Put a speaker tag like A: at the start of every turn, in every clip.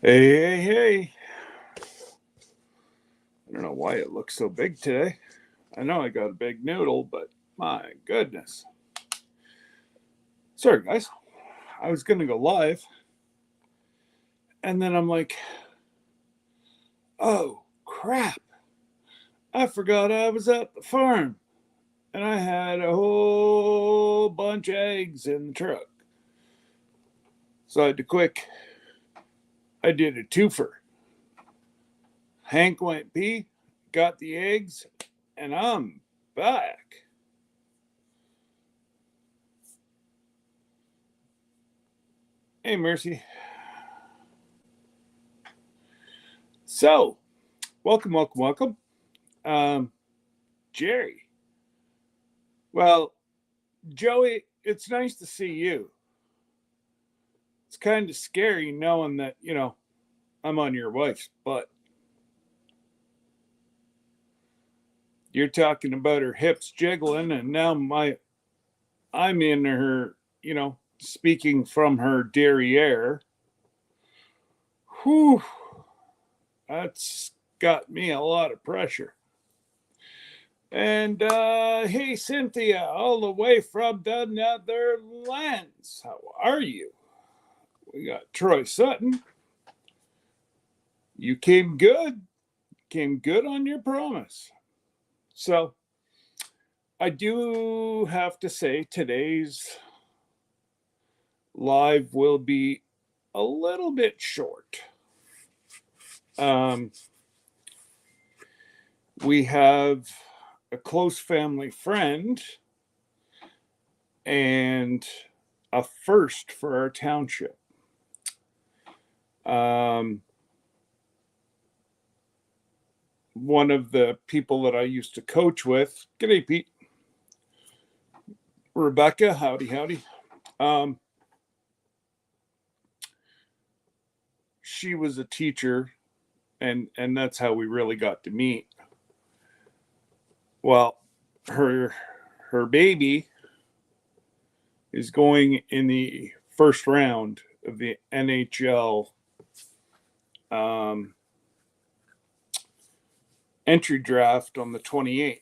A: Hey, hey, hey. I don't know why it looks so big today. I know I got a big noodle, but my goodness. Sorry, guys. I was going to go live, and then I'm like, oh, crap. I forgot I was at the farm, and I had a whole bunch of eggs in the truck. So I had to quick. I did a twofer. Hank went pee, got the eggs, and I'm back. Hey, Mercy. So, welcome. Jerry. Well, Joey, it's nice to see you. It's kind of scary knowing that, I'm on your wife's butt. You're talking about her hips jiggling, and now I'm in her, speaking from her derriere. Whew, that's got me a lot of pressure. And hey, Cynthia, all the way from the Netherlands. How are you? We got Troy Sutton. You came good on your promise. So I do have to say today's live will be a little bit short. We have a close family friend and a first for our township. One of the people that I used to coach with, g'day Pete, Rebecca, howdy. She was a teacher, and that's how we really got to meet. Well, her baby is going in the first round of the NHL entry draft on the 28th,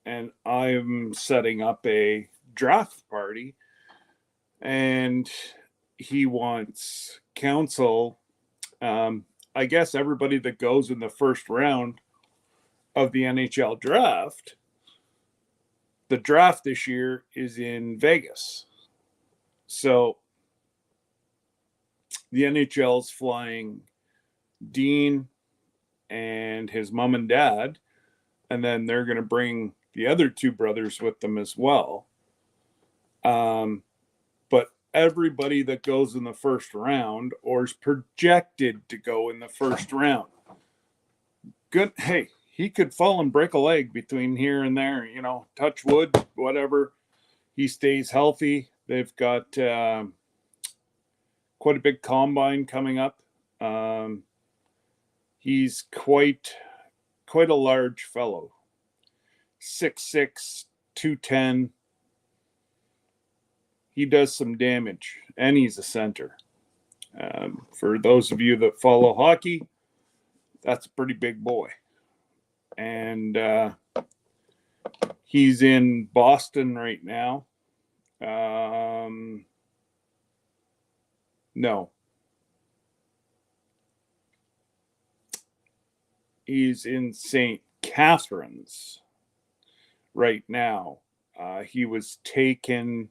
A: and I'm setting up a draft party, and he wants counsel. I guess everybody that goes in the first round of the NHL draft, the draft this year is in Vegas. So the NHL's flying Dean and his mom and dad, and then they're going to bring the other two brothers with them as well. But everybody that goes in the first round or is projected to go in the first round, good. Hey, he could fall and break a leg between here and there, touch wood, whatever. He stays healthy. They've got quite a big combine coming up. He's quite a large fellow. 6'6", 210. He does some damage, and he's a center. For those of you that follow hockey, that's a pretty big boy. And he's in Boston right now. No. He's in St. Catharines right now. He was taken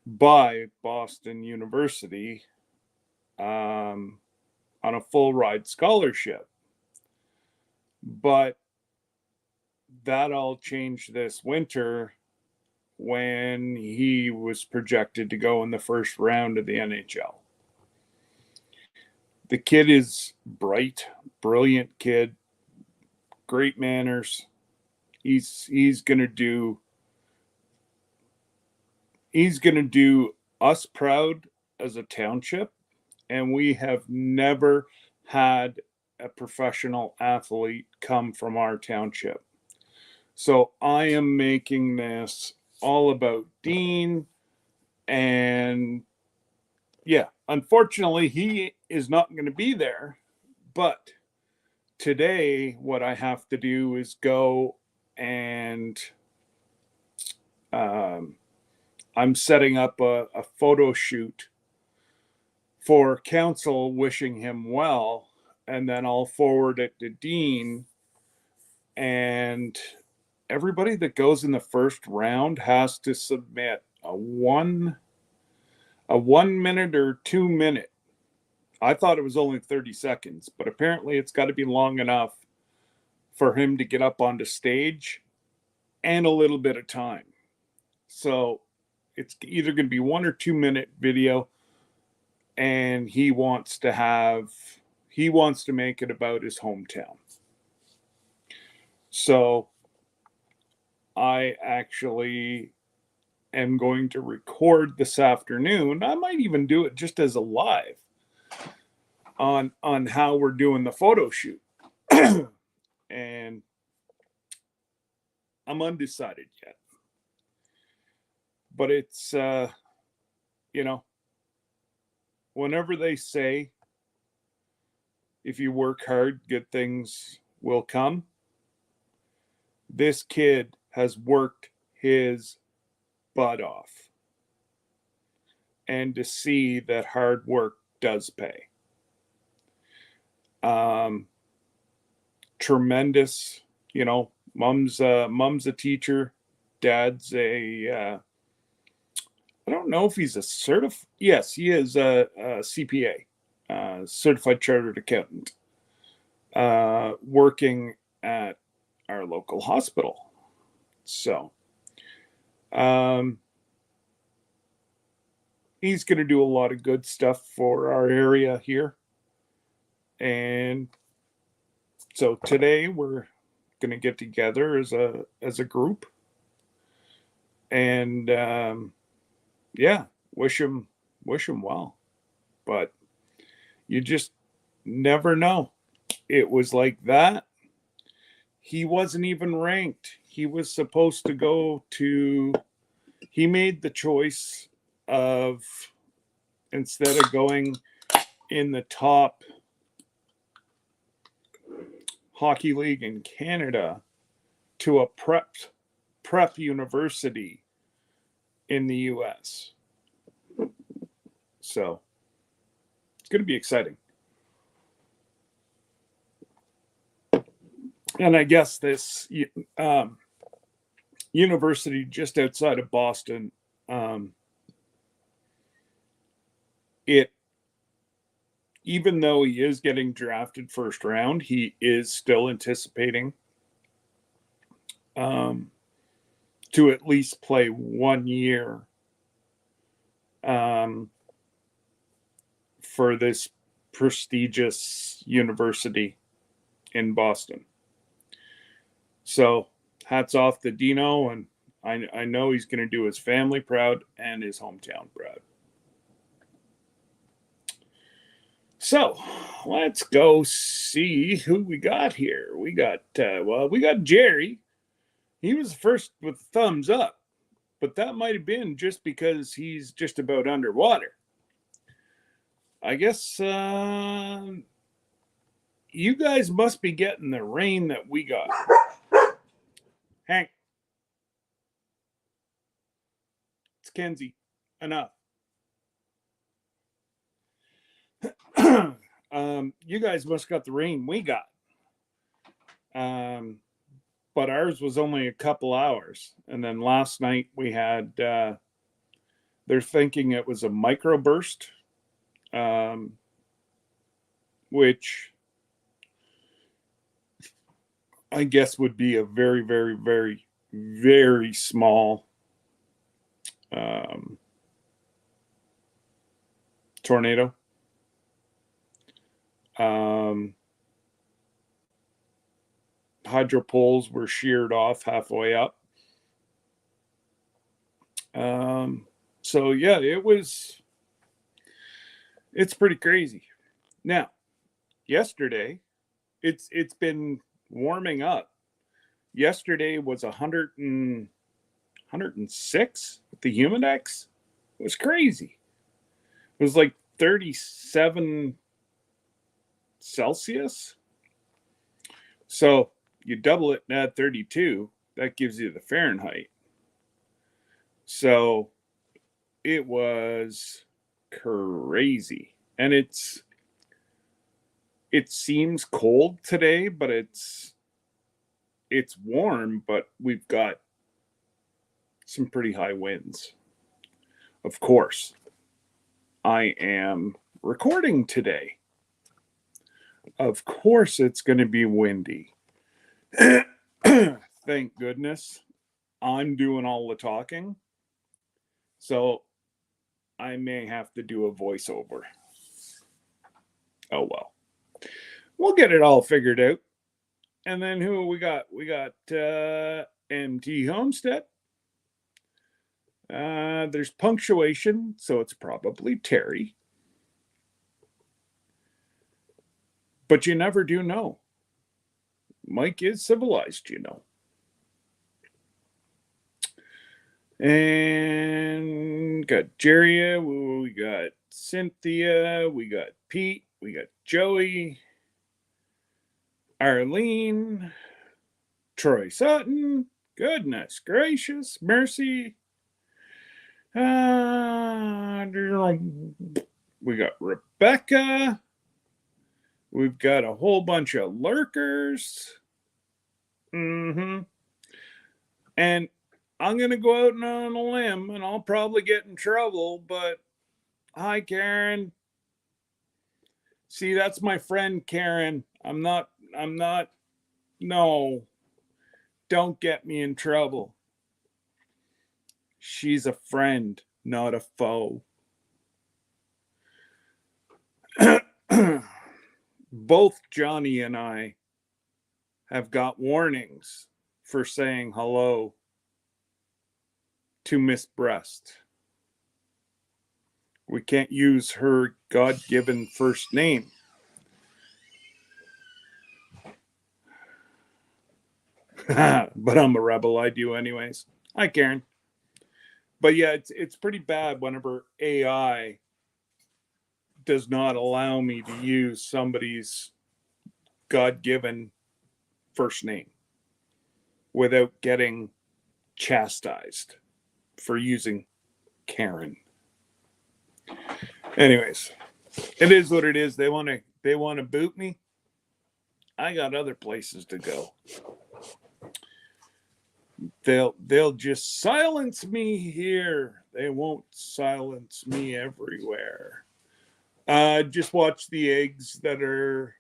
A: by Boston University on a full ride scholarship. But that all changed this winter when he was projected to go in the first round of the NHL. The kid is bright, brilliant kid, great manners. He's gonna do us proud as a township, and we have never had a professional athlete come from our township. So I am making this all about Dean, and yeah, unfortunately he is not going to be there, but today what I have to do is go and I'm setting up a photo shoot for council wishing him well, and then I'll forward it to Dean, and everybody that goes in the first round has to submit a 1 minute or 2 minute. I thought it was only 30 seconds, but apparently it's got to be long enough for him to get up onto stage and a little bit of time. So it's either going to be 1 or 2 minute video, and he wants to make it about his hometown. So I actually am going to record this afternoon. I might even do it just as a live on how we're doing the photo shoot. And I'm undecided yet. But it's whenever they say if you work hard, good things will come. This kid has worked his butt off. And to see that hard work does pay. Tremendous, mom's a teacher, dad's I don't know if he's yes, he is a CPA, certified chartered accountant, working at our local hospital. So he's going to do a lot of good stuff for our area here. And so today we're going to get together as a group and wish him well. But you just never know. It was like that. He wasn't even ranked. He was supposed to go to, he made the choice of, instead of going in the top hockey league in Canada, to a prep university in the US. So it's going to be exciting. And I guess this university just outside of Boston, even though he is getting drafted first round, he is still anticipating to at least play 1 year for this prestigious university in Boston. So hats off to Dino, and I know he's going to do his family proud and his hometown proud. So let's go see who we got here. We got Jerry. He was the first with thumbs up, but that might have been just because he's just about underwater. I guess you guys must be getting the rain that we got. Hank. It's Kenzie. Enough. You guys must got the rain we got. But ours was only a couple hours. And then last night we had, they're thinking it was a microburst, which I guess would be a very, very, very, very small tornado. Hydro poles were sheared off halfway up. So yeah, it's pretty crazy. Now, yesterday, it's been warming up. Yesterday was 106 with the humidex. It was crazy. It was like 37 Celsius. So you double it and add 32, that gives you the Fahrenheit. So it was crazy. And it seems cold today, but it's warm, but we've got some pretty high winds. Of course, I am recording today. Of course it's going to be windy. Thank goodness I'm doing all the talking. So I may have to do a voiceover. Oh well. We'll get it all figured out. And then who we got? We got MT Homestead. There's punctuation, so it's probably Terry. But you never do know. Mike is civilized, you know. And got Jerry, we got Cynthia, we got Pete, we got Joey, Arlene, Troy Sutton, goodness gracious, Mercy. We got Rebecca. We've got a whole bunch of lurkers. And I'm going to go out on a limb and I'll probably get in trouble, but hi, Karen. See, that's my friend, Karen. No, don't get me in trouble. She's a friend, not a foe. Both Johnny and I have got warnings for saying hello to Miss Breast. We can't use her God-given first name. But I'm a rebel. I do anyways. Hi, Karen. But yeah, it's pretty bad whenever AI does not allow me to use somebody's God-given first name without getting chastised for using Karen. Anyways, it is what it is. They want to boot me. I got other places to go. They'll just silence me here. They won't silence me everywhere. Just watch the eggs that are.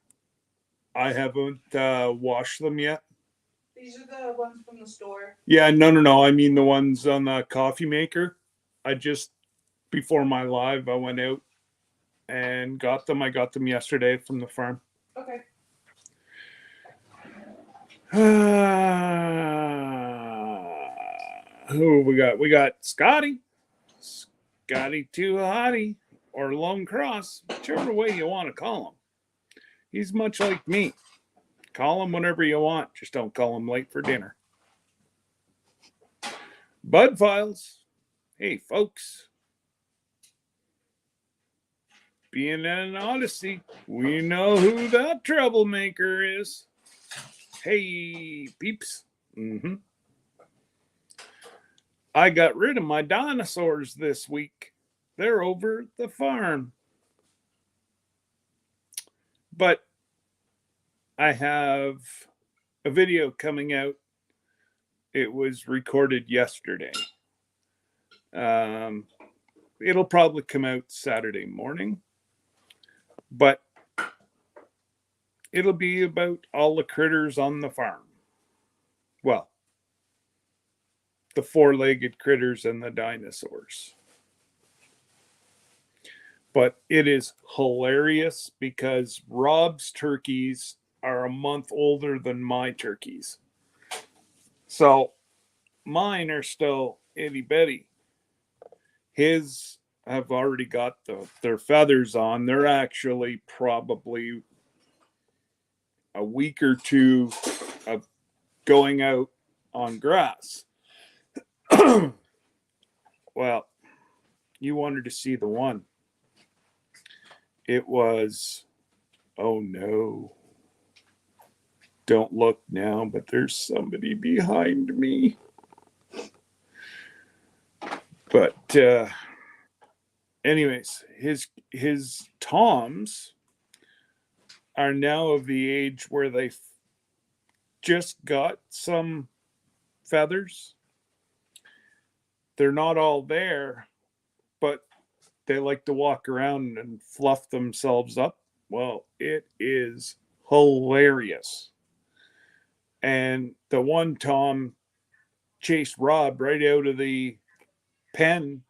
A: I haven't washed them yet.
B: These are the ones from the store.
A: Yeah, no. I mean the ones on the coffee maker. Before my live, I went out and got them. I got them yesterday from the farm.
B: Okay.
A: Who we got? We got Scotty. Scotty Too Hottie or Lone Cross, whichever way you want to call him. He's much like me. Call him whenever you want. Just don't call him late for dinner. Bud Files. Hey, folks. Being an Odyssey, we know who that troublemaker is. Hey, peeps. I got rid of my dinosaurs this week. They're over at the farm. But I have a video coming out. It was recorded yesterday. It'll probably come out Saturday morning. But it'll be about all the critters on the farm. Well, the four-legged critters and the dinosaurs. But it is hilarious because Rob's turkeys are a month older than my turkeys. So mine are still itty bitty. His have already got their feathers on. They're actually probably a week or two of going out on grass. Well, you wanted to see the one. It was, oh no. Don't look now, but there's somebody behind me. But anyways, his toms are now of the age where they just got some feathers. They're not all there, but they like to walk around and fluff themselves up. Well, it is hilarious. And the one Tom chased Rob right out of the pen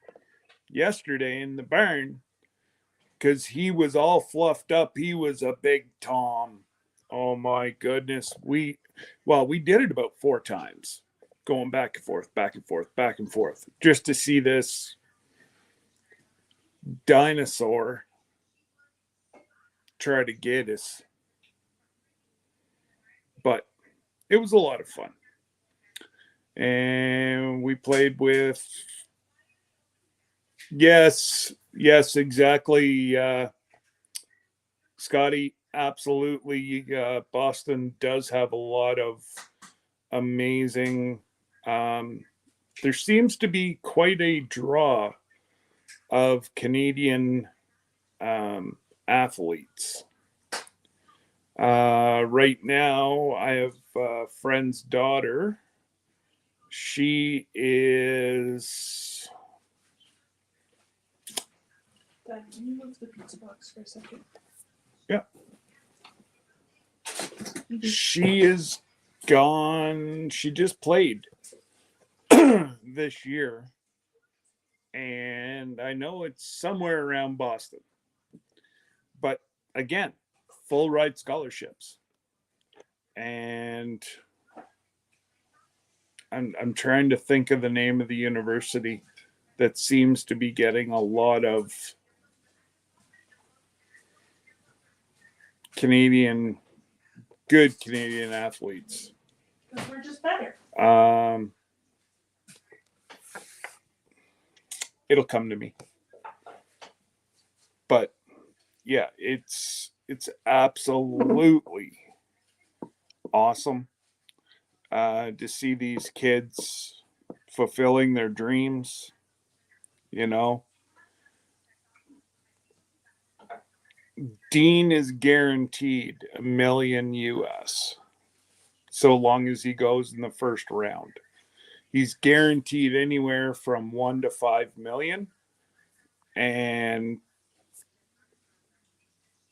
A: yesterday in the barn because he was all fluffed up. He was a big Tom. Oh my goodness. We did it about 4 times, going back and forth, back and forth, back and forth, just to see this dinosaur try to get us. But it was a lot of fun. And we played with, yes, exactly. Scotty, absolutely. Boston does have a lot of amazing. There seems to be quite a draw of Canadian athletes. Right now, I have a friend's daughter. She is.
B: Dad, can you move the pizza box for a second?
A: Yeah. She is gone. She just played this year. And I know it's somewhere around Boston. But again, full ride scholarships. And I'm trying to think of the name of the university that seems to be getting a lot of good Canadian athletes.
B: Because we're just better.
A: It'll come to me. But yeah, it's absolutely awesome to see these kids fulfilling their dreams. You know, Dean is guaranteed $1 million US so long as he goes in the first round. He's guaranteed anywhere from 1 to 5 million, and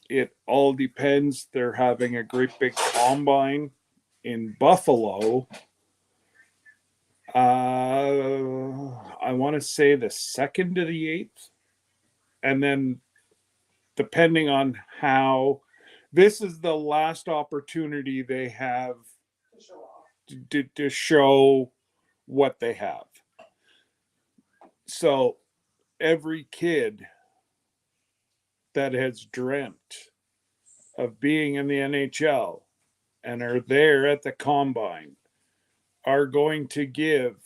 A: it all depends. They're having a great big combine in Buffalo. I want to say the 2nd to the 8th, and then depending on how, this is the last opportunity they have to show what they have. So every kid that has dreamt of being in the NHL and are there at the combine are going to give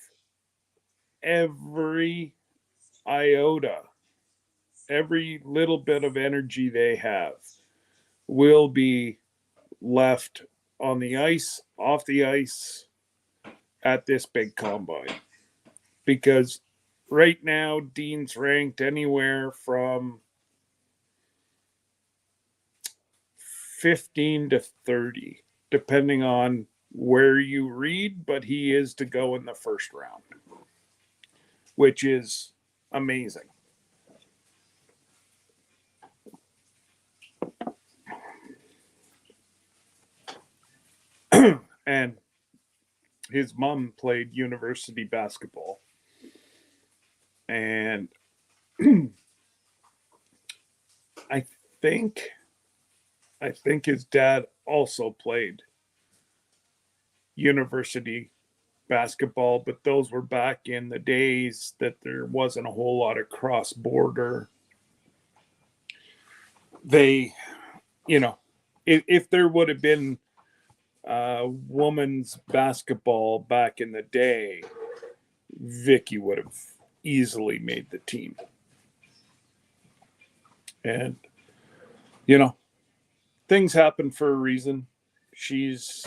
A: every iota, every little bit of energy they have will be left on the ice, off the ice, at this big combine. Because right now, Dean's ranked anywhere from 15 to 30, depending on where you read, but he is to go in the first round, which is amazing. And his mom played university basketball, and I think his dad also played university basketball, but those were back in the days that there wasn't a whole lot of cross border. They, you know, if there would have been women's basketball back in the day, Vicky would have easily made the team. And you know, things happen for a reason. She's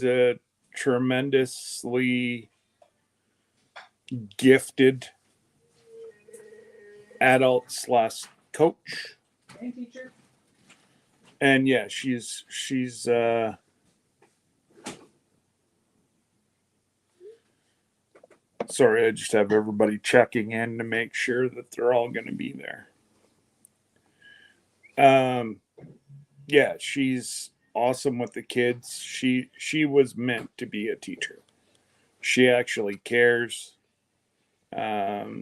A: a tremendously gifted adult slash coach.
B: And teacher.
A: And yeah, she's sorry, I just have everybody checking in to make sure that they're all going to be there. Yeah, she's awesome with the kids. She was meant to be a teacher. She actually cares.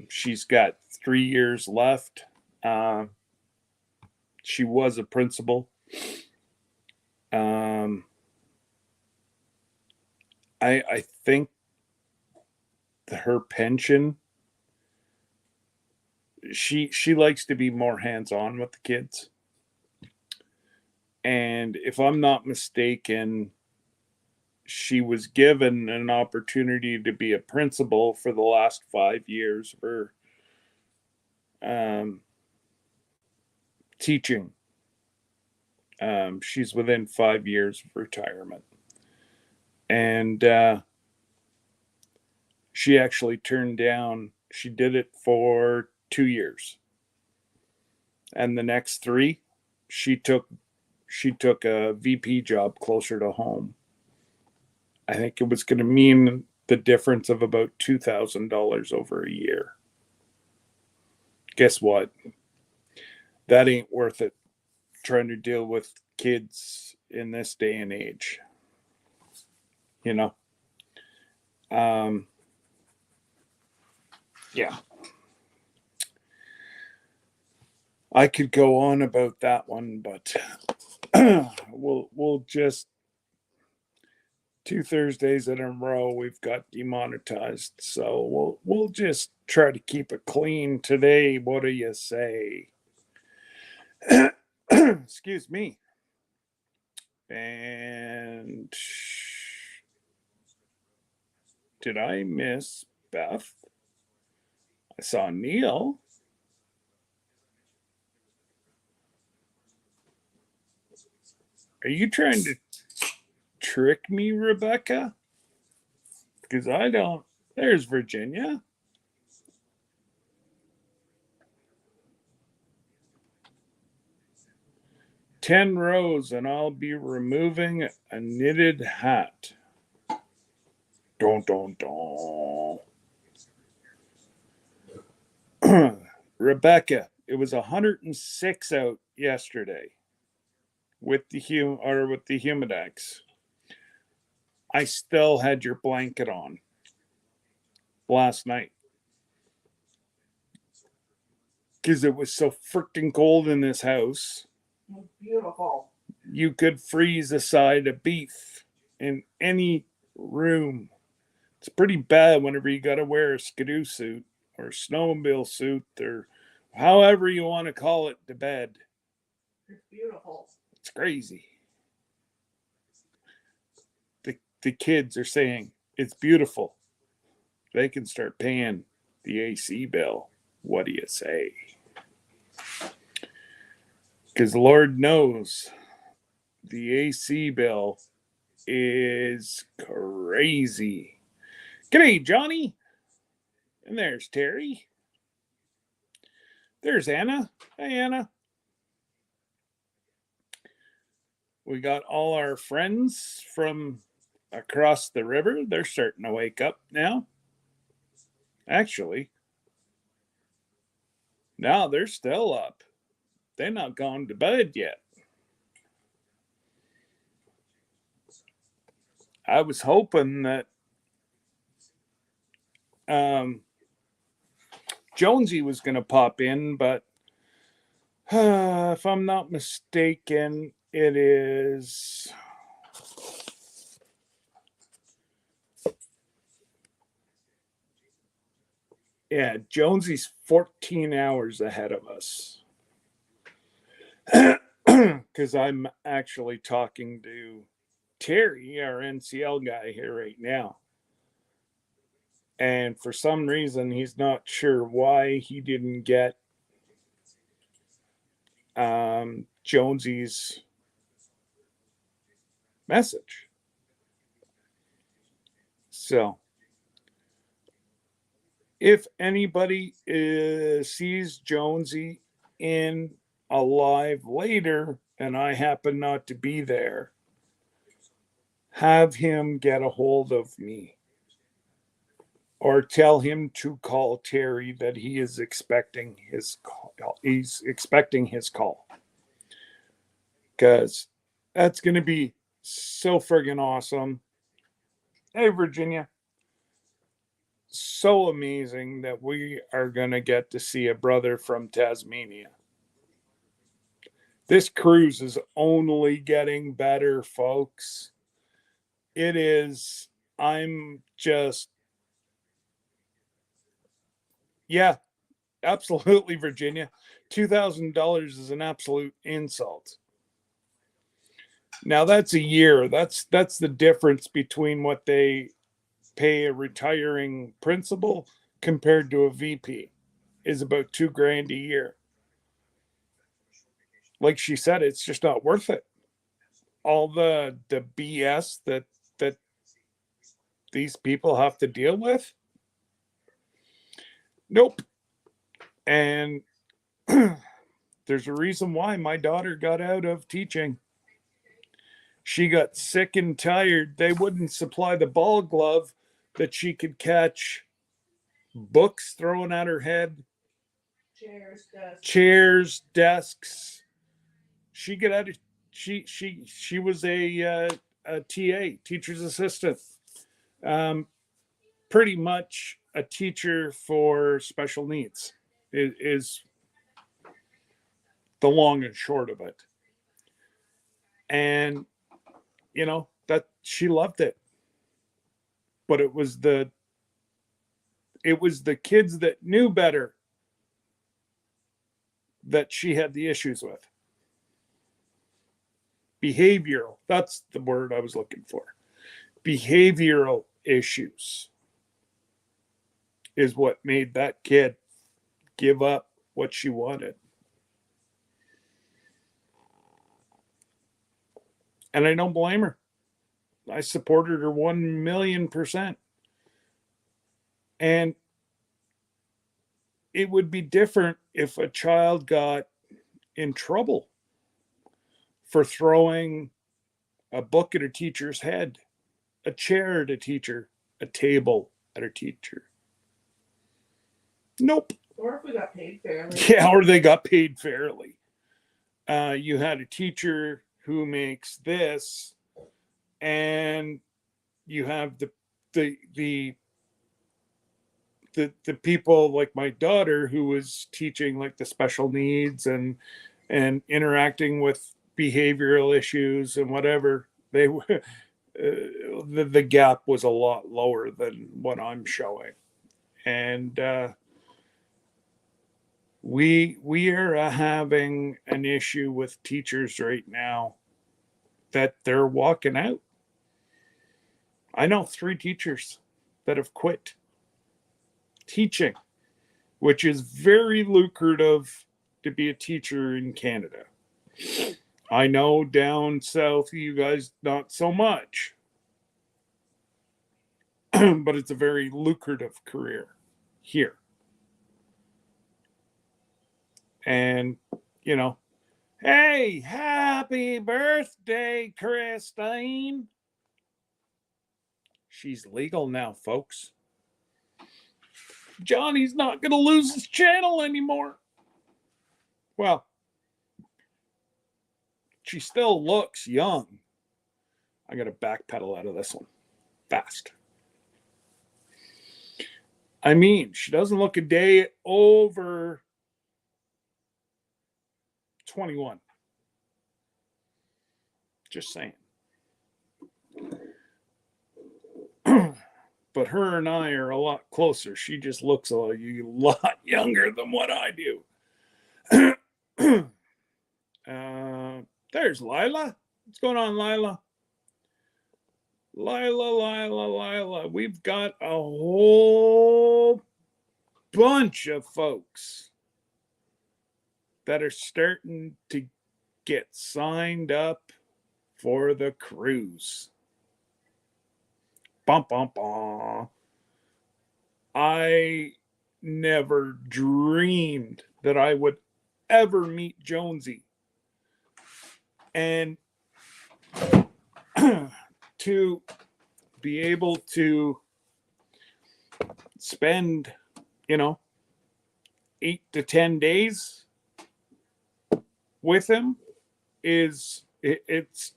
A: She's got 3 years left. She was a principal. I think her pension. She likes to be more hands on with the kids. And if I'm not mistaken, she was given an opportunity to be a principal for the last 5 years for teaching. She's within 5 years of retirement. And she actually turned down, she did it for 2 years. And the next 3, she took a VP job closer to home. I think it was going to mean the difference of about $2,000 over a year. Guess what? That ain't worth it trying to deal with kids in this day and age. You know? Yeah. I could go on about that one, but we'll just 2 Thursdays in a row we've got demonetized, so we'll just try to keep it clean today. What do you say? Excuse me. And did I miss Beth? I saw Neil. Are you trying to trick me, Rebecca? Because I don't. There's Virginia. "10 rows and I'll be removing a knitted hat." Don't. Rebecca, it was 106 out yesterday with the Humidex. I still had your blanket on last night because it was so freaking cold in this house.
B: Beautiful.
A: You could freeze a side of beef in any room. It's pretty bad whenever you got to wear a skidoo suit or a snowmobile suit or however you want to call it to bed.
B: It's beautiful.
A: It's crazy. The kids are saying it's beautiful. They can start paying the AC bill. What do you say? Because Lord knows the AC bill is crazy. G'day, Johnny. And there's Terry. There's Anna. Hey, Anna. We got all our friends from across the river. They're starting to wake up now. Actually, no, they're still up. They're not gone to bed yet. I was hoping that Jonesy was going to pop in, but if I'm not mistaken, it is. Yeah, Jonesy's 14 hours ahead of us. Because I'm actually talking to Terry, our NCL guy, here right now. And for some reason, he's not sure why he didn't get Jonesy's message. So, if anybody sees Jonesy in a live later and I happen not to be there, have him get a hold of me or tell him to call Terry that he is expecting his call. He's expecting his call, because that's going to be so friggin' awesome. Hey, Virginia. So amazing that we are going to get to see a brother from Tasmania. This cruise is only getting better, folks. It is. I'm just, yeah, absolutely, Virginia. $2,000 is an absolute insult. Now that's a year. That's the difference between what they pay a retiring principal compared to a VP, is about $2,000 a year. Like she said, it's just not worth it. All the BS that these people have to deal with. Nope. And there's a reason why my daughter got out of teaching. She got sick and tired. They wouldn't supply the ball glove that she could catch books thrown at her head, chairs, desks. She got out of she was a TA, teacher's assistant. Pretty much a teacher for special needs is the long and short of it. And that she loved it, but it was the kids that knew better that she had the issues with. Behavioral, that's the word I was looking for. Behavioral issues is what made that kid give up what she wanted. And I don't blame her. I supported her 1,000,000%. And it would be different if a child got in trouble for throwing a book at a teacher's head, a chair at a teacher, a table at a teacher. Nope.
B: Or if we got paid fairly.
A: Yeah, or they got paid fairly. You had a teacher who makes this, and you have the people like my daughter who was teaching like the special needs and interacting with behavioral issues and whatever. They the gap was a lot lower than what I'm showing, and we are having an issue with teachers right now that they're walking out. I know 3 teachers that have quit teaching, which is very lucrative to be a teacher in Canada. I know down south, you guys, not so much, but it's a very lucrative career here. And, hey, happy birthday, Christine. She's legal now, folks. Johnny's not going to lose his channel anymore. Well, she still looks young. I got to backpedal out of this one fast. I mean, she doesn't look a day over 21. Just saying. But her and I are a lot closer. She just looks a lot younger than what I do. There's Lila. What's going on, Lila? Lila. We've got a whole bunch of folks that are starting to get signed up for the cruise. Bum, bum, bum. I never dreamed that I would ever meet Jonesy. And to be able to spend, 8 to 10 days with him it's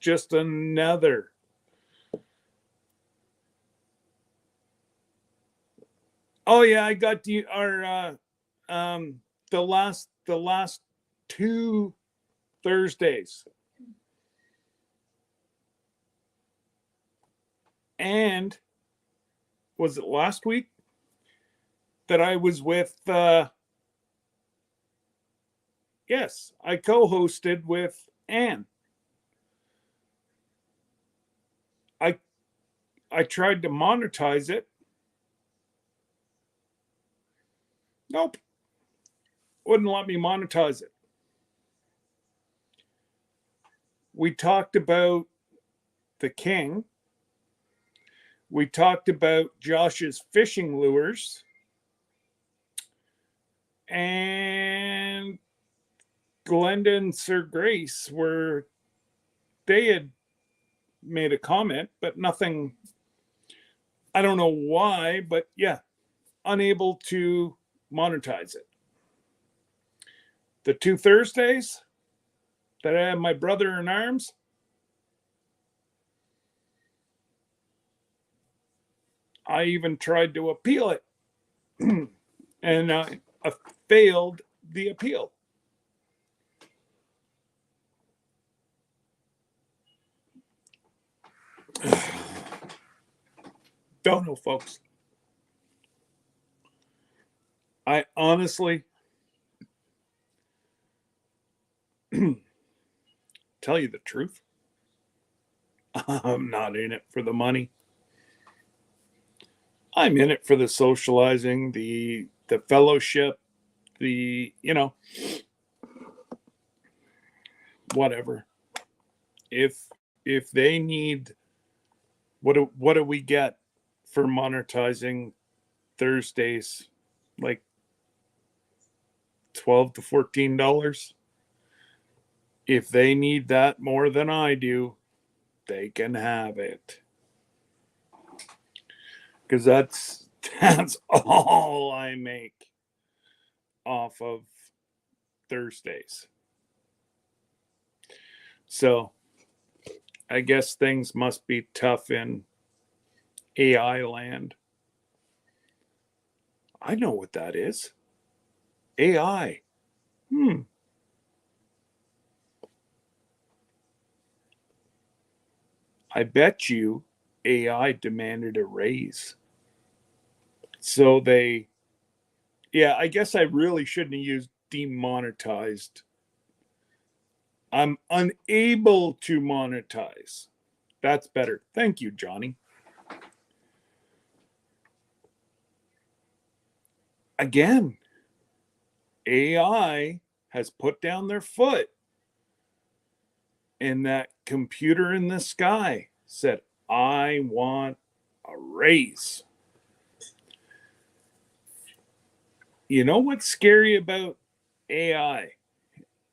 A: just another oh yeah, I got the last 2 Thursdays. And was it last week that I was with yes, I co-hosted with Anne. I tried to monetize it. Nope. Wouldn't let me monetize it. We talked about the king. We talked about Josh's fishing lures. And Glenda and Sir Grace they had made a comment, but nothing, I don't know why, but yeah, unable to monetize it. The 2 Thursdays that I had my brother in arms, I even tried to appeal it. And I failed the appeal. Don't know, folks. I honestly tell you the truth. I'm not in it for the money. I'm in it for the socializing, the fellowship, the whatever. If they need, what do we get for monetizing Thursdays? Like $12 to $14. If they need that more than I do, they can have it. Because that's all I make off of Thursdays. So I guess things must be tough in AI land. I know what that is. AI. I bet you AI demanded a raise. So I guess I really shouldn't have used demonetized. I'm unable to monetize. That's better. Thank you, Johnny. Again, AI has put down their foot. And that computer in the sky said, I want a raise. You know what's scary about AI?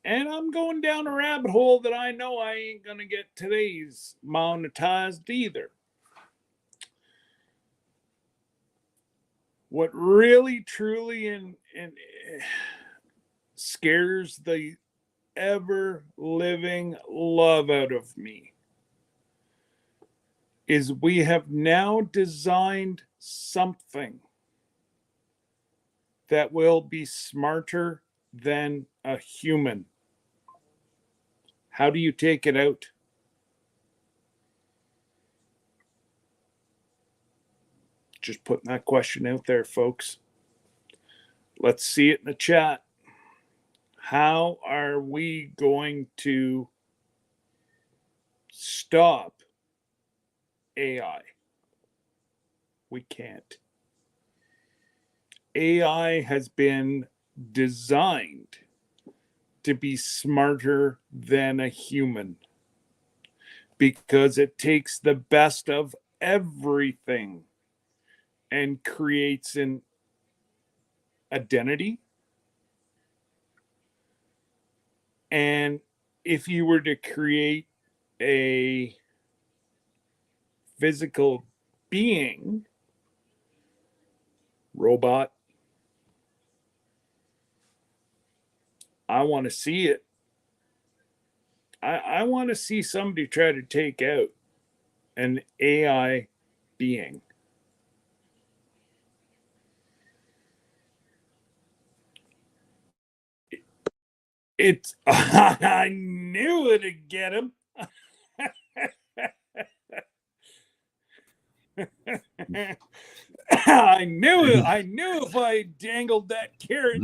A: And I'm going down a rabbit hole that I know I ain't going to get today's monetized either. What really, truly, and scares the ever living love out of me is we have now designed something that will be smarter than a human. How do you take it out? Just putting that question out there, folks. Let's see it in the chat. How are we going to stop AI? We can't. AI has been designed to be smarter than a human because it takes the best of everything and creates an identity. And if you were to create a physical being, robot, I want to see it. I want to see somebody try to take out an AI being. It's I knew it'd get him. I knew it. I knew if I dangled that carrot.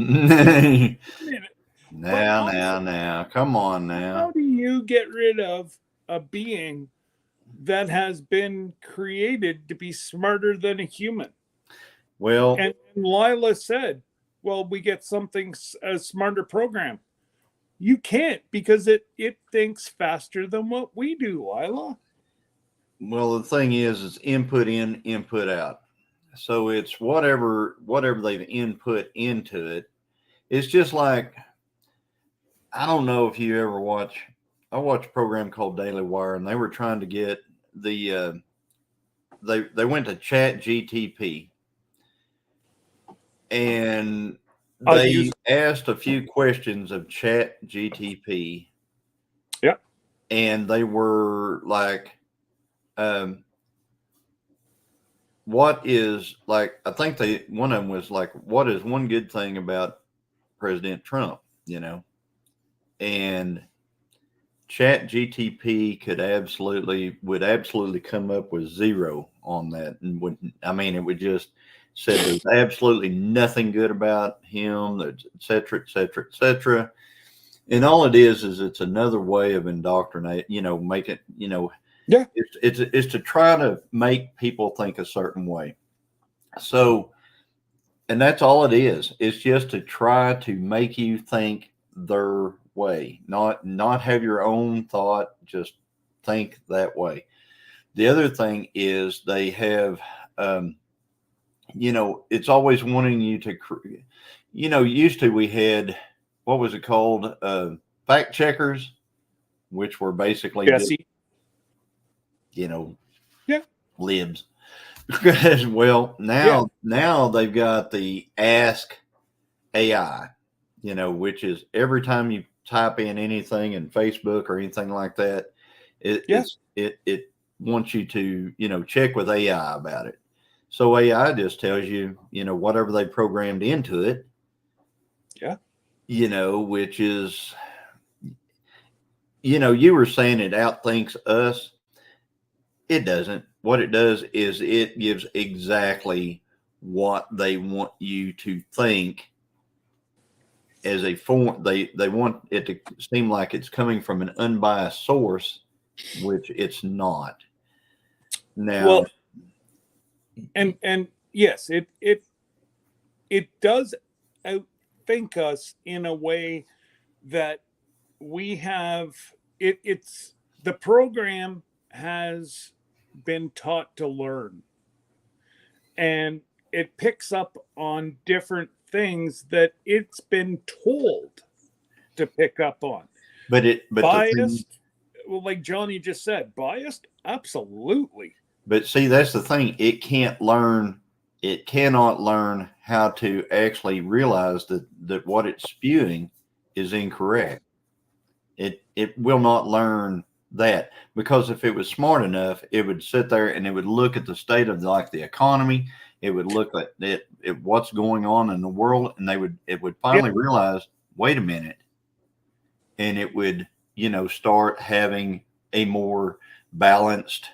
C: Now, come on now.
A: How do you get rid of a being that has been created to be smarter than a human?
C: Well,
A: and Lila said, well, we get something, a smarter program. You can't, because it thinks faster than what we do, Lila.
C: Well, the thing is, it's input in, input out. So it's whatever they've input into it. It's just like, I don't know if you ever watch. I watched a program called Daily Wire, and they were trying to get the they went to Chat GTP, and they asked a few questions of Chat GTP.
A: Yeah.
C: And they were like, what is, like, I think one of them was like, what is one good thing about President Trump, and Chat GTP would absolutely come up with zero on that. And it would just said there's absolutely nothing good about him, et cetera, et cetera, et cetera. And all it is it's another way of indoctrinate, make it,
A: yeah.
C: It's to try to make people think a certain way. So, and that's all it is. It's just to try to make you think their way, not have your own thought, just think that way. The other thing is they have, it's always wanting you to, used to, we had, what was it called? Fact checkers, which were basically
A: Jesse.
C: Libs. Well, now they've got the Ask AI, which is every time you type in anything in Facebook or anything like that, it wants you to, check with AI about it. So AI just tells you, whatever they programmed into it.
A: Yeah.
C: Which is, you were saying it outthinks us. It doesn't. What it does is it gives exactly what they want you to think as a form. They want it to seem like it's coming from an unbiased source, which it's not. Now,
A: well, and yes, it does outthink us in a way that we have it's the program has been taught to learn, and it picks up on different things that it's been told to pick up on.
C: But
A: biased, well, like Johnny just said, biased, absolutely.
C: But see, that's the thing. It cannot learn how to actually realize that what it's spewing is incorrect. It will not learn that, because if it was smart enough, it would sit there and it would look at the state of, like, the economy. It would look at what's going on in the world, and it would finally realize, wait a minute, and it would, start having a more balanced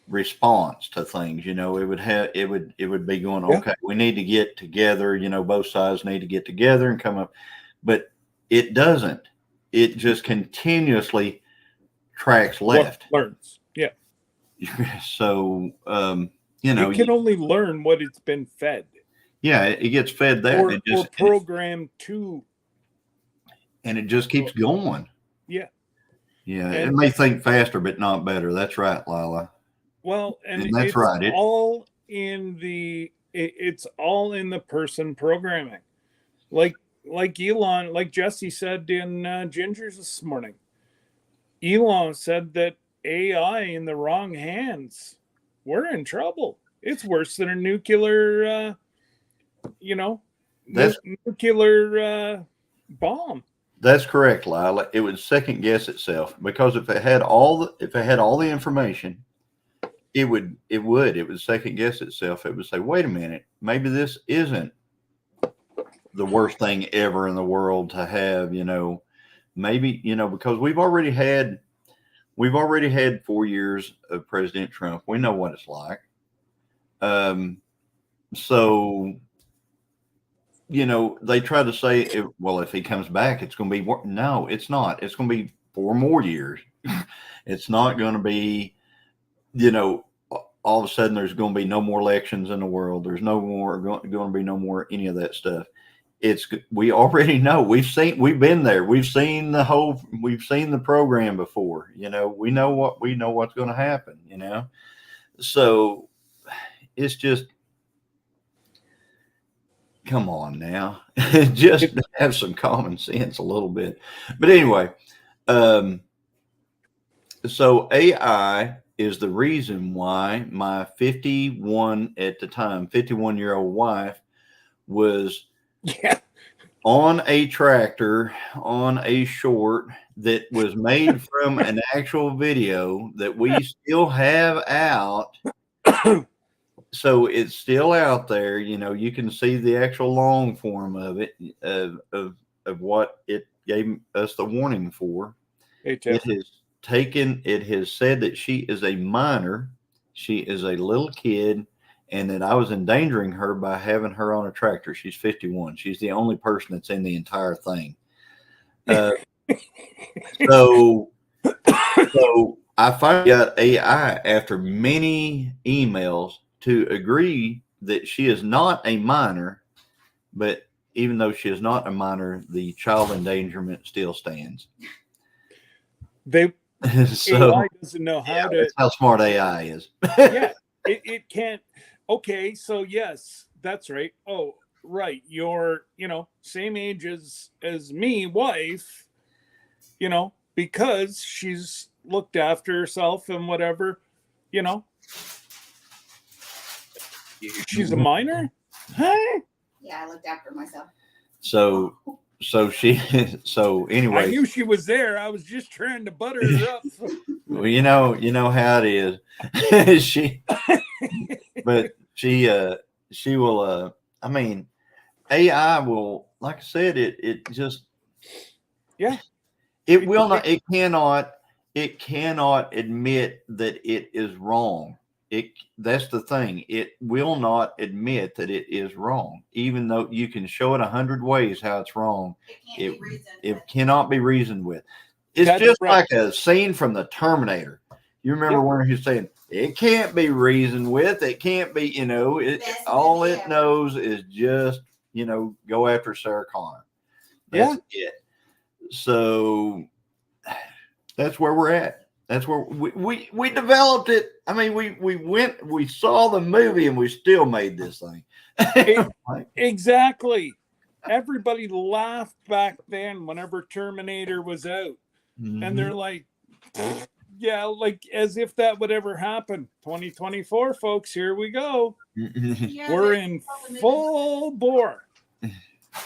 C: response to things. It would be going, okay, we need to get together, both sides need to get together and come up, but it doesn't. It just continuously tracks left.
A: Learns. Yeah.
C: So,
A: it can only learn what it's been fed.
C: Yeah, it gets fed that.
A: Or programmed to.
C: And it just keeps going.
A: Yeah.
C: Yeah, it may think faster, but not better. That's right, Lila.
A: Well, and
C: that's
A: it's
C: right.
A: All in it's all in the person programming. Like Elon, like Jesse said in Ginger's this morning. Elon said that AI in the wrong hands, we're in trouble. It's worse than a nuclear, nuclear bomb.
C: That's correct, Lila. It would second guess itself, because if it had all the information, it would second guess itself. It would say, wait a minute, maybe this isn't the worst thing ever in the world to have, maybe, because we've already had 4 years of President Trump. We know what it's like. So, they try to say, if he comes back, it's going to be, no, it's not. It's going to be 4 more years. It's not going to be, all of a sudden there's going to be no more elections in the world. There's going to be no more any of that stuff. We already know. We've been there. We've seen the program before. We know what's going to happen. So it's just, come on now, just have some common sense a little bit. But anyway, so AI is the reason why my 51-year-old wife was on a tractor on a short that was made from an actual video that we still have out. So it's still out there. You can see the actual long form of it, of what it gave us the warning for. It has said that she is a minor. She is a little kid, and that I was endangering her by having her on a tractor. She's 51. She's the only person that's in the entire thing. So I finally got AI, after many emails, to agree that she is not a minor, but even though she is not a minor, the child endangerment still stands.
A: AI doesn't know how to.
C: That's how smart AI is.
A: Yeah, it can't. Okay, so yes, that's right. Oh, right. You're, same age as me, wife, because she's looked after herself and whatever, She's a minor? Huh?
B: Yeah, I looked after myself.
C: So anyway.
B: I
C: knew
A: she was there. I was just trying to butter her up.
C: Well, you know how it is. she will, AI will, like I said, it just, it will not, it cannot admit that it is wrong. That's the thing. It will not admit that it is wrong, even though you can show it 100 ways how it's wrong. It cannot be reasoned with. It's just like a scene from the Terminator. You remember when he's saying it can't be reasoned with. It can't be. All it knows is just go after Sarah Connor. That's it. So that's where we're at. That's where we developed it. We saw the movie and we still made this thing.
A: Exactly. Everybody laughed back then whenever Terminator was out. Mm-hmm. And they're like, yeah, like as if that would ever happen. 2024, folks, here we go. We're in full bore.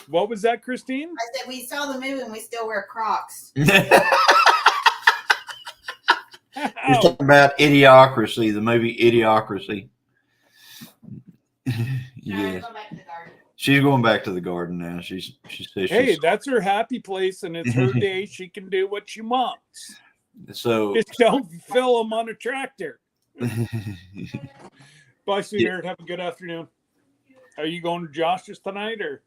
A: What was that, Christine?
B: I said we saw the movie and we still wear Crocs.
C: You're talking about Idiocracy, the movie Idiocracy. Yes.
B: Go back to the garden.
C: She's going back to the garden now. She says
A: Hey,
C: she's
A: that's her happy place, and it's her day. She can do what she wants.
C: so.
A: Just don't fill them on a tractor. Bye, sweetheart. Have a good afternoon. Are you going to Josh's tonight, or?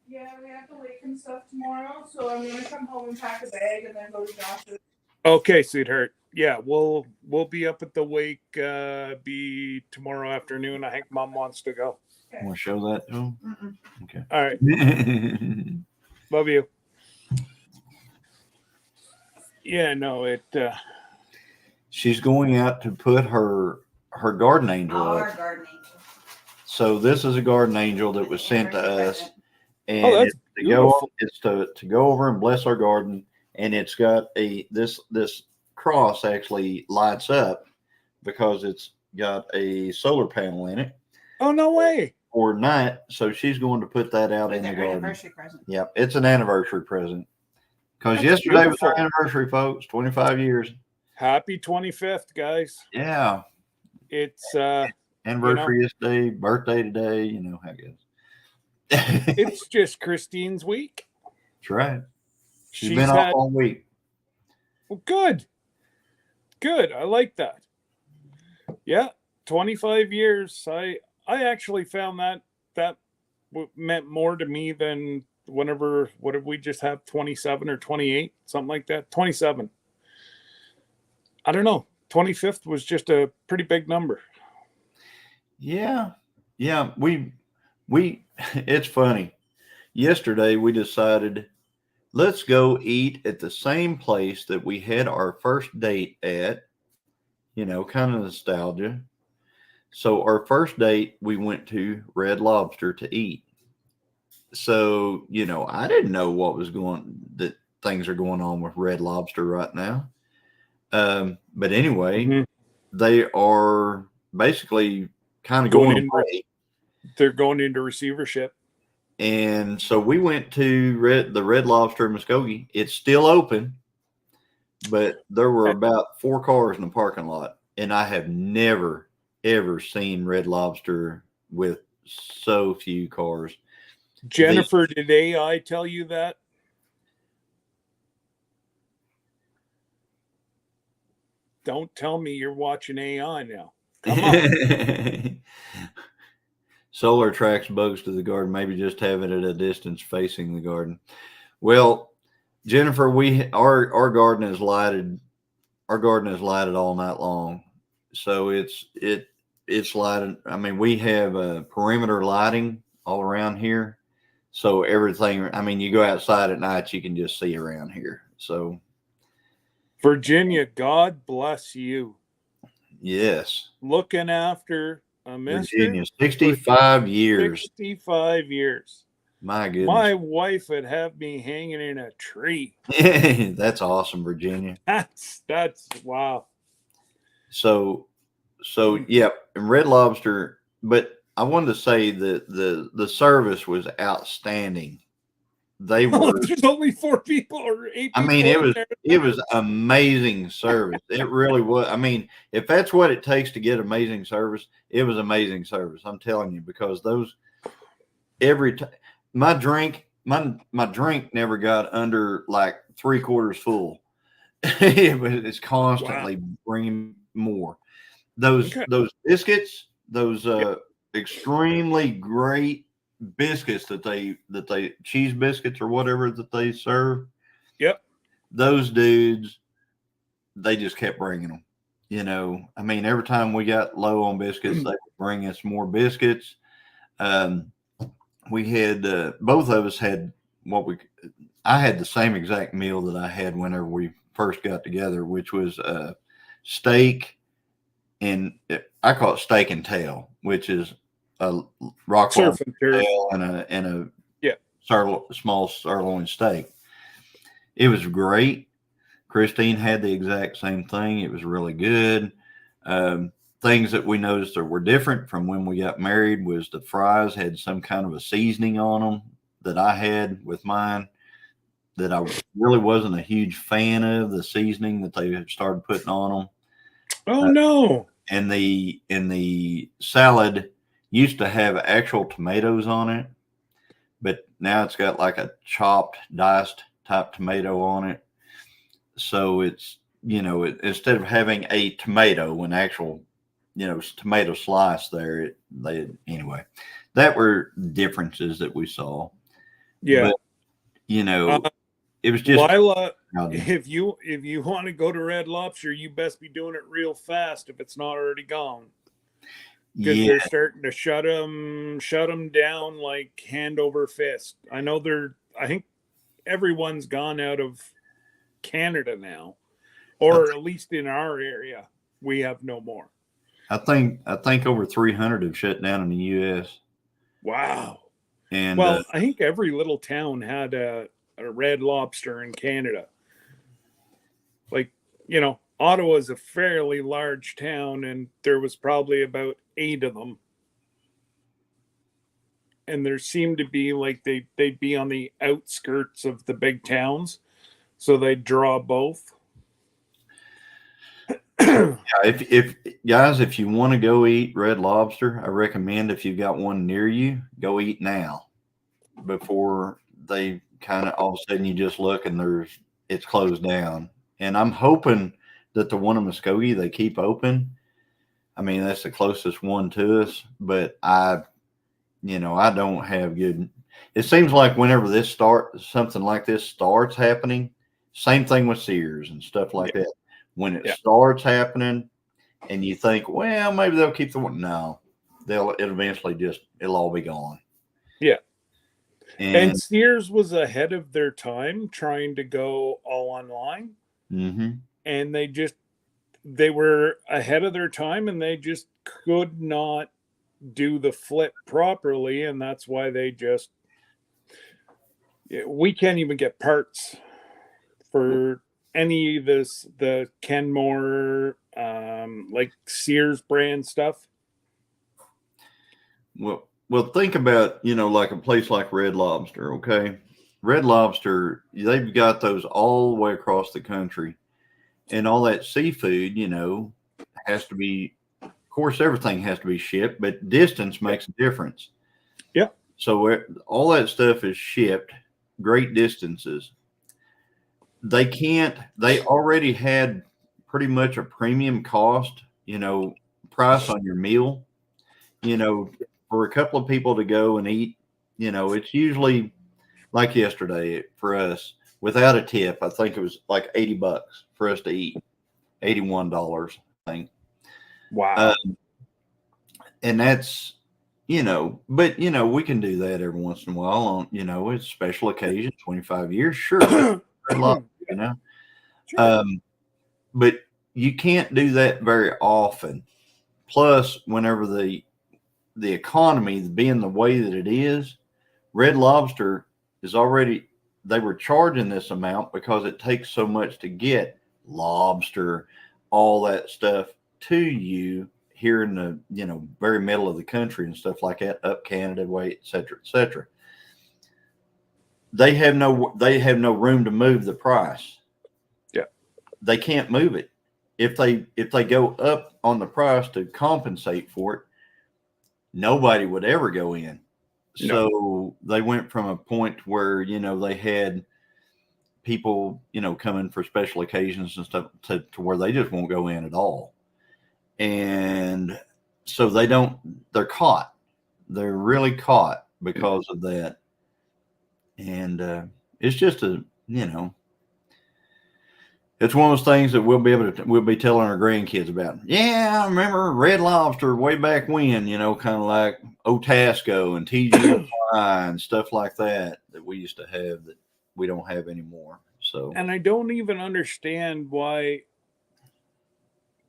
D: Yeah, we have to wake and stuff tomorrow, so I'm gonna come home and pack a bag and then go to Josh's.
A: Okay, sweetheart. Yeah, we'll be up at the wake. Be tomorrow afternoon. I think Mom wants to go.
C: Want to show that to him?
B: Mm-mm.
C: Okay.
A: All right. Love you. Yeah, no, it.
C: She's going out to put her garden angel
B: Oh,
C: up.
B: our garden angel.
C: So this is a garden angel that was sent to us, and
A: Oh, that's
C: it's to go.
A: beautiful.
C: It's to go over and bless our garden, and it's got this cross actually lights up because it's got a solar panel in it
A: Oh, no way.
C: for night. So she's going to put that out
B: Was
C: in the
B: their
C: garden.
B: anniversary present.
C: Yep, it's an anniversary present because
A: That's
C: yesterday
A: beautiful.
C: was our anniversary, folks. 25 years.
A: Happy 25th, guys.
C: Yeah,
A: It's
C: anniversary day, birthday today. You know how it goes.
A: it's just Christine's week.
C: That's right. She's
A: She's
C: been
A: had
C: off all week.
A: well, good. I like that. Yeah, 25 years. I actually found that meant more to me than whenever. What did we just have? 27 or 28, something like that. 27. I don't know. 25th was just a pretty big number.
C: Yeah. We it's funny. Yesterday we decided let's go eat at the same place that we had our first date at, kind of nostalgia. So our first date, we went to Red Lobster to eat. So, I didn't know that things are going on with Red Lobster right now. But anyway,
A: Mhm.
C: they are basically kind of
A: Going
C: going
A: in-
C: away.
A: They're going into receivership.
C: And so we went to the Red Lobster in Muskogee. It's still open, but there were about 4 cars in the parking lot. And I have never, ever seen Red Lobster with so few cars.
A: Jennifer, did AI tell you that? Don't tell me you're watching AI now. Come on.
C: Solar attracts bugs to the garden. Maybe just have it at a distance facing the garden. Well, Jennifer, our garden is lighted. Our garden is lighted all night long, so it's lighted. I mean, we have perimeter lighting all around here, so everything. I mean, you go outside at night, you can just see around here. So,
A: Virginia, God bless you.
C: yes,
A: Looking after a mister.
C: Virginia, 65 years.
A: 65 years.
C: My goodness.
A: My wife would have me hanging in a tree.
C: That's awesome, Virginia.
A: That's wow.
C: So yep, and Red Lobster, but I wanted to say that the service was outstanding. They were
A: There's only 4 people or 8 people.
C: I mean,
A: in there.
C: it was amazing service. It really was. I mean, if that's what it takes to get amazing service, it was amazing service. I'm telling you, because those every time my drink never got under like 3/4 full. It's constantly bringing more. Those biscuits, those extremely great biscuits that they cheese biscuits or whatever that they serve.
A: Yep.
C: Those dudes, they just kept bringing them. I mean, every time we got low on biscuits, they would bring us more biscuits. We had both of us had I had the same exact meal that I had whenever we first got together, which was steak, and I call it steak and tail, which is a rockfall tail and a small sirloin steak. It was great. Christine had the exact same thing. It was really good. Things that we noticed that were different from when we got married was the fries had some kind of a seasoning on them that I had with mine that I really wasn't a huge fan of, the seasoning that they started putting on them.
A: Oh no.
C: And the salad used to have actual tomatoes on it, but now it's got like a chopped, diced type tomato on it. So it's, instead of having a tomato, an actual, tomato slice there, anyway, that were differences that we saw.
A: Yeah.
C: But,
A: Uh,
C: it was just,
A: Lila, if you want to go to Red Lobster, you best be doing it real fast if it's not already gone. Because
C: yeah,
A: they're starting to shut them down like hand over fist. I think everyone's gone out of Canada now, or at least in our area, we have no more.
C: I think over 300 have shut down in the U.S.
A: Wow.
C: And
A: Well, I think every little town had a Red Lobster in Canada. Like, Ottawa's a fairly large town, and there was probably about 8 of them. And there seemed to be like they'd be on the outskirts of the big towns, so they'd draw both.
C: if guys, if you want to go eat Red Lobster, I recommend, if you've got one near you, go eat now before they kind of all of a sudden you just look and it's closed down. And I'm hoping that the one in Muskogee, they keep open. I mean, that's the closest one to us, but I don't have good. It seems like whenever something like this starts happening, same thing with Sears and stuff like that. When it starts happening, and you think, well, maybe they'll keep the one. No, it'll eventually it'll all be gone.
A: Yeah.
C: And
A: Sears was ahead of their time trying to go all online.
C: mm-hmm.
A: And they were ahead of their time, and they just could not do the flip properly, and that's why we can't even get parts for any of the Kenmore like Sears brand stuff.
C: Well, think about, like a place like Red Lobster, okay? Red Lobster, they've got those all the way across the country. And all that seafood, has to be, of course, everything has to be shipped, but distance makes a difference.
A: Yeah.
C: So all that stuff is shipped great distances. They already had pretty much a premium cost, price on your meal, for a couple of people to go and eat, it's usually like yesterday for us without a tip. I think it was like $80 for us to eat, $81, I think.
A: Wow.
C: And that's, but we can do that every once in a while on, it's special occasion, 25 years, sure.
A: Sure.
C: But you can't do that very often. Plus, whenever the economy being the way that it is, Red Lobster they were charging this amount because it takes so much to get lobster, all that stuff to you here in the, very middle of the country and stuff like that, up Canada way, et cetera, et cetera. They have no room to move the price.
A: Yeah.
C: They can't move it. If they go up on the price to compensate for it, nobody would ever go in.
A: No.
C: So they went from a point where, they had people, coming for special occasions and stuff to where they just won't go in at all. And so they're caught. They're really caught because of that. And it's just it's one of those things that we'll be telling our grandkids about. Yeah, I remember Red Lobster way back when, kind of like Otasco and TGI and stuff like that we used to have that we don't have anymore. So,
A: and I don't even understand why,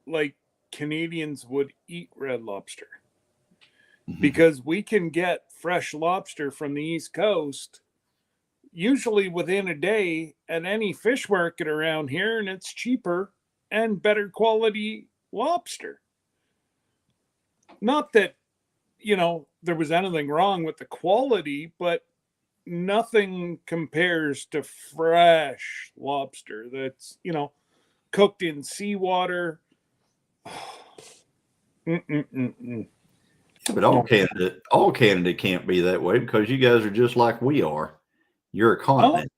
A: like, Canadians would eat Red Lobster, because we can get fresh lobster from the East Coast usually within a day at any fish market around here, and it's cheaper and better quality lobster. Not that, there was anything wrong with the quality, but nothing compares to fresh lobster that's, cooked in seawater.
C: But all Canada can't be that way because you guys are just like we are. You're a continent.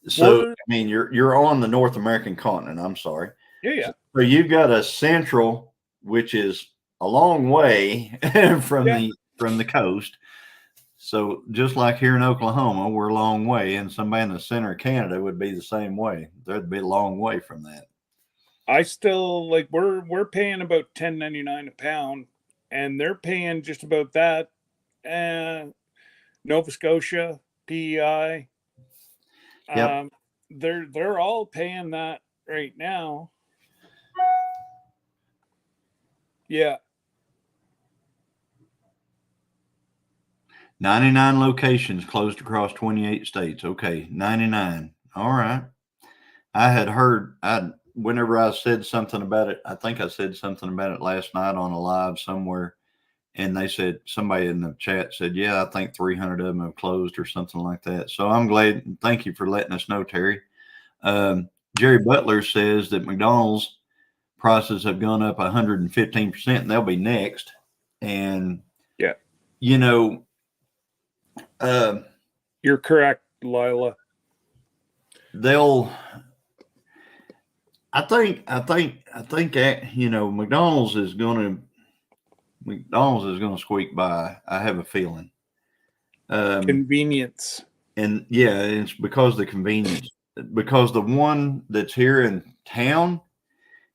C: So
A: we're-
C: I mean you're on the North American continent. I'm sorry.
A: yeah.
C: So you've got a central, which is a long way from
A: Yeah.
C: the coast. So just like here in Oklahoma, we're a long way, and somebody in the center of Canada would be the same way. They'd be a long way from that.
A: I still like we're paying about $10.99 a pound, and they're paying just about that. Nova Scotia, PEI,
C: Yep.
A: they're all paying that right now. Yeah.
C: 99 locations closed across 28 states. Okay, 99. All right. I had heard whenever I said something about it, I think I said something about it last night on a live somewhere, and they said somebody in the chat said, "Yeah, I think 300 of them have closed or something like that." So I'm glad. Thank you for letting us know, Terry. Jerry Butler says that McDonald's prices have gone up 115%, and they'll be next. And
A: Yeah.
C: you know,
A: You're correct, Lila.
C: they'll. I think McDonald's is going to squeak by. I have a feeling.
A: Convenience.
C: And yeah, it's because of the convenience. Because the one that's here in town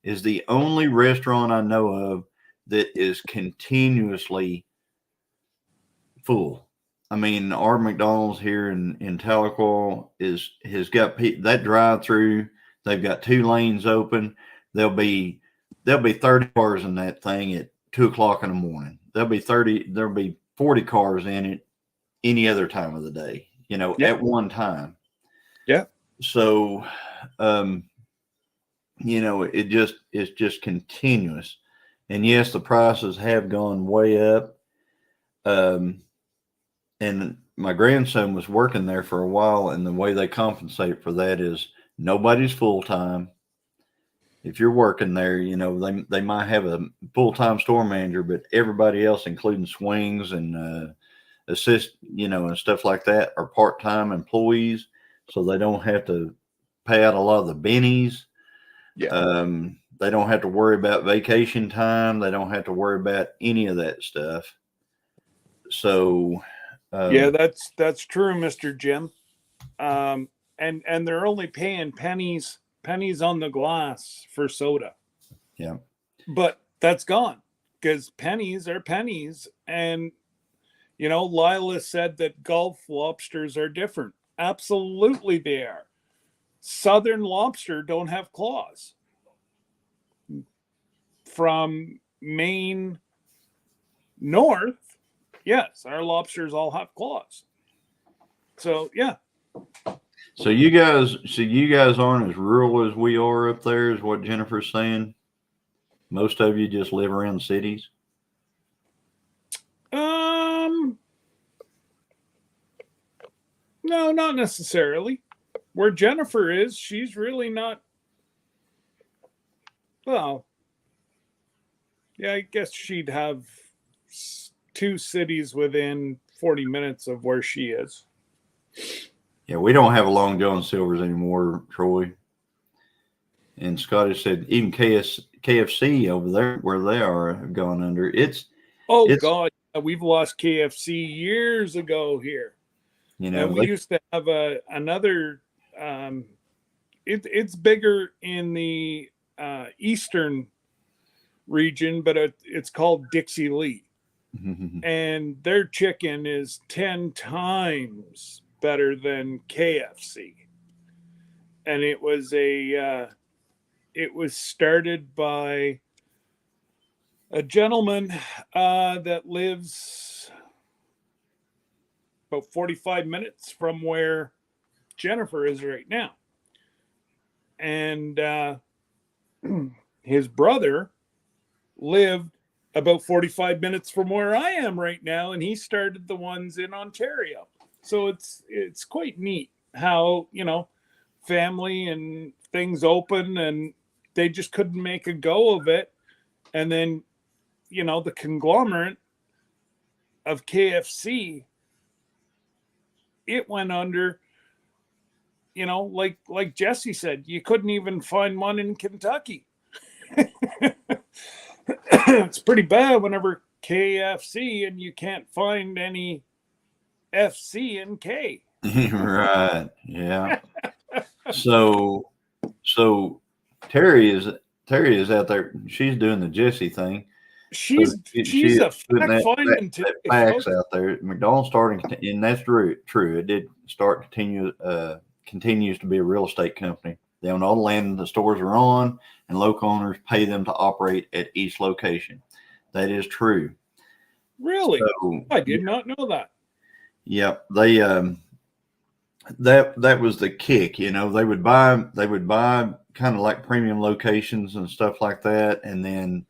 C: is the only restaurant I know of that is continuously full. I mean, our McDonald's here in Tahlequah has got that drive through. They've got 2 lanes open. There'll be 30 cars in that thing at 2:00 in the morning. There'll be 40 cars in it any other time of the day, at one time.
A: Yeah.
C: So, it's just continuous. And yes, the prices have gone way up. And my grandson was working there for a while, and the way they compensate for that is nobody's full time. If you're working there, they might have a full time store manager, but everybody else, including swings and assist, and stuff like that, are part time employees, so they don't have to pay out a lot of the bennies.
A: Yeah.
C: They don't have to worry about vacation time. They don't have to worry about any of that stuff. So.
A: Yeah, that's true, Mr. Jim. And they're only paying pennies on the glass for soda.
C: Yeah.
A: But that's gone because pennies are pennies. And Lila said that Gulf lobsters are different. Absolutely they are. Southern lobster don't have claws. From Maine north, yes, our lobsters all have claws. So yeah.
C: So you guys aren't as rural as we are up there, is what Jennifer's saying. Most of you just live around cities.
A: No, not necessarily. Where Jennifer is, she's really not. Well, yeah, I guess she'd have 2 cities within 40 minutes of where she is.
C: Yeah, we don't have a Long John Silver's anymore, Troy. And Scotty said even KFC over there where they are have gone under.
A: God, we've lost KFC years ago here. And we used to have another. It's bigger in the eastern region, but it's called Dixie Lee, and their chicken is 10 times better than KFC. And it was started by a gentleman that lives about 45 minutes from where Jennifer is right now. And his brother lived about 45 minutes from where I am right now, and he started the ones in Ontario. So it's quite neat how, family and things open, and they just couldn't make a go of it. And then, the conglomerate of KFC, it went under, like Jesse said, you couldn't even find one in Kentucky. It's pretty bad whenever KFC and you can't find any FC and K.
C: Right. Yeah. So Terry is out there. She's doing the Jesse thing.
A: She's a
C: putting
A: fact finding
C: that facts out there. McDonald's starting, and that's true. It did start continues to be a real estate company. They own all the land the stores are on, and local owners pay them to operate at each location. That is true.
A: Really?
C: So,
A: I did not know that.
C: Yep. They that was the kick. They would buy kind of like premium locations and stuff like that, and then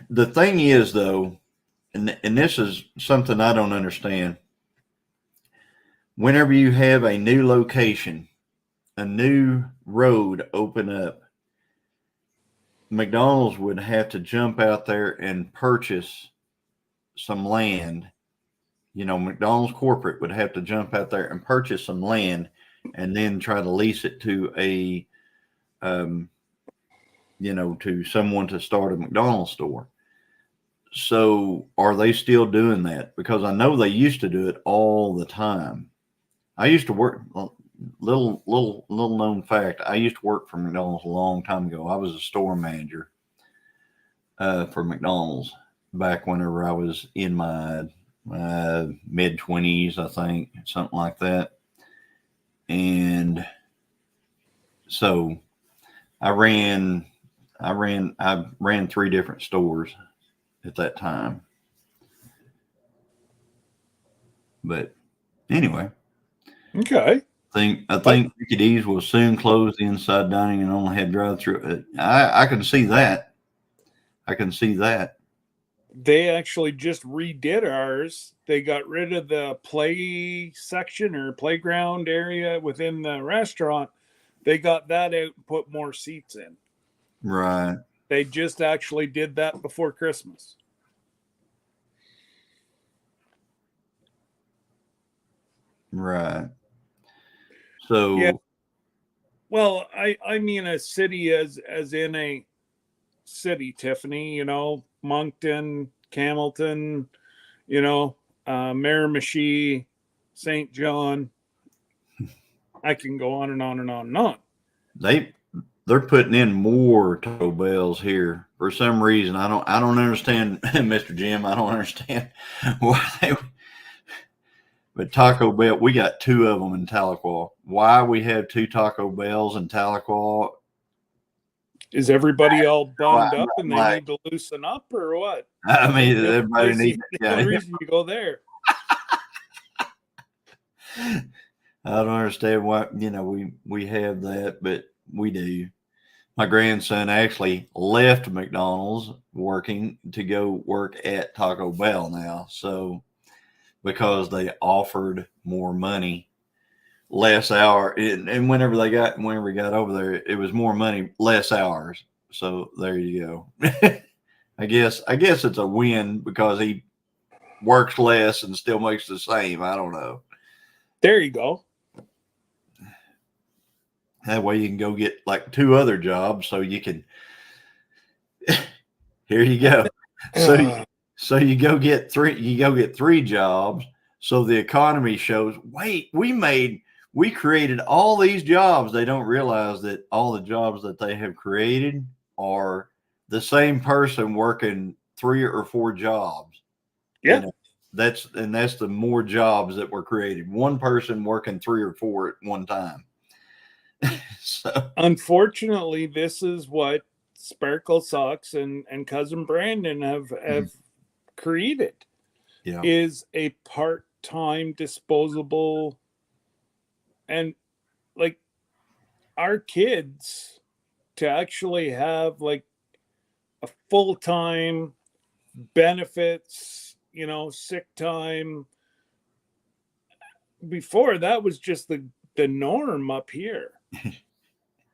C: the thing is though, and this is something I don't understand. Whenever you have a new location, a new road open up, McDonald's would have to jump out there and purchase some land. McDonald's corporate would have to jump out there and purchase some land and then try to lease it to to someone to start a McDonald's store. So are they still doing that? Because I know they used to do it all the time. I used to work, little known fact, I used to work for McDonald's a long time ago. I was a store manager for McDonald's back whenever I was in my mid-20s, I think, something like that. And so I ran 3 different stores at that time. But anyway.
A: Okay.
C: I think Rickety's will soon close the inside dining and only have drive-through. I can see that.
A: They actually just redid ours. They got rid of the play section or playground area within the restaurant. They got that out and put more seats in.
C: Right.
A: They just actually did that before Christmas.
C: Right. So
A: yeah. Well, I mean a city as in a city, Tiffany, Moncton, Camelton, Miramichi, St. John. I can go on and on and on and on.
C: They're putting in more Taco Bells here for some reason. I don't understand, Mr. Jim. I don't understand why they. But Taco Bell, we got 2 of them in Tahlequah. Why we have 2 Taco Bells in Tahlequah?
A: Is everybody all bummed up and they need to loosen up, or what?
C: I mean, everybody needs.
A: The only reason you go there.
C: I don't understand why we have that, but we do. My grandson actually left McDonald's working to go work at Taco Bell now, so. Because they offered more money, less hour, and whenever we got over there, it was more money, less hours. So there you go. I guess it's a win because he works less and still makes the same. I don't know.
A: There you go.
C: That way you can go get like 2 other jobs, so you can. Here you go. So you go get 3. You go get 3 jobs. So the economy shows. Wait, we created all these jobs. They don't realize that all the jobs that they have created are the same person working 3 or 4 jobs.
A: Yeah,
C: that's the more jobs that were created. One person working 3 or 4 at one time. So
A: unfortunately, this is what Sparkle Socks and Cousin Brandon have created.
C: Yeah.
A: Is a part-time disposable, and like our kids to actually have like a full-time benefits, sick time. Before that was just the norm up here.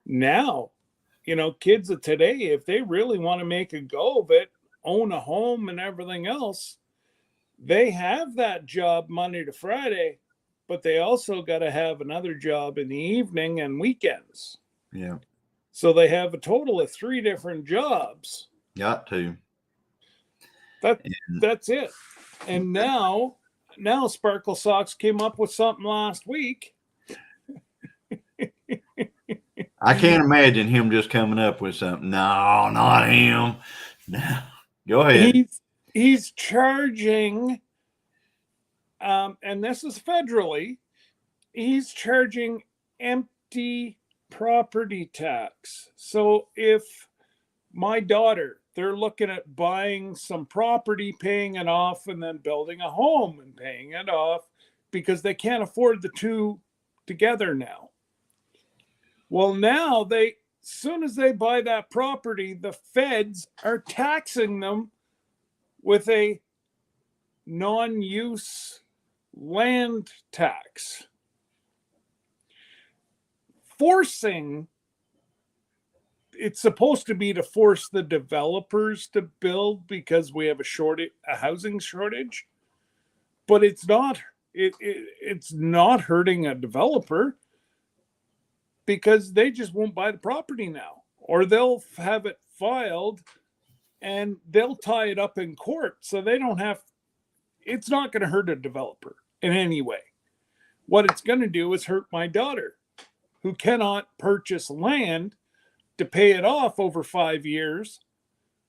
A: Now, kids of today, if they really want to make a go of it, own a home and everything else, they have that job Monday to Friday, but they also got to have another job in the evening and weekends.
C: Yeah.
A: So they have a total of 3 different jobs.
C: Got to.
A: That's it. And now Sparkle Socks came up with something last week.
C: I can't imagine him just coming up with something. No, not him. No. Go ahead.
A: He's charging, and this is federally, he's charging empty property tax. So if my daughter, they're looking at buying some property, paying it off, and then building a home and paying it off because they can't afford the two together now. Well, now soon as they buy that property, the feds are taxing them with a non-use land tax, it's supposed to be to force the developers to build because we have a housing shortage, but it's not. It's not hurting a developer because they just won't buy the property now, or they'll have it filed and they'll tie it up in court. So they don't have, it's not going to hurt a developer in any way. What it's going to do is hurt my daughter, who cannot purchase land to pay it off over 5 years.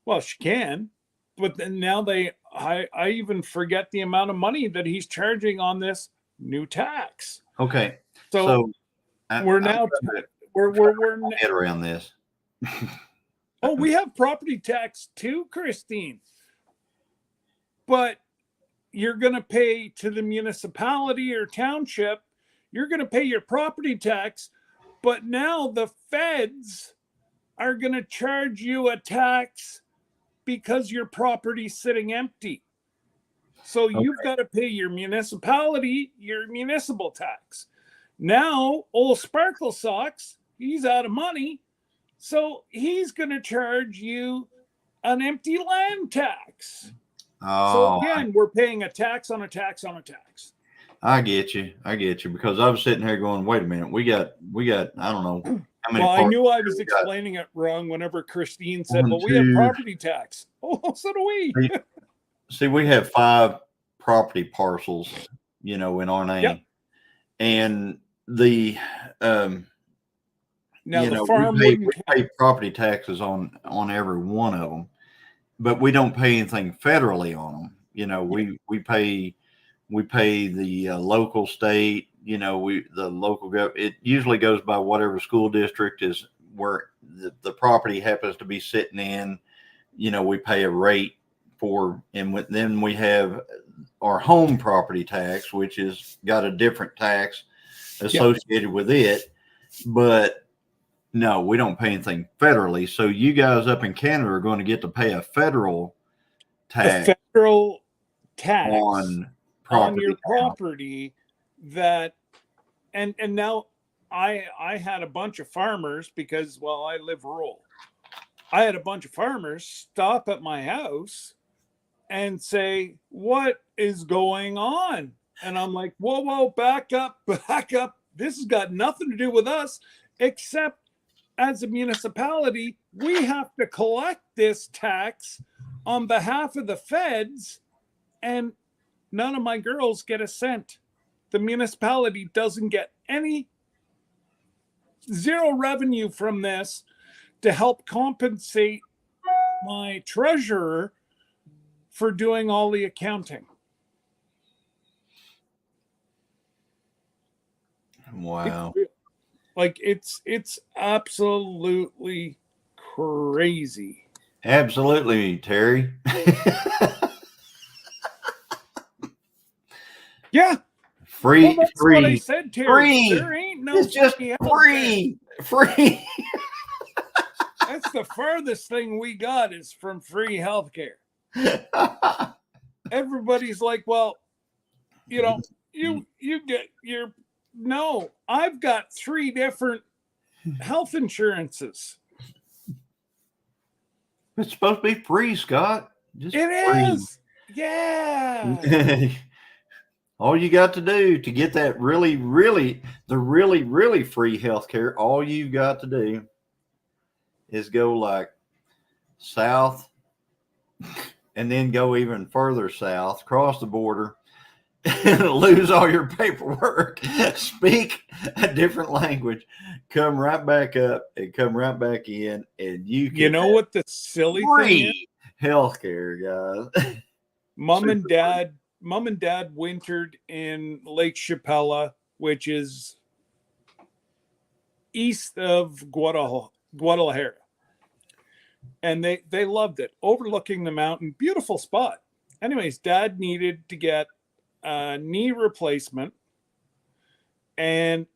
A: Well, she can, but then now I even forget the amount of money that he's charging on this new tax.
C: Okay.
A: So we're now
C: head around this.
A: Oh, we have property tax too, Christine. But you're going to pay to the municipality or township, you're going to pay your property tax, but now the feds are going to charge you a tax because your property's sitting empty. So you've got to pay your municipality, your municipal tax. Now, old Sparkle Socks, he's out of money. So he's going to charge you an empty land tax.
C: Oh,
A: so again, we're paying a tax on a tax on a tax.
C: I get you. Because I was sitting here going, wait a minute. We got, I don't know how many.
A: Well, I knew I was explaining it wrong whenever Christine said, well, we have property tax. Oh, so do we.
C: See, we have 5 property parcels, in our name. Yep. And the,
A: now the farm we
C: pay property taxes on every one of them, but we don't pay anything federally on them. We pay the local, state. The local government. It usually goes by whatever school district is where the property happens to be sitting in. We pay a rate for, and then we have our home property tax, which has got a different tax associated with it, but. No, we don't pay anything federally. So you guys up in Canada are going to get to pay a federal tax.
A: A federal tax
C: on
A: your property that, and now I had a bunch of farmers because, well, I live rural. I had a bunch of farmers stop at my house and say, what is going on? And I'm like, whoa, back up. This has got nothing to do with us, except as a municipality, we have to collect this tax on behalf of the feds, and none of my girls get a cent. The municipality doesn't get zero revenue from this to help compensate my treasurer for doing all the accounting.
C: Wow.
A: It's absolutely crazy.
C: Absolutely, Terry.
A: Yeah.
C: Free.
A: What I said, Terry.
C: Free.
A: There ain't no
C: it's just free. Free.
A: That's the farthest thing we got is from free healthcare. Everybody's like, well, you get your. No, I've got 3 different health insurances.
C: It's supposed to be free, Scott. Just
A: It
C: free.
A: is. Yeah.
C: All you got to do to get that really free healthcare, all you've got to do is go like south and then go even further south, cross the border, lose all your paperwork, speak a different language, come right back up and come right back in, and you can
A: You know what the silly thing is?
C: free healthcare, guys.
A: Mom and dad wintered in Lake Chapella, which is east of Guadalajara. And they loved it, overlooking the mountain. Beautiful spot. Anyways, dad needed to get a knee replacement, and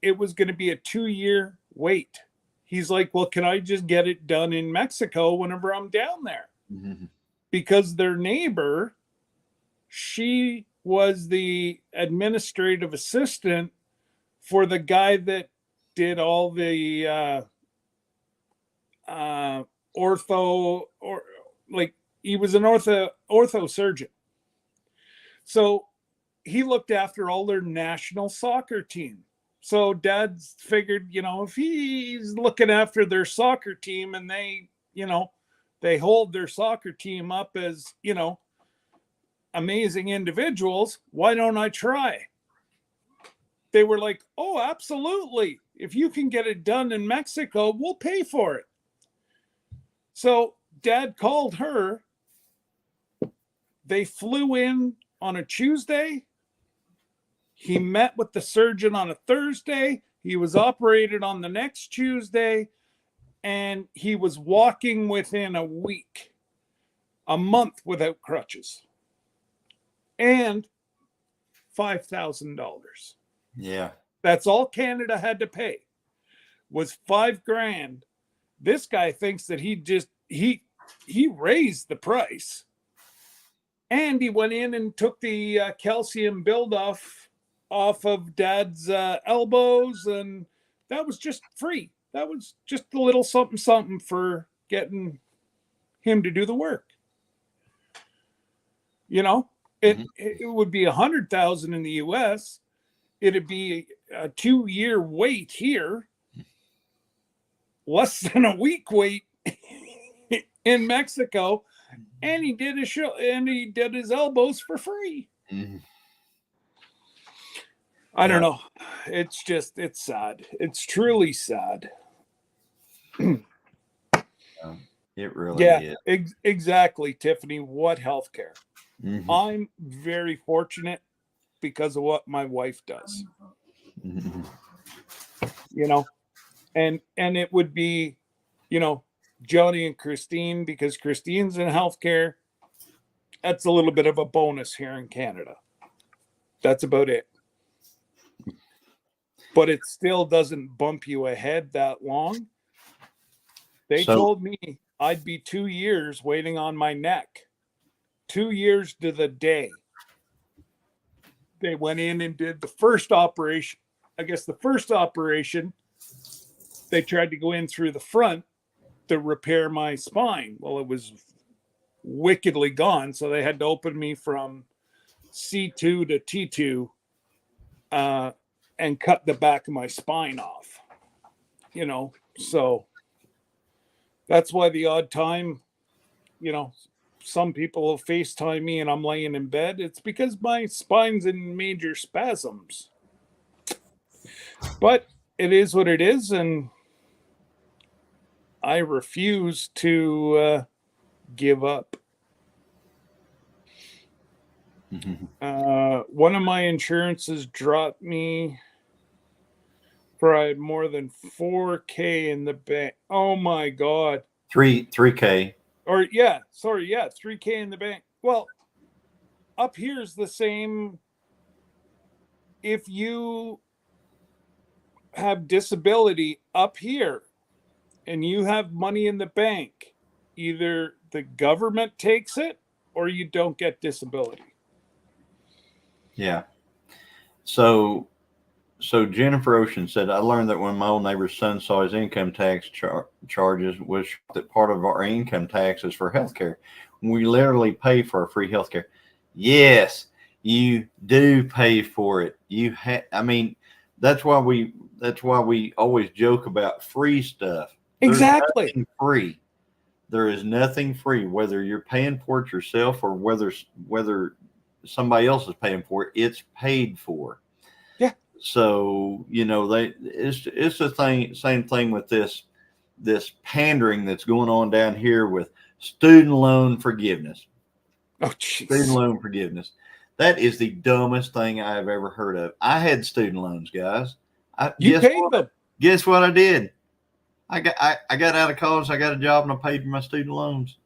A: it was going to be a 2-year wait. He's like, well, can I just get it done in Mexico whenever I'm down there?
C: Mhm.
A: Because their neighbor, she was the administrative assistant for the guy that did all the ortho, or like he was an ortho surgeon. So he looked after all their national soccer team. So dad's figured, if he's looking after their soccer team and they hold their soccer team up as, amazing individuals, why don't I try? They were like, oh, absolutely. If you can get it done in Mexico, we'll pay for it. So dad called her. They flew in on a Tuesday. He met with the surgeon on a Thursday. He was operated on the next Tuesday, and he was walking within a week, a month without crutches, and $5,000.
C: Yeah.
A: That's all Canada had to pay, was $5,000. This guy thinks that he raised the price, and he went in and took the calcium build off of dad's elbows, and that was just free. That was just a little something for getting him to do the work. It would be 100,000 in the US. It'd be a 2-year wait here, less than a week wait in Mexico, and he did his elbows for free.
C: Mm-hmm.
A: I don't know. It's sad. It's truly sad.
C: It really is.
A: Exactly, Tiffany. What healthcare?
C: Mm-hmm.
A: I'm very fortunate because of what my wife does.
C: Mm-hmm.
A: And it would be, Johnny and Christine, because Christine's in healthcare. That's a little bit of a bonus here in Canada. That's about it. But it still doesn't bump you ahead that long. They told me I'd be 2 years waiting on my neck. 2 years to the day. They went in and did the first operation. I guess the first operation, they tried to go in through the front to repair my spine. Well, it was wickedly gone, so they had to open me from C2 to T2 and cut the back of my spine off. So that's why the odd time, some people will FaceTime me and I'm laying in bed. It's because my spine's in major spasms. But it is what it is, and I refuse to give up.
C: Mm-hmm.
A: One of my insurances dropped me for I had more than $4,000 in the bank. Oh my God.
C: 3K.
A: Or $3,000 in the bank. Well, up here's the same. If you have disability up here and you have money in the bank, either the government takes it or you don't get disability.
C: Yeah. So So Jennifer Ocean said, I learned that when my old neighbor's son saw his income tax charges, was shocked that part of our income tax is for health care. We literally pay for our free health care. Yes, you do pay for it. I mean, that's why we always joke about free stuff. There's
A: Exactly.
C: nothing free. There is nothing free, whether you're paying for it yourself or whether somebody else is paying for it. It's paid for.
A: Yeah.
C: So it's the same thing with this pandering that's going on down here with student loan forgiveness.
A: Oh,
C: Student
A: jeez.
C: loan forgiveness. That is the dumbest thing I've ever heard of. I had student loans, guys.
A: You paid them.
C: Guess what I did? I got out of college. I got a job and I paid for my student loans.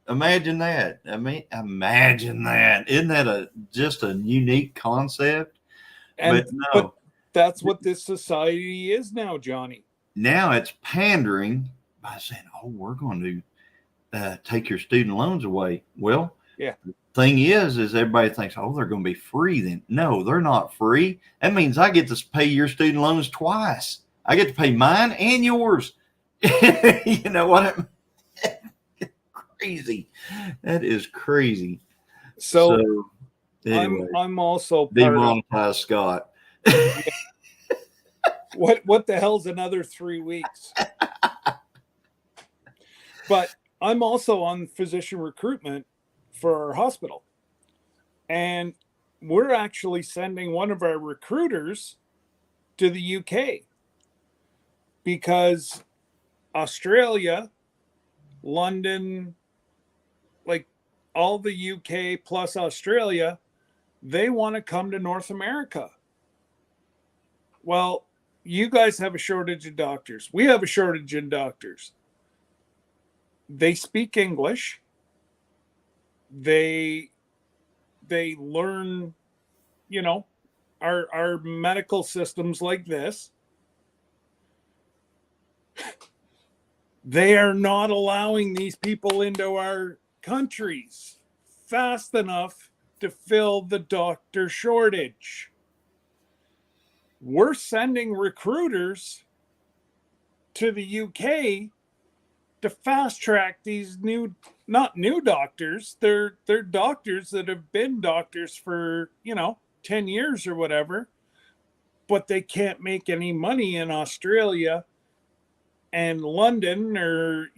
C: Imagine that. I mean, imagine that. Isn't that just a unique concept?
A: And
C: But no.
A: but that's what this society is now, Johnny.
C: Now it's pandering by saying, "Oh, we're going to take your student loans away." Well,
A: yeah.
C: The thing is everybody thinks, "Oh, they're going to be free." Then no, they're not free. That means I get to pay your student loans twice. I get to pay mine and yours. You know what? Crazy. That is crazy.
A: So
C: anyway,
A: I'm also
C: demonetize Scott.
A: What the hell's another 3 weeks? But I'm also on physician recruitment for our hospital. And we're actually sending one of our recruiters to the UK because Australia, London, like all the UK plus Australia, they want to come to North America. Well, you guys have a shortage of doctors. We have a shortage in doctors. They speak English. They learn, our medical systems like this. They are not allowing these people into our countries fast enough to fill the doctor shortage. We're sending recruiters to the UK to fast track these not new doctors. They're doctors that have been doctors for, 10 years or whatever, but they can't make any money in Australia and London or,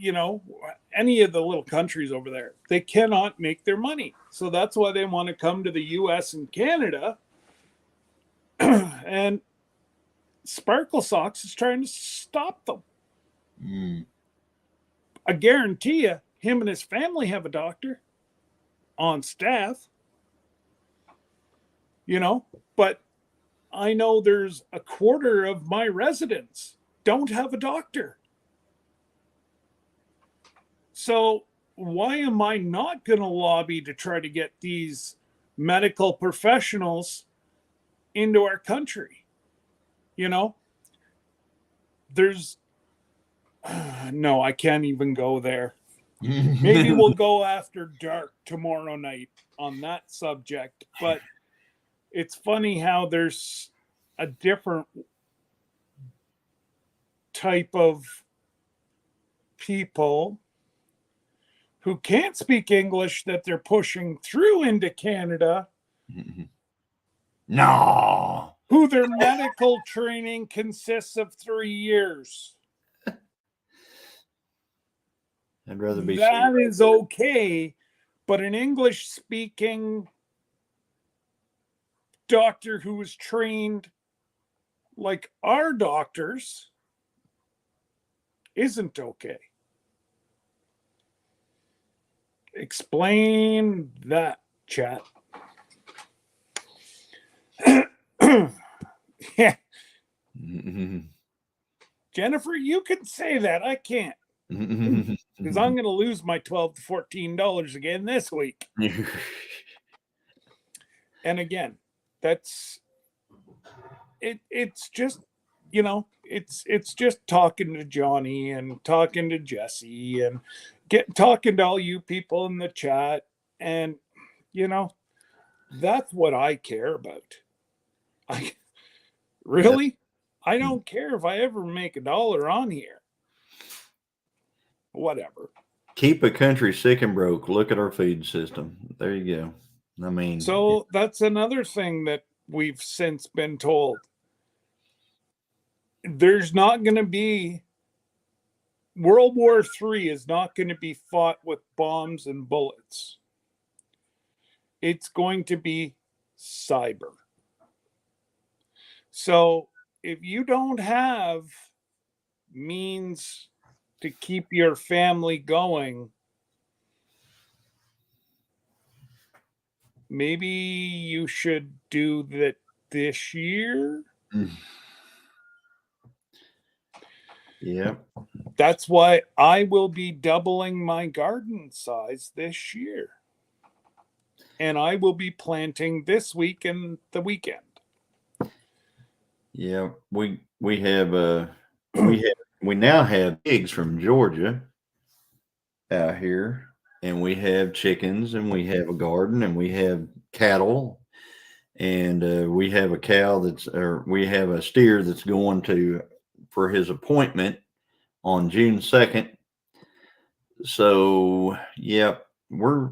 A: any of the little countries over there. They cannot make their money. So that's why they want to come to the US and Canada. And Sparkle Socks is trying to stop them. I guarantee you, him and his family have a doctor on staff. But I know there's a quarter of my residents don't have a doctor. So why am I not going to lobby to try to get these medical professionals into our country? There's no, I can't even go there. Maybe we'll go after dark tomorrow night on that subject. But it's funny how there's a different type of people who can't speak English that they're pushing through into Canada.
C: No.
A: Who their medical training consists of 3 years.
C: I'd rather be.
A: That is okay, but an English speaking doctor who was trained like our doctors isn't okay. Explain that, chat. Yeah. Jennifer, you can say that. I can't. Because I'm going to lose my $12 to $14 again this week. And again, that's it. It's just, it's just talking to Johnny and talking to Jesse and talking to all you people in the chat. And, that's what I care about. Really? I don't care if I ever make $1 on here. Whatever.
C: Keep a country sick and broke. Look at our food system. There you go. I mean,
A: So that's another thing that we've since been told. There's not going to be World War III is not going to be fought with bombs and bullets. It's going to be cyber. So if you don't have means to keep your family going, maybe you should do that this year.
C: yeah.
A: That's why I will be doubling my garden size this year. And I will be planting this week and the weekend.
C: Yeah, we now have pigs from Georgia out here, and we have chickens, and we have a garden, and we have cattle, and we have a cow we have a steer that's going for his appointment on June 2nd. So yeah, we're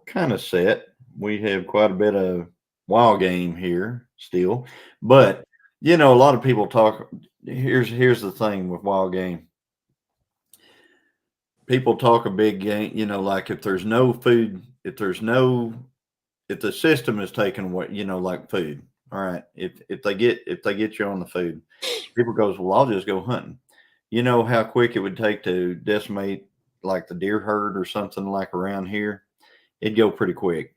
C: kind of set. We have quite a bit of wild game here still, but a lot of people talk. Here's the thing with wild game. People talk a big game, like if there's no food, if the system is taken away, like food. All right, if they get you on the food, people goes, well, I'll just go hunting. You know how quick it would take to decimate like the deer herd or something like around here? It'd go pretty quick.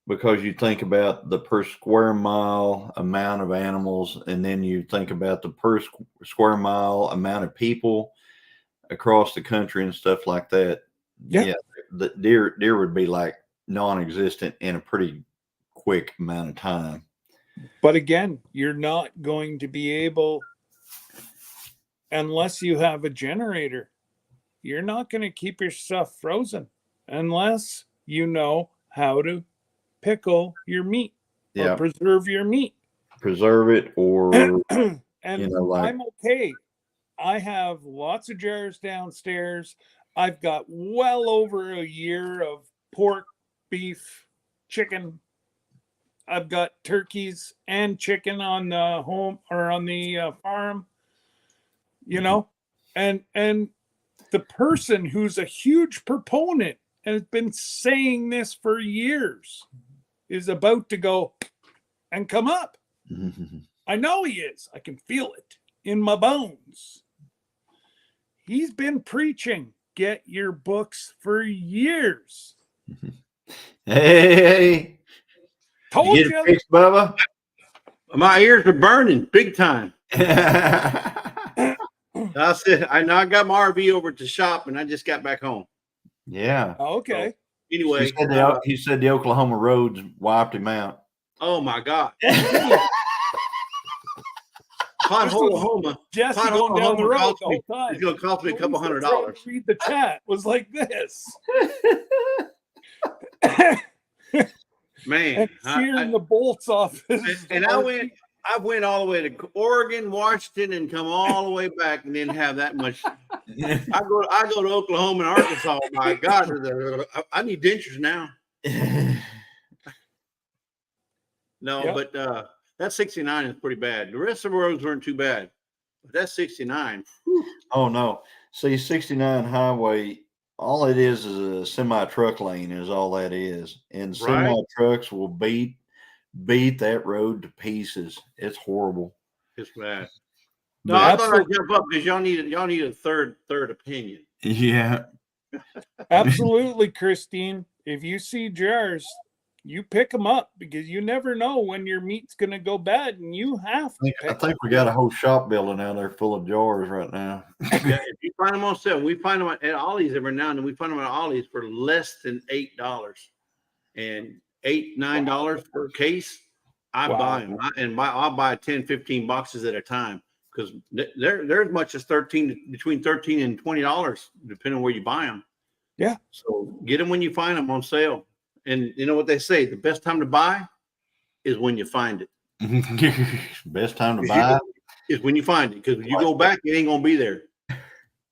C: Because you think about the per square mile amount of animals, and then you think about the per square mile amount of people across the country and stuff like that.
A: Yeah.
C: The deer would be like non-existent in a pretty quick amount of time.
A: But again, you're not going to be able, unless you have a generator, you're not going to keep your stuff frozen unless you know how to pickle your meat or preserve your meat.
C: Preserve it or
A: and I'm okay. I have lots of jars downstairs. I've got well over a year of pork, beef, chicken. I've got turkeys and chicken on the home or on the farm, and the person who's a huge proponent and has been saying this for years is about to go and come up. I know he is. I can feel it in my bones. He's been preaching, get your books for years.
C: Hey.
A: Told
C: you. Fixed, Bubba?
E: My ears are burning big time. I said, I got my RV over at the shop and I just got back home.
C: Yeah.
A: Okay.
E: So, anyway,
C: he said the Oklahoma roads wiped him out.
E: Oh my God. Pothole
A: Jesse going down the road the whole time.
E: It's going to cost me a couple $100.
A: Read the chat was like this.
E: Man,
A: and shearing the bolts off.
E: And I went all the way to Oregon, Washington, and come all the way back, and didn't have that much. I go to Oklahoma and Arkansas. My God, I need dentures now. No, yep. But that 69 is pretty bad. The rest of the roads weren't too bad, but that 69. Whew.
C: Oh no! See, 69 highway. All it is a semi truck lane. Is all that is, and semi trucks will beat that road to pieces. It's horrible.
E: It's bad. No, I thought I'd jump up because y'all need a third opinion.
C: Yeah.
A: Absolutely, Christine. If you see jars, you pick them up because you never know when your meat's going to go bad, and you have to.
C: I think we got a whole shop building out there full of jars right now.
E: Yeah, if you find them on sale, we find them at Ollie's every now and then. We find them at Ollie's for less than $8 and $9 per case. I buy them, I'll buy 10, 15 boxes at a time because they're as much as between $13 and $20, depending on where you buy them.
A: Yeah.
E: So get them when you find them on sale. And you know what they say? The best time to buy is when you find it.
C: Best time to
E: 'Cause
C: buy.
E: Is when you find it, because you go back, it ain't gonna be there.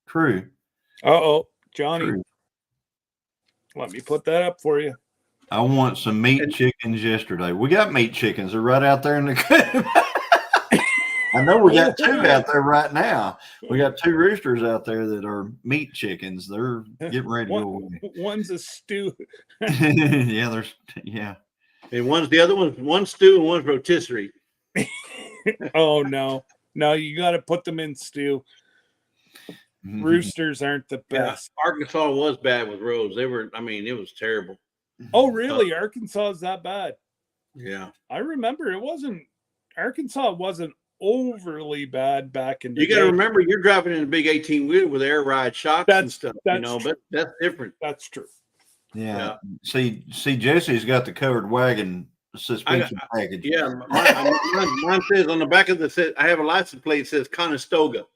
C: True.
A: Uh-oh, Johnny.
C: True.
A: Let me put that up for you.
C: I want some meat chickens yesterday. We got meat chickens. They're right out there in the coop. I know we got two out there right now. We got two roosters out there that are meat chickens. They're getting ready to go away.
A: One's a stew.
C: Yeah, yeah.
E: And one's stew and one's rotisserie.
A: Oh no. No, you got to put them in stew. Roosters aren't the best.
E: Yeah, Arkansas was bad with roads. It was terrible.
A: Oh, really? Arkansas is that bad?
E: Yeah.
A: I remember Arkansas wasn't overly bad back in the
E: You got to
A: day.
E: remember, you're driving in a big 18-wheeler with air ride shocks and stuff,
A: that's
E: but that's different.
A: That's true.
C: Yeah. See, Jesse's got the covered wagon suspension package.
E: Yeah. Mine says on the back of I have a license plate that says Conestoga.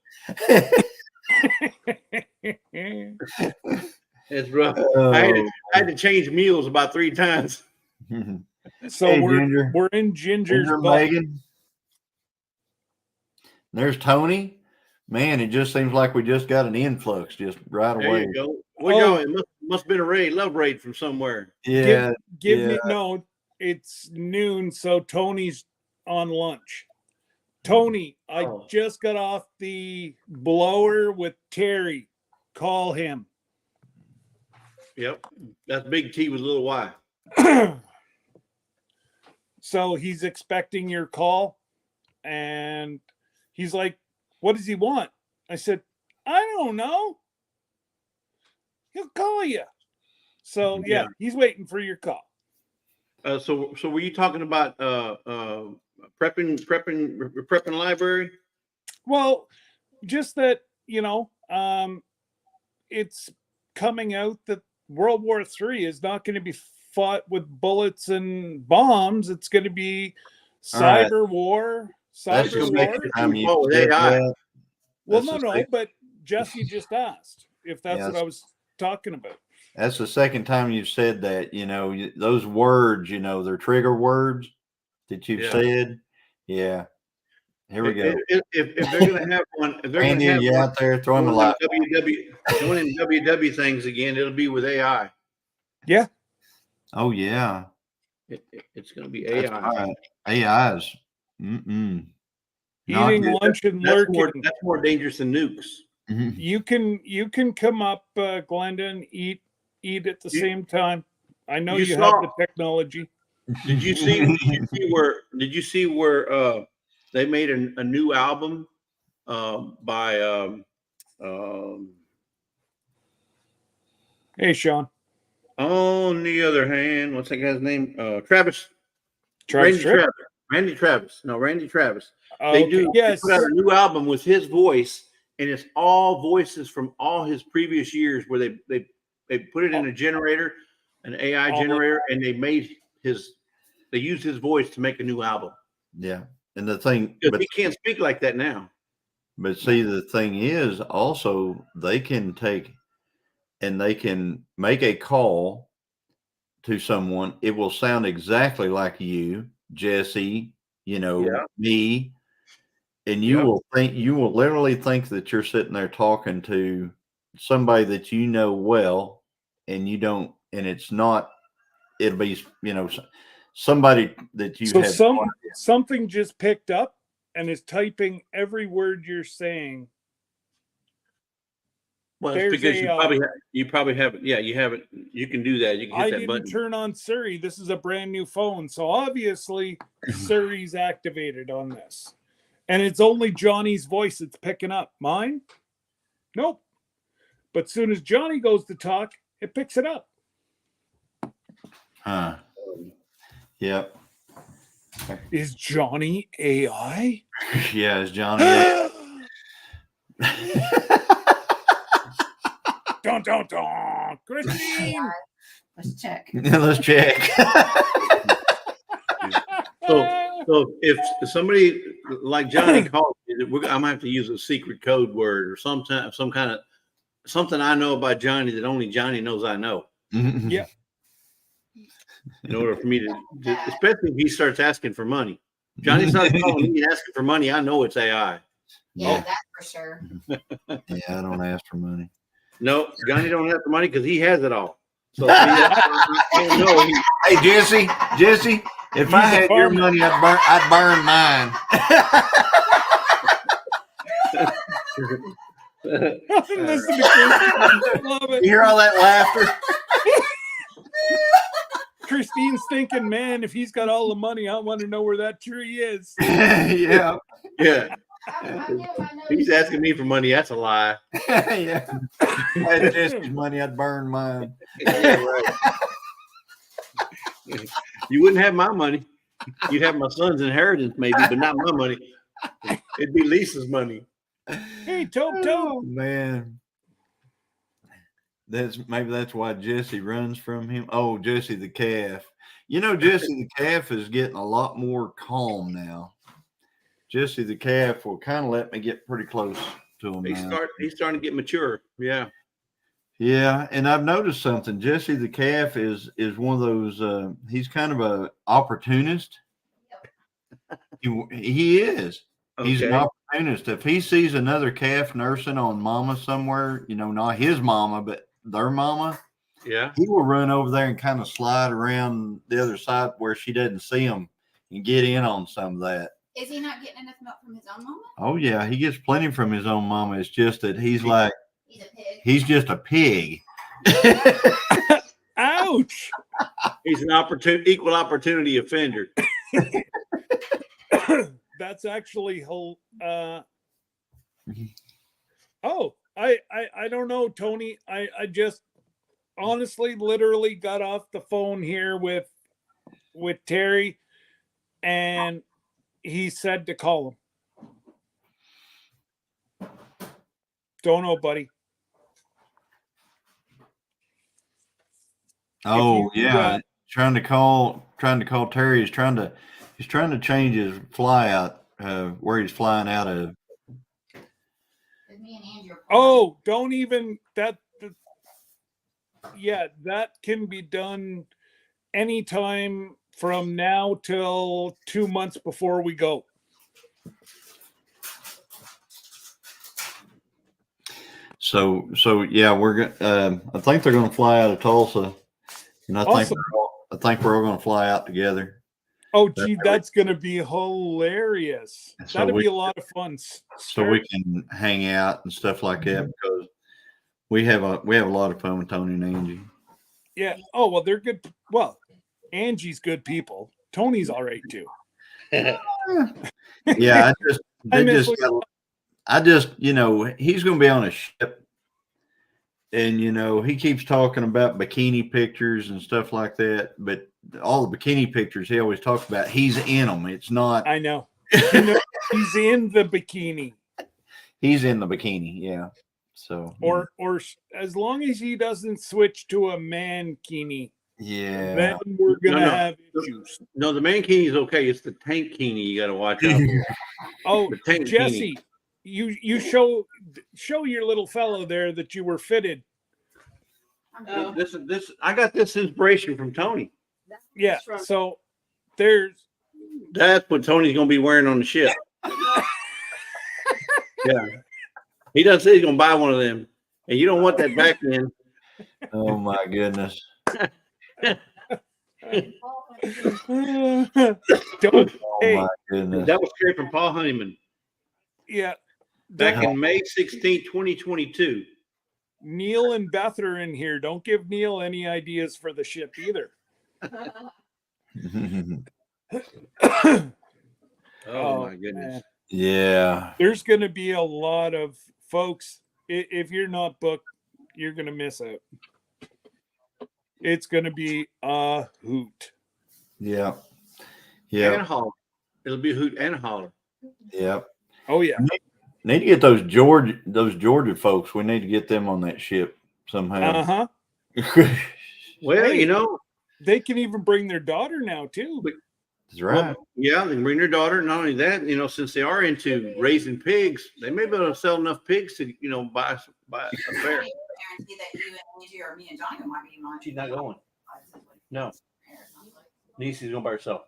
E: It's rough. I had to change meals about 3 times.
A: So
C: Hey,
A: we're
C: Ginger.
A: in Ginger's
C: Ginger
A: butt.
C: Megan. There's Tony. Man, it just seems like we just got an influx just right
E: There
C: away.
E: you go. Well, it must have been a love raid from somewhere.
C: Yeah.
A: Give me no. It's noon, so Tony's on lunch. Tony, I just got off the blower with Terry. Call him.
E: Yep. That's big T with a little Y.
A: So he's expecting your call, and he's like, what does he want? I said, I don't know. He'll call you. So yeah, he's waiting for your call.
E: So were you talking about prepping library?
A: Well, just that, it's coming out that World War III is not going to be fought with bullets and bombs. It's going to be cyber war.
C: That's the second time you said that.
A: Well, no, but Jesse just asked if that's what I was talking about.
C: That's the second time you've said that. Those words, they're trigger words that you've said. Yeah. Here we go.
E: If they're going to have one, if they're going to have
C: one out there throwing
E: one of WW things again, it'll be with AI.
A: Yeah.
C: Oh yeah.
E: It's going to be AI.
C: AI's.
A: Eating lunch and lurking.
E: That's more dangerous than nukes.
C: Mm-hmm.
A: You can come up, Glenda, and eat at the same time. I know you have the technology.
E: Did you see where they made a new album by
A: Hey Sean.
E: On the other hand, what's that guy's name? Travis. Randy Travis. No, Randy Travis. They put out a new album with his voice, and it's all voices from all his previous years where they put it in a generator, an AI generator, and they used his voice to make a new album.
C: Yeah. And the thing,
E: but he can't speak like that now.
C: But see, the thing is also they can take and they can make a call to someone. It will sound exactly like you, Jesse, me. And you will literally think that you're sitting there talking to somebody that you know well, and you don't, and it's not, it'll be, somebody that you have.
A: Something just picked up and is typing every word you're saying.
E: Well, it's because you probably have it. Yeah, you have it. You can do that. You can hit that button.
A: I didn't turn on Siri. This is a brand new phone. So obviously Siri's activated on this. And it's only Johnny's voice it's picking up. Mine? Nope. But as soon as Johnny goes to talk, it picks it up.
C: Huh. Yep.
A: Is Johnny AI?
C: Yeah, is Johnny AI?
A: Dun. Christine.
B: Let's check.
C: Let's check.
E: So if somebody like Johnny calls me, I'm gonna have to use a secret code word or something I know about Johnny that only Johnny knows I know.
A: Yeah.
E: In order for me to especially if he starts asking for money. Johnny's not calling me asking for money. I know it's AI.
B: Yeah, that's for sure.
C: Yeah, I don't ask for money.
E: No, Johnny don't have the money because he has it all. So see, no,
C: Hey, Jesse, if I had your money, I'd burn mine.
A: Listen to Christine. Love
C: You
A: it.
C: hear all that laughter?
A: Christine's thinking, man, if he's got all the money, I want to know where that tree is.
C: Yeah.
E: yeah,
B: I know.
E: he's asking me for money. That's a lie.
C: Yeah. If I had Jesse's money, I'd burn mine.
E: Yeah, right. You wouldn't have my money. You'd have my son's inheritance, maybe, but not my money. It'd be Lisa's money.
A: Hey, Tope,
C: Oh, man. Maybe that's why Jesse runs from him. Oh, Jesse the calf. You know, Jesse the calf is getting a lot more calm now. Jesse the calf will kind of let me get pretty close to him.
E: He's
C: now.
E: starting to get mature. Yeah.
C: Yeah, and I've noticed something. Jesse the calf is one of those. He's kind of a opportunist. He is. He's an
E: Okay.
C: opportunist. If he sees another calf nursing on mama somewhere, you know, not his mama, but their mama,
E: Yeah.
C: he will run over there and kind of slide around the other side where she doesn't see him and get in on some of that.
B: Is he not getting enough milk from his own mama?
C: Oh yeah, he gets plenty from his own mama. It's just that he's
B: He's a pig.
C: he's just a pig.
A: ouch.
E: He's an equal opportunity offender.
A: That's actually whole. Oh, I don't know, Tony. I just honestly, literally got off the phone here with Terry, and he said to call him. Don't know, buddy.
C: Oh
A: you,
C: yeah, trying to call Terry. He's trying to change his fly out where he's flying out of.
B: Me and Andrew are
A: Oh, don't even that. Yeah, that can be done anytime from now till 2 months before we go.
C: So yeah, we're gonna. I think they're going to fly out of Tulsa, and I
A: Awesome.
C: think we're all going to fly out together.
A: Oh, gee, that's going to be hilarious.
C: So
A: That'd be a lot of fun.
C: So we can hang out and stuff like that because we have a lot of fun with Tony and Angie.
A: Yeah. Oh, well, they're good. Well, Angie's good people. Tony's all right too.
C: Yeah, I just, he's going to be on a ship, and he keeps talking about bikini pictures and stuff like that. But all the bikini pictures he always talks about, he's in them. It's not.
A: I know. He's in the bikini.
C: He's in the bikini, yeah. So
A: or as long as he doesn't switch to a mankini,
C: yeah,
A: then we're gonna have issues.
E: No, the mankini is okay. It's the tankini you got to watch out for.
A: Oh,
E: The tankini.
A: Jesse, you show your little fellow there that you were fitted.
E: This I got this inspiration from Tony.
A: Yeah. So
E: that's what Tony's gonna be wearing on the ship. Yeah. He doesn't say he's gonna buy one of them. And you don't want that back end.
C: Oh my goodness.
A: Don't,
C: Oh
A: hey,
C: my goodness.
E: That was straight from Paul Honeyman.
A: yeah.
E: Back in May 16, 2022.
A: Neil and Beth are in here. Don't give Neil any ideas for the ship either.
E: Oh my goodness.
A: Man.
C: Yeah.
A: There's going to be a lot of folks. If you're not booked, you're going to miss out. It's going to be a hoot.
C: Yeah.
E: And
C: Yeah.
E: holler. It'll be a hoot and a holler.
C: Yeah.
A: Oh yeah.
C: Need to get those Georgia folks. We need to get them on that ship somehow.
E: Well,
A: Hey. They can even bring their daughter now too.
C: That's right.
E: Well, yeah, they can bring their daughter. Not only that, since they are into raising pigs, they may be able to sell enough pigs to, buy a fair.
B: guarantee that you and Angie or me and Johnny might be on.
E: She's not going. No. Niecy's going by herself.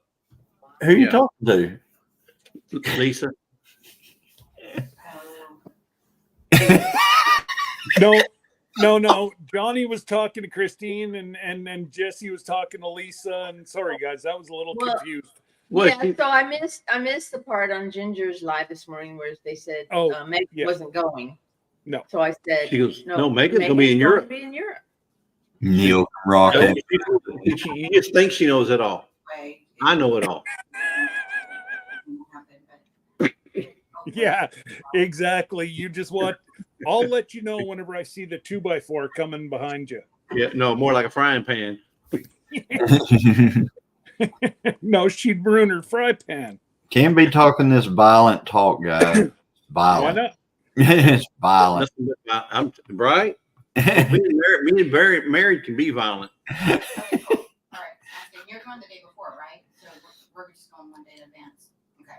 C: Who are you
E: Yeah.
C: talking to?
E: Lisa.
B: Oh,
A: No. Johnny was talking to Christine and Jesse was talking to Lisa. And sorry, guys, that was a little
F: Well,
A: confused.
E: What?
F: Yeah, so I missed the part on Ginger's live this morning where they said Megan
A: yeah.
F: wasn't going.
A: No.
F: So I said,
E: She goes, no, Megan's gonna be in
F: going
E: Europe.
F: to be in Europe.
C: Neil Rock.
E: No, you just think she knows it all.
B: wait.
E: I know it all.
A: Yeah, exactly. You just want, I'll let you know whenever I see the 2x4 coming behind you.
E: Yeah, no, more like a frying pan.
A: No, she'd ruin her fry pan.
C: Can't be talking this violent talk, guys.
A: Why
C: Violent.
A: not?
C: It's violent.
E: Nothing but I'm right. Being married can be violent.
B: Okay, cool. All right. And you're going the day before, right? So we're just going one day in advance. Okay.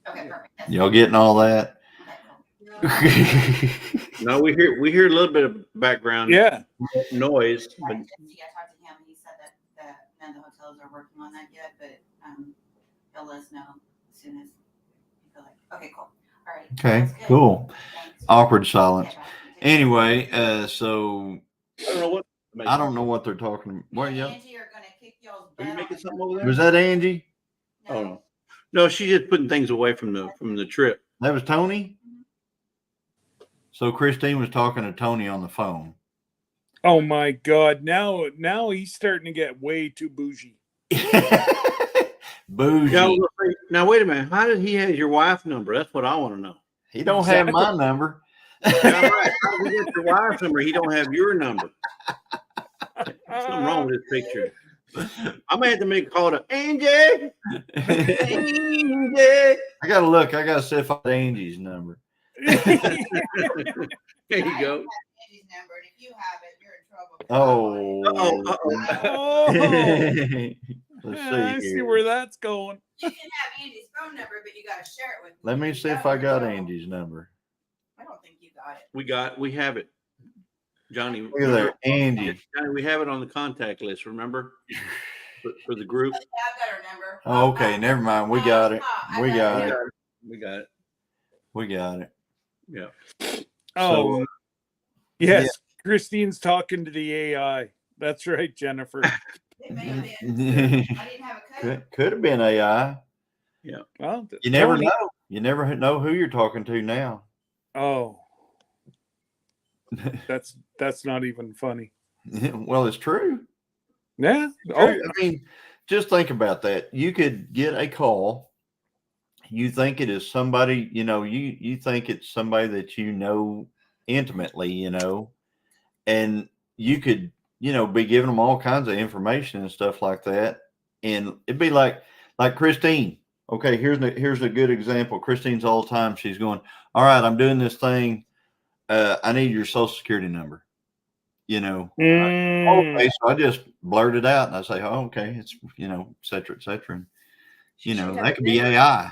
B: Okay, perfect. That's
C: Y'all getting all that?
B: okay, cool.
E: No, we hear a little bit of background
A: Yeah.
E: noise, but
B: Right, Jesse, I talked to him, and he said that none of the hotels are working on that yet, but he'll let us know as soon as you feel like. Okay, cool. All right.
C: Okay,
B: That's good.
C: cool.
B: Thanks.
C: Awkward silence.
B: Okay, bye.
C: Anyway, so
E: I don't know what.
C: I don't know what they're talking about. What,
B: Me and
C: yeah?
B: Angie are gonna kick y'all's
E: Are you
B: butt
E: making
B: on
E: something over there?
C: Was that Angie?
E: Oh no, no, she's just putting things away from the trip.
C: That was Tony? So Christine was talking to Tony on the phone.
A: Oh my God. Now he's starting to get way too bougie.
C: Bougie.
E: Now wait a minute. How did he have your wife's number? That's what I want to know.
C: He don't have my number.
E: Yeah, right. How did he get your wife's number? He don't have your number. Something wrong with this picture. I may have to make a call to Angie. Angie.
C: I gotta look. I gotta see if I got Angie's number.
E: There you
B: I
E: go.
B: don't have Angie's number, and if you have it, you're in trouble.
C: Oh. Let's
A: I
C: see
A: see
C: here.
A: where that's going.
B: You can have Angie's phone number, but you gotta share it with me.
C: Let me see if I got Angie's number.
B: I don't think you got it.
E: We have it. Johnny.
C: Look at there, Angie.
E: Johnny, we have it on the contact list, remember? For the group.
B: Yeah, I've got her number.
C: Oh, okay, never mind. We got it. We got it.
E: We got it.
C: We got it.
E: Yeah.
A: Oh,
C: So,
A: yes. Christine's talking to the AI. That's right, Jennifer.
B: It may have been. I didn't have a code.
C: could have been AI.
A: Well,
C: You never
A: Tony-
C: know. You never know who you're talking to now.
A: Oh, that's not even funny.
C: Well, it's true.
A: Yeah. Oh,
C: I mean, just think about that. You could get a call. You think it is somebody, you think it's somebody that you know intimately, and you could, be giving them all kinds of information and stuff like that. And it'd be like Christine. Okay, here's a good example. Christine's all the time. She's going, all right, I'm doing this thing. I need your social security number. Okay, so I just blurt it out and I say, oh, okay, it's, et cetera, et cetera. And, that could be AI.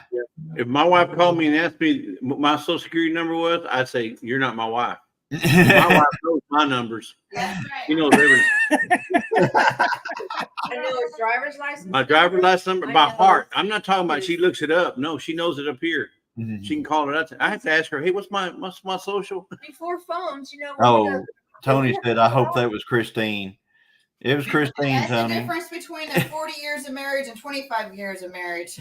E: If my wife called me and asked me what my social security number was, I'd say, you're not my wife. My wife knows my numbers.
B: That's right.
E: She knows everything.
F: I know his driver's license.
E: My driver's license number by
F: I know.
E: heart. I'm not talking about she looks it up. No, she knows it up here.
C: Mhm.
E: She can call it out. I have to ask her, hey, what's my social?
F: Before phones,
C: Oh, Tony said, I hope that was Christine. It was Christine,
B: That's the
C: Tony.
B: difference between the 40 years of marriage and 25 years of marriage.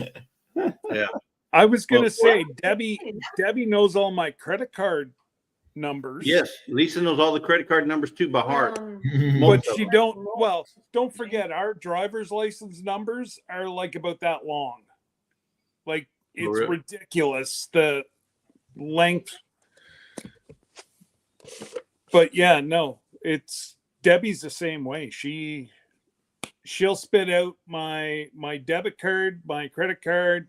A: I was gonna
E: Well,
A: say Debbie knows all my credit card numbers.
E: Yes, Lisa knows all the credit card numbers too by heart.
A: But
E: Most of
A: she don't forget our driver's license numbers are like about that long. Like it's
E: really?
A: ridiculous the length. But yeah, no, it's Debbie's the same way. She'll spit out my debit card, my credit card,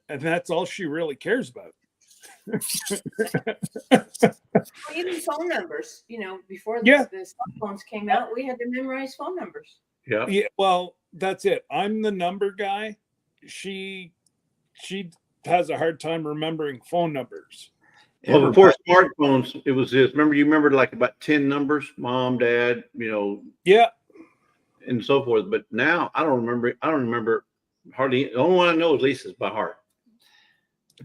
A: and that's all she really cares about.
F: Even phone numbers, before
A: Yeah.
F: the cell phones came out, we had to memorize phone numbers.
E: Yeah.
A: Yeah, well, that's it. I'm the number guy. She has a hard time remembering phone numbers.
E: Well, before smartphones, it was this. You remember like about 10 numbers, mom, dad,
A: Yeah.
E: and so forth. But now I don't remember. I don't remember hardly. The only one I know is Lisa's by heart.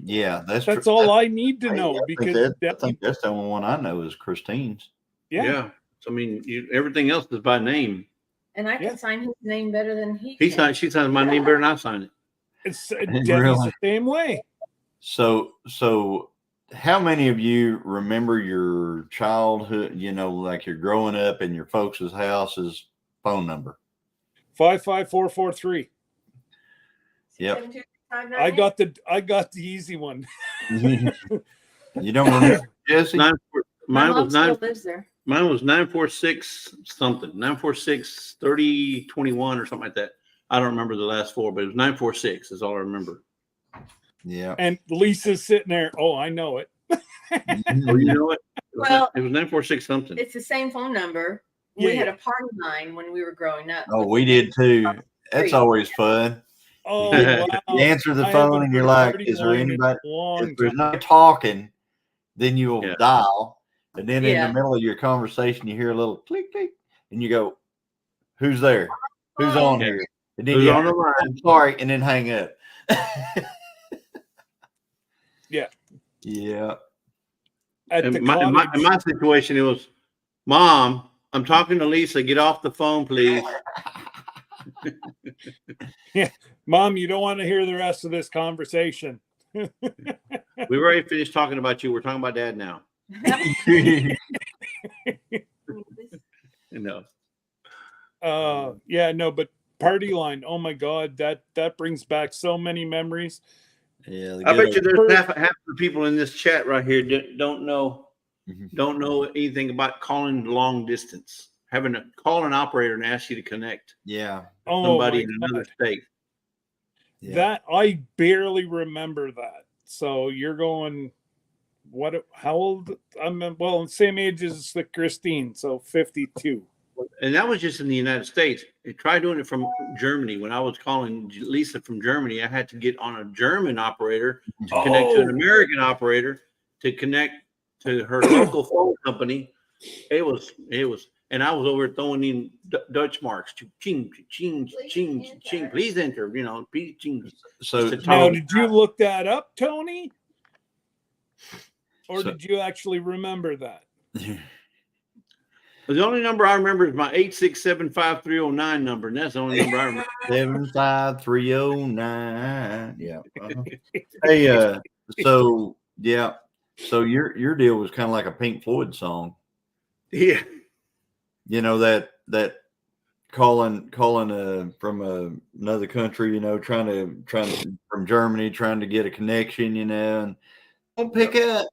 C: Yeah, that's
A: That's
C: true.
A: all I need to know
C: I think
A: because
C: I
A: that,
C: think that's the only one I know is Christine's.
A: yeah,
E: So, I mean, everything else is by name.
F: And I can
A: Yeah.
F: sign his name better than he
E: He
F: can.
E: signed. She signs my name better than I sign it.
A: it's
C: Really?
A: Debbie's the same way.
C: So how many of you remember your childhood, like you're growing up in your folks' house's phone number?
A: 55443.
C: Yep.
F: 672-598.
A: I got the easy one.
C: You don't remember, Jesse?
F: My
E: Mine
F: mom
E: was
F: still lives there.
E: Mine was 946 something, 946 3021 or something like that. I don't remember the last four, but it was 946 is all I remember.
C: Yeah.
A: And Lisa's sitting there. Oh, I know it.
E: Oh, you know what?
F: Well,
E: it was 946 something.
F: It's the same phone number. We
A: Yeah,
F: had a party line when we were growing up.
C: Oh, we did too. That's always fun.
A: Oh,
E: You
A: wow.
C: You answer the
A: I
C: phone
A: haven't
C: and you're
A: heard
C: like,
A: party
C: is there
A: line in
C: anybody?
A: a long
C: If there's
A: time.
C: no talking, then you'll
E: Yeah.
C: dial. And then in
F: Yeah.
C: the middle of your conversation, you hear a little click, click, and you go, who's there? Who's on
E: Yeah.
C: here? And then
E: Who's
C: you
E: on the line?
C: I'm sorry, and then hang up.
A: Yeah.
C: Yeah.
A: At the
E: In my situation, it was, Mom, I'm talking to Lisa. Get off the phone, please.
A: Mom, you don't want to hear the rest of this conversation.
E: We already finished talking about you. We're talking about Dad now. No.
A: Yeah, no, but party line. Oh my God, that brings back so many memories.
C: Yeah.
E: I bet you there's half of the people in this chat right here don't know anything about calling long distance. Having to call an operator and ask you to connect
C: Yeah.
A: Oh
E: somebody
A: my
E: in
A: God.
E: another state.
C: Yeah.
A: That I barely remember that. So you're going, what? How old? Well, same age as the Christine, so 52.
E: And that was just in the United States. Try doing it from Germany. When I was calling Lisa from Germany, I had to get on a German operator to connect to an American operator to connect to her local phone company. It was, and I was over throwing in Dutch marks to ching, ching, ching, ching. Please enter. Please ching.
C: So
A: Now, did you look that up, Tony? Or
C: So-
A: did you actually remember that?
E: The only number I remember is my 8675309 number, and that's the only number I remember.
C: 75309. Yeah. Uh-huh. Hey, so yeah. So your deal was kind of like a Pink Floyd song.
E: Yeah.
C: That calling from another country, trying to from Germany, trying to get a connection, and don't pick up.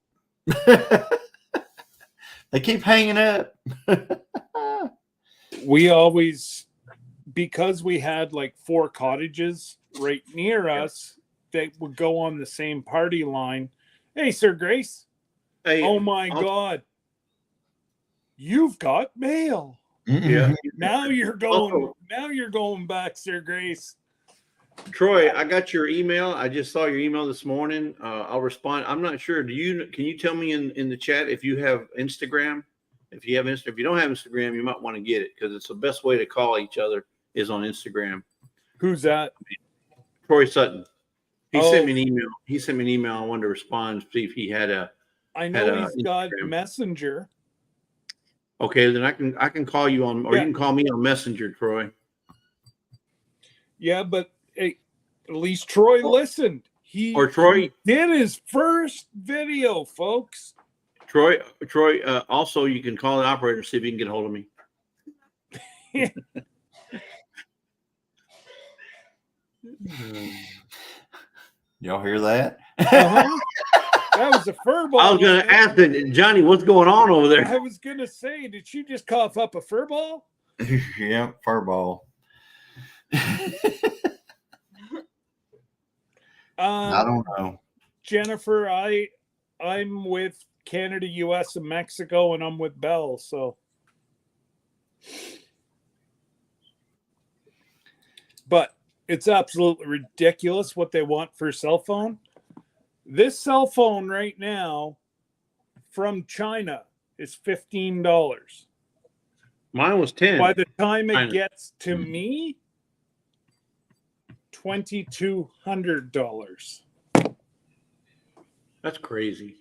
C: They keep hanging up.
A: We always, because we had like 4 cottages right near us that would go on the same party line. Hey, Sir Grace.
E: Hey,
A: Oh my God. You've got mail.
E: yeah.
A: Now you're going back, Sir Grace.
E: Troy, I got your email. I just saw your email this morning. I'll respond. I'm not sure. Can you tell me in the chat if you have Instagram? If you don't have Instagram, you might want to get it because it's the best way to call each other is on Instagram.
A: Who's that?
E: Troy Sutton. He
A: Oh.
E: sent me an email. I wanted to respond, see if he had a.
A: I know
E: Had,
A: he's got
E: Instagram.
A: Messenger.
E: Okay, then I can call you on, or
A: Yeah.
E: you can call me on Messenger, Troy.
A: Yeah, but hey, at least Troy listened.
E: Or Troy.
A: Did his first video, folks.
E: Troy. Also, you can call the operator, see if you can get a hold of me.
C: Y'all hear that?
A: Uh-huh. That was a fur ball.
E: I was going to ask that, Johnny, what's going on over there?
A: I was gonna say, did she just cough up a fur ball?
C: Yeah, fur ball. I don't know.
A: Jennifer, I'm with Canada, US, and Mexico, and I'm with Bell, so. But it's absolutely ridiculous what they want for a cell phone. This cell phone right now from China is $15.
E: Mine was 10.
A: By the time
E: I
A: it
E: know.
A: gets to me, $2,200.
E: That's crazy.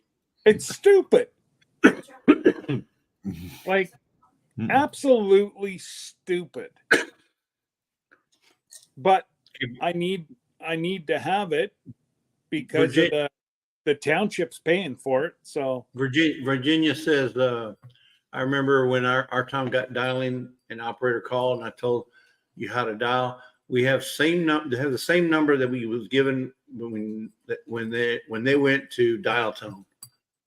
A: It's stupid. Like absolutely stupid. But I need to have it because of the township's paying for it. So
E: Virginia says, I remember when our time got dialing, an operator called and I told you how to dial. We have the same number that we was given when they went to dial tone.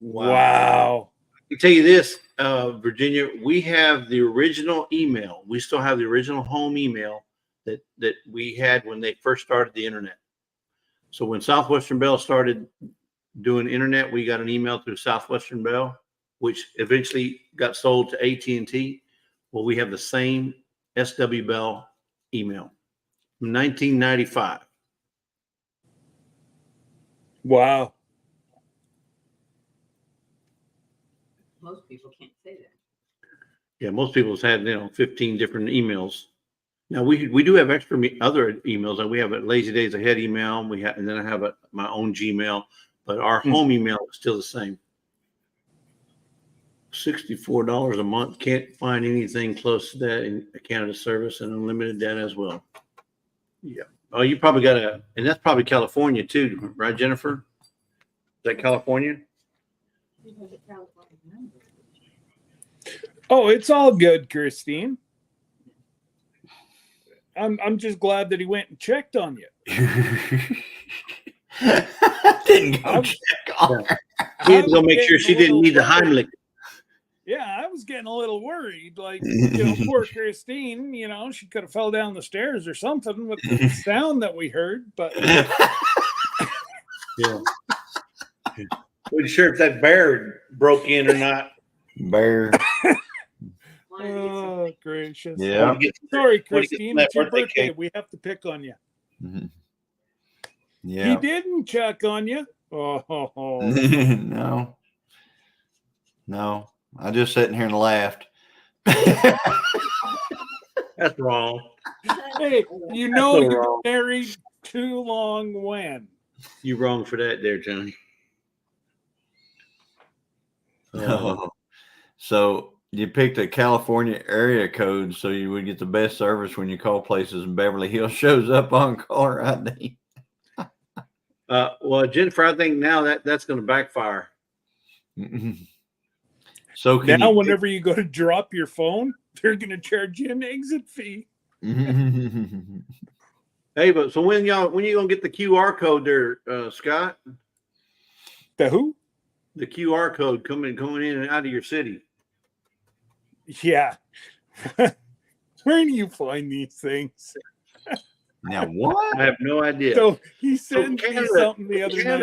A: wow.
E: I tell you this, Virginia, we have the original email. We still have the original home email that we had when they first started the internet. So when Southwestern Bell started doing internet, we got an email through Southwestern Bell, which eventually got sold to AT&T. Well, we have the same SW Bell email from 1995.
A: Wow.
F: Most people can't say that.
E: Yeah, most people's had 15 different emails. Now we do have extra other emails. Like we have a Lazy Days Ahead email. And then I have my own Gmail, but our home email is still the same. $64 a month. Can't find anything close to that in Canada service and unlimited data as well. Yeah. Oh, you probably got and that's probably California too, right, Jennifer? Is that California?
A: Oh, it's all good, Christine. I'm just glad that he went and checked on you.
C: Didn't go check on her.
E: He had to go make sure she didn't need the Heimlich.
A: Yeah, I was getting a little worried. Like, poor Christine, she could have fell down the stairs or something with the sound that we heard. But
E: yeah, wasn't sure if that bear broke in or not.
C: Bear.
A: Oh, gracious.
C: Yeah.
A: Sorry, Christine. It's your birthday. We have to pick on you.
C: Mm-hmm. Yeah.
A: He didn't check on you. Oh.
C: No. I just sitting here and laughed.
E: That's wrong.
A: Hey, you married too long when?
E: You wrong for that there, Johnny.
C: No. So you picked a California area code so you would get the best service when you call places and Beverly Hills shows up on caller ID.
E: Well, Jennifer, I think now that's going to backfire.
C: So
A: now, whenever you go to drop your phone, they're going to charge you an exit fee.
E: Hey, but so when you gonna get the QR code there, Scott?
A: The who?
E: The QR code coming in and out of your city.
A: Yeah. Where do you find these things?
C: Now what?
E: I have no idea.
A: So he sent me something the other night.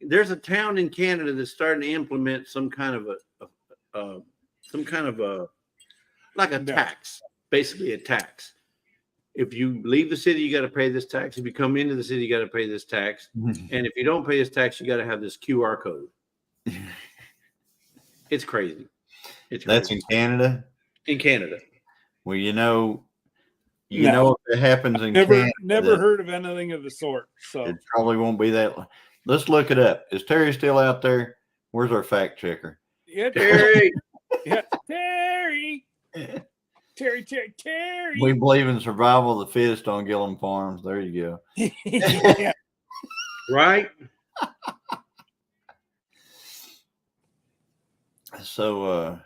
E: There's a town in Canada that's starting to implement some kind of like a tax, basically a tax. If you leave the city, you got to pay this tax. If you come into the city, you got to pay this tax. And if you don't pay this tax, you got to have this QR code. It's crazy.
C: That's in Canada?
E: In Canada.
C: Well, if it happens in Canada.
A: Never heard of anything of the sort. So
C: it probably won't be that. Let's look it up. Is Terry still out there? Where's our fact checker?
A: Yeah,
E: Terry.
A: Yeah, Terry. Terry.
C: We believe in survival of the fittest on Gillum Farms. There you go.
A: Yeah.
E: Right.
C: So,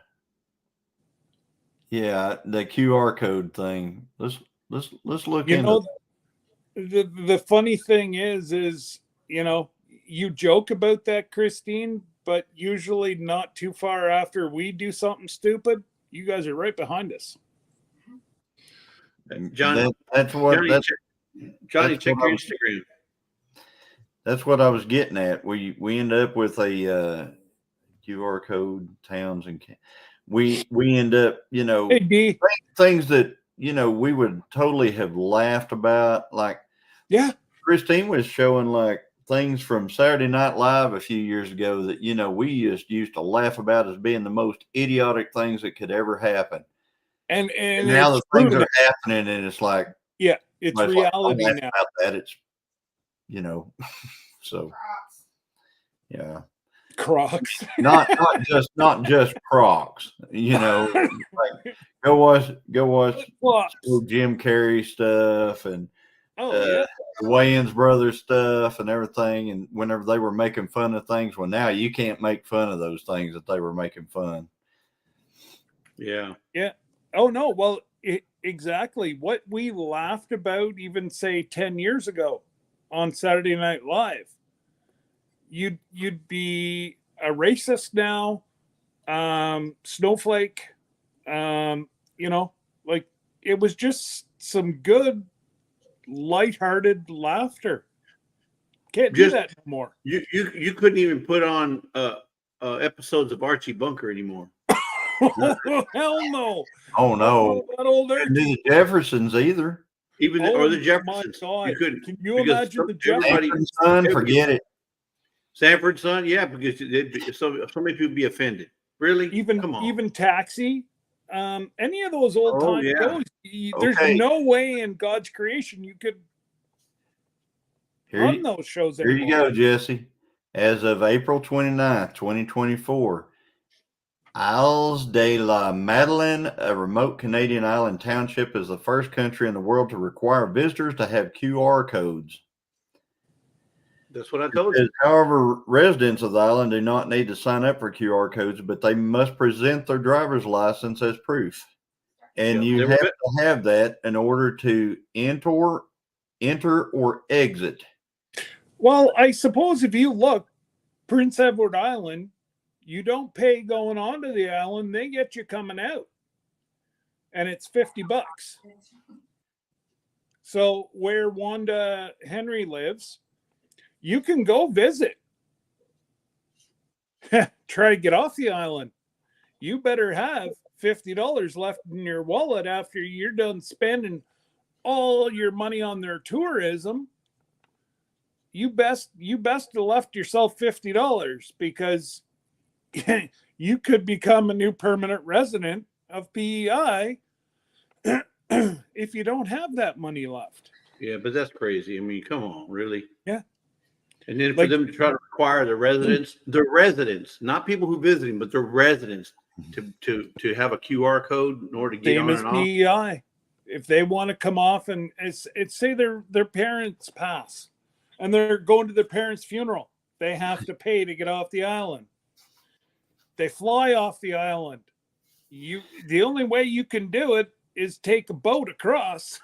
C: yeah, the QR code thing. Let's look into.
A: The funny thing is you joke about that, Christine, but usually not too far after we do something stupid, you guys are right behind us.
E: Johnny,
C: check your
E: Instagram.
C: That's what I was getting at. We end up with a QR code towns and we end up,
A: Hey, D.
C: things that we would totally have laughed about. Like,
A: yeah,
C: Christine was showing like things from Saturday Night Live a few years ago that we just used to laugh about as being the most idiotic things that could ever happen.
A: And
C: now
A: it's
C: the things
A: true
C: are happening, and it's like,
A: yeah, it's
C: but it's like, don't
A: reality
C: laugh
A: now.
C: about that. It's, you know, so
D: Crocs.
C: yeah,
A: Crocs.
C: not just Crocs. You know, like go watch
A: Flip-flops.
C: Jim Carrey stuff and
A: Oh yeah.
C: the Wayans brothers stuff and everything. And whenever they were making fun of things, well, now you can't make fun of those things that they were making fun.
E: Yeah.
A: Yeah. Oh no. Well, exactly what we laughed about, even say 10 years ago, on Saturday Night Live. You'd be a racist now, snowflake. You know, like it was just some good, lighthearted laughter. Can't do
E: Just
A: that anymore.
E: you couldn't even put on episodes of Archie Bunker anymore.
A: Hell no.
C: Oh no,
A: That old
C: couldn't do the Jeffersons either.
E: Even
A: Oh,
E: or the
A: my
E: Jeffersons.
A: God.
E: You couldn't.
A: Can you
E: because
A: imagine the
E: everybody-
A: Jeffersons?
C: Son, forget it.
E: Sanford's son, yeah, because so many people be offended. Really? Come on.
A: Even Taxi, any of those old
E: Oh,
A: time
E: yeah.
A: shows. There's
C: Okay.
A: no way in God's creation you could
C: Here
A: run
C: you,
A: those shows
C: here you
A: anymore.
C: go, Jesse. As of April 29th, 2024, Isles de la Madeleine, a remote Canadian island township, is the first country in the world to require visitors to have QR codes.
E: That's what I told you.
C: However, residents of the island do not need to sign up for QR codes, but they must present their driver's license as proof. And
E: Yeah,
C: you
E: there
C: have
E: were-
C: to have that in order to enter or exit.
A: Well, I suppose if you look, Prince Edward Island, you don't pay going onto the island, they get you coming out. And it's $50. So where Wanda Henry lives, you can go visit. Try to get off the island. You better have $50 left in your wallet after you're done spending all your money on their tourism. You best have left yourself $50 because you could become a new permanent resident of PEI if you don't have that money left.
E: Yeah, but that's crazy. I mean, come on, really?
A: Yeah.
E: And then for
A: Like-
E: them to try to require the residents, not people who visiting, but the residents to have a QR code in order to get
A: Same
E: on
A: as
E: and off.
A: PEI. If they want to come off and it's say their parents pass and they're going to their parents' funeral, they have to pay to get off the island. They fly off the island. The only way you can do it is take a boat across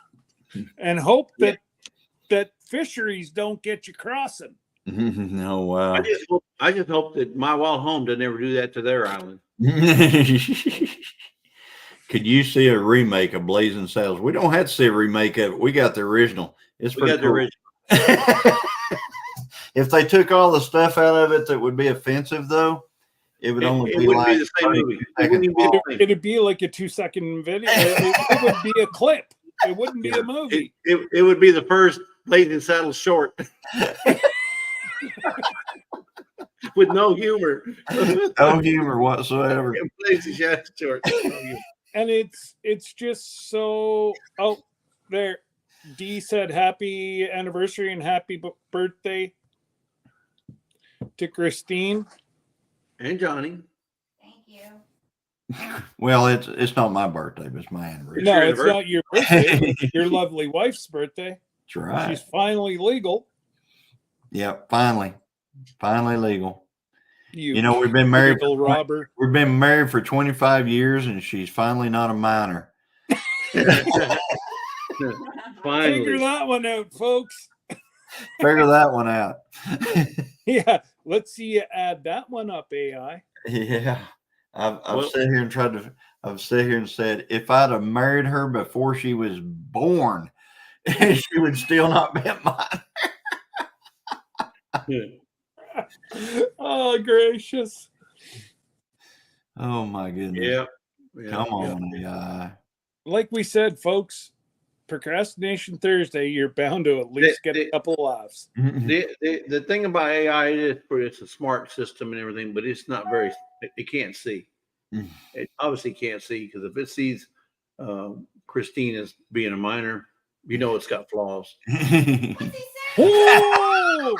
A: and hope that fisheries don't get you crossing.
C: No, wow.
E: I just hope that My Wild Home doesn't ever do that to their island.
C: Could you see a remake of Blazing Saddles? We don't have to see a remake of it. We got the original. It's
E: We
C: pretty
E: got the
C: cool.
E: original.
C: If they took all the stuff out of it that would be offensive, though, it would only
E: It
C: be
E: wouldn't
C: like
E: be the same
C: 30
E: movie. It
C: seconds
E: wouldn't even be
C: long.
E: the same.
A: It'd be like a 2-second video. It would be a clip. It wouldn't be a movie.
E: It would be the first Blazing Saddles short with no humor.
C: No humor whatsoever.
E: Blazing Saddles short. No humor.
A: And it's just so there. Dee said happy anniversary and happy birthday to Christine.
E: And Johnny.
B: Thank you.
C: Well, it's not my birthday, but it's my anniversary.
A: No,
E: your
A: it's not your birthday. It's your lovely wife's birthday.
C: That's right.
A: She's finally legal.
C: Yep, finally legal.
A: You
C: You know, we've been married.
A: legal robber.
C: We've been married for 25 years, and she's finally not a minor.
E: Finally.
A: Figure that one out, folks.
C: Figure that one out.
A: Yeah, let's see you add that one up, AI.
C: Yeah, I've
E: Well-
C: sat here and I've sat here and said, if I'd have married her before she was born, she would still not be mine.
A: Oh, gracious.
C: Oh my goodness.
E: Yeah.
C: Come on, AI.
A: Like we said, folks, Procrastination Thursday, you're bound to at least get a couple laughs.
E: The thing about AI is it's a smart system and everything, but it's not very. It can't see.
C: Mm.
E: It obviously can't see because if it sees Christine as being a minor. You know, it's got flaws.
B: What's he saying?
A: Oh,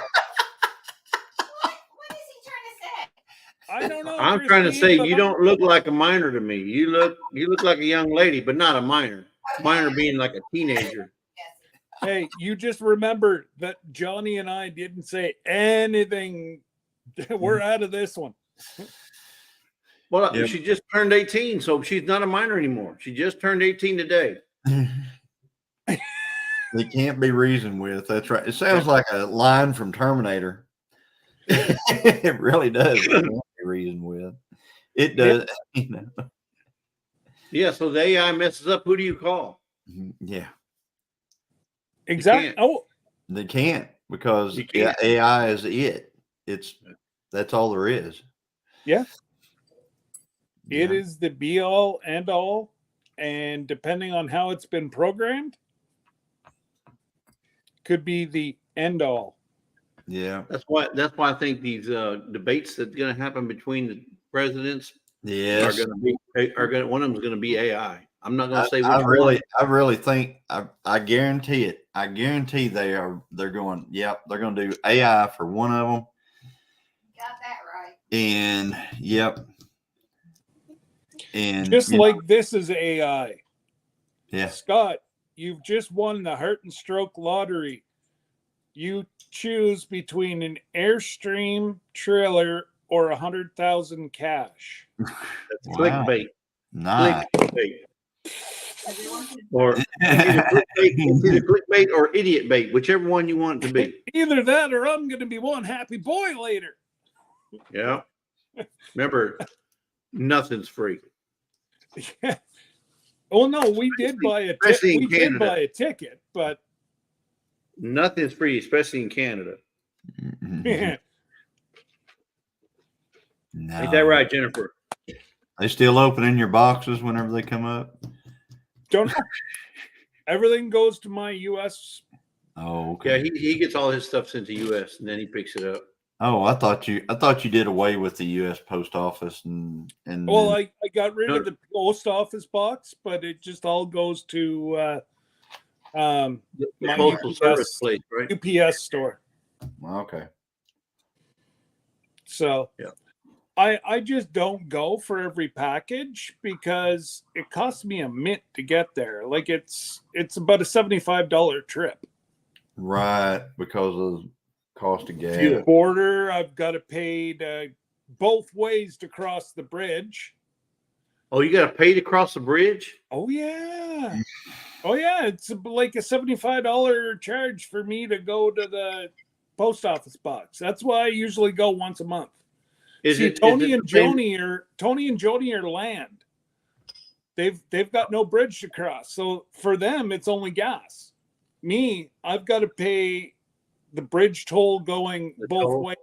B: What is he trying to say?
A: I don't know.
E: I'm trying to
A: Christine,
E: say
A: but
E: you don't look like a minor to me. You look like a young lady, but not a minor. Minor being like a teenager.
A: Hey, you just remember that Johnny and I didn't say anything. We're out of this one.
E: Well,
C: Yep.
E: she just turned 18, so she's not a minor anymore. She just turned 18 today.
C: They can't be reasoned with. That's right. It sounds like a line from Terminator. It really does. It can't be reasoned with. It does. You know.
E: Yeah, so the AI messes up. Who do you call?
C: Yeah,
A: Exactly.
E: can't.
A: Oh,
C: they can't because
E: You can't.
C: AI is it. That's all there is.
A: yeah. It
C: Yeah.
A: is the be all and all. And depending on how it's been programmed, could be the end all.
C: Yeah.
E: That's why I think these debates that's going to happen between the presidents
C: Yes.
E: one of them is going to be AI. I'm not going to say which
C: I really,
E: one.
C: I really think I guarantee it. I guarantee they're going. Yep, they're going to do AI for one of them.
B: Got that right.
C: And yep. And
A: Just like this is AI.
C: yeah.
A: Scott, you've just won the Heart and Stroke Lottery. You choose between an Airstream trailer or 100,000 cash.
E: That's
C: Wow.
E: clickbait.
C: Nice.
E: Clickbait. Or it's either clickbait or idiot bait, whichever one you want it to be.
A: Either that or I'm going to be one happy boy later.
E: Yeah. Remember, nothing's free.
A: Yeah. Oh no, we did buy a
E: Especially in
A: we did
E: Canada.
A: buy a ticket, but
E: Nothing's free, especially in Canada.
A: yeah.
C: No.
E: Ain't that right, Jennifer?
C: They still opening your boxes whenever they come up?
A: Don't know. Everything goes to my US.
C: Oh, okay.
E: Yeah, he gets all his stuff sent to US and then he picks it up.
C: Oh, I thought you did away with the U.S. Post Office and
A: Well,
C: then,
A: I got rid of the post office box, but it just all goes to
E: The
A: my
E: postal service
A: UPS,
E: place, right?
A: UPS store.
C: okay.
A: So
E: Yeah.
A: I just don't go for every package because it costs me a mint to get there. Like it's about a $75 trip.
C: Right, because of cost of gas.
E: Fuel.
A: Border, I've got to pay both ways to cross the bridge.
E: Oh, you got to pay to cross the bridge?
A: Oh yeah. Oh yeah, it's like a $75 charge for me to go to the post office box. That's why I usually go once a month. Tony and Joni are land. They've got no bridge to cross. So for them it's only gas. Me, I've got to pay the bridge toll going both ways.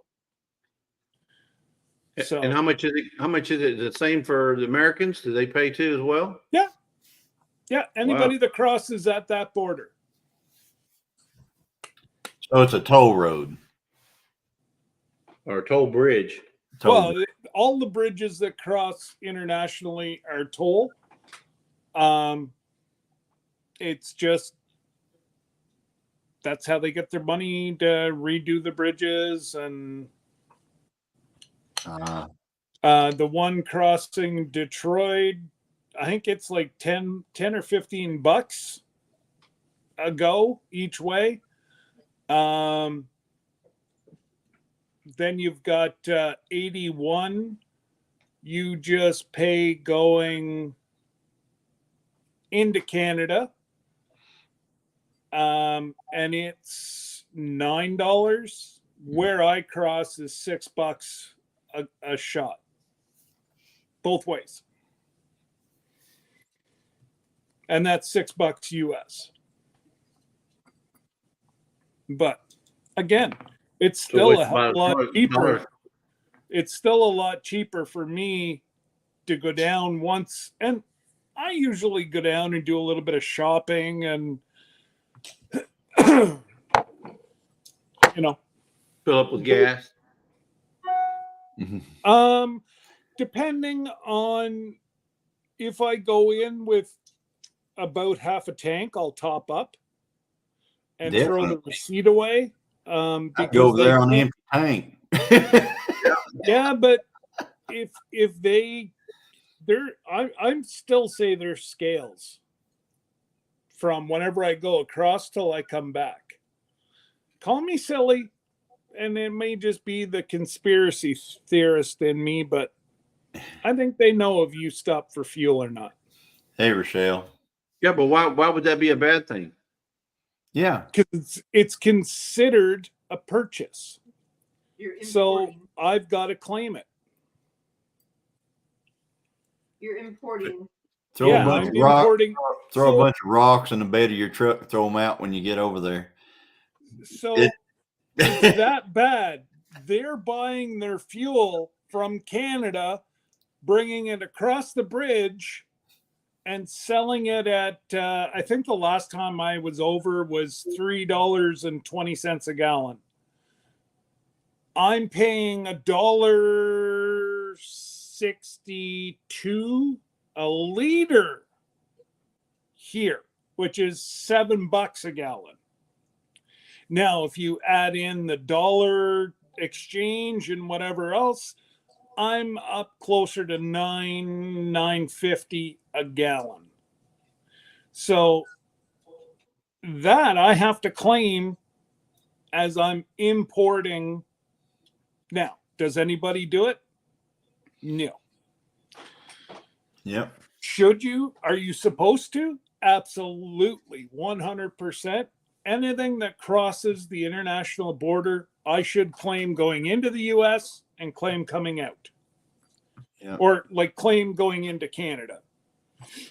A: So
E: And how much is it? How much is it? The same for the Americans? Do they pay too as well?
A: yeah, anybody that crosses at that border.
C: So it's a toll road.
E: Or a toll bridge?
C: Toll
A: Well, all the bridges that cross internationally are toll. It's just that's how they get their money to redo the bridges. And the one crossing Detroit, I think it's like 10 or $15 a go each way. Then you've got 81. You just pay going into Canada. And it's $9. Where I cross is $6 a shot. Both ways. And that's $6 US. But again, it's still a lot cheaper. It's still a lot cheaper for me to go down once. And I usually go down and do a little bit of shopping and,
E: Fill up with gas.
A: depending on if I go in with about half a tank, I'll top up and throw the
C: Definitely.
A: receipt away.
C: I'd
A: Because
C: go over
A: they
C: there on the
A: can't-
C: empty tank.
A: yeah, but if I'm still say there's scales from whenever I go across till I come back. Call me silly, and it may just be the conspiracy theorist in me, but I think they know if you stop for fuel or not.
C: Hey, Rochelle.
E: Yeah, but why would that be a bad thing?
C: Yeah.
A: Because it's considered a purchase.
F: You're
A: So
F: importing.
A: I've got to claim it.
F: You're importing.
C: Throw
A: Yeah,
C: a bunch
A: I'm
C: of rocks.
A: importing.
C: Throw
A: So-
C: a bunch of rocks in the bed of your truck. Throw them out when you get over there.
A: So
C: It-
A: it's that bad. They're buying their fuel from Canada, bringing it across the bridge, and selling it at I think the last time I was over was $3.20 a gallon. I'm paying $1.62 a liter here, which is $7 a gallon. Now, if you add in the dollar exchange and whatever else, I'm up closer to $9.50 a gallon. So that I have to claim as I'm importing. Now, does anybody do it? No.
C: Yep.
A: Should you? Are you supposed to? Absolutely. 100%. Anything that crosses the international border, I should claim going into the US and claim coming out.
C: Yeah.
A: Or like claim going into Canada.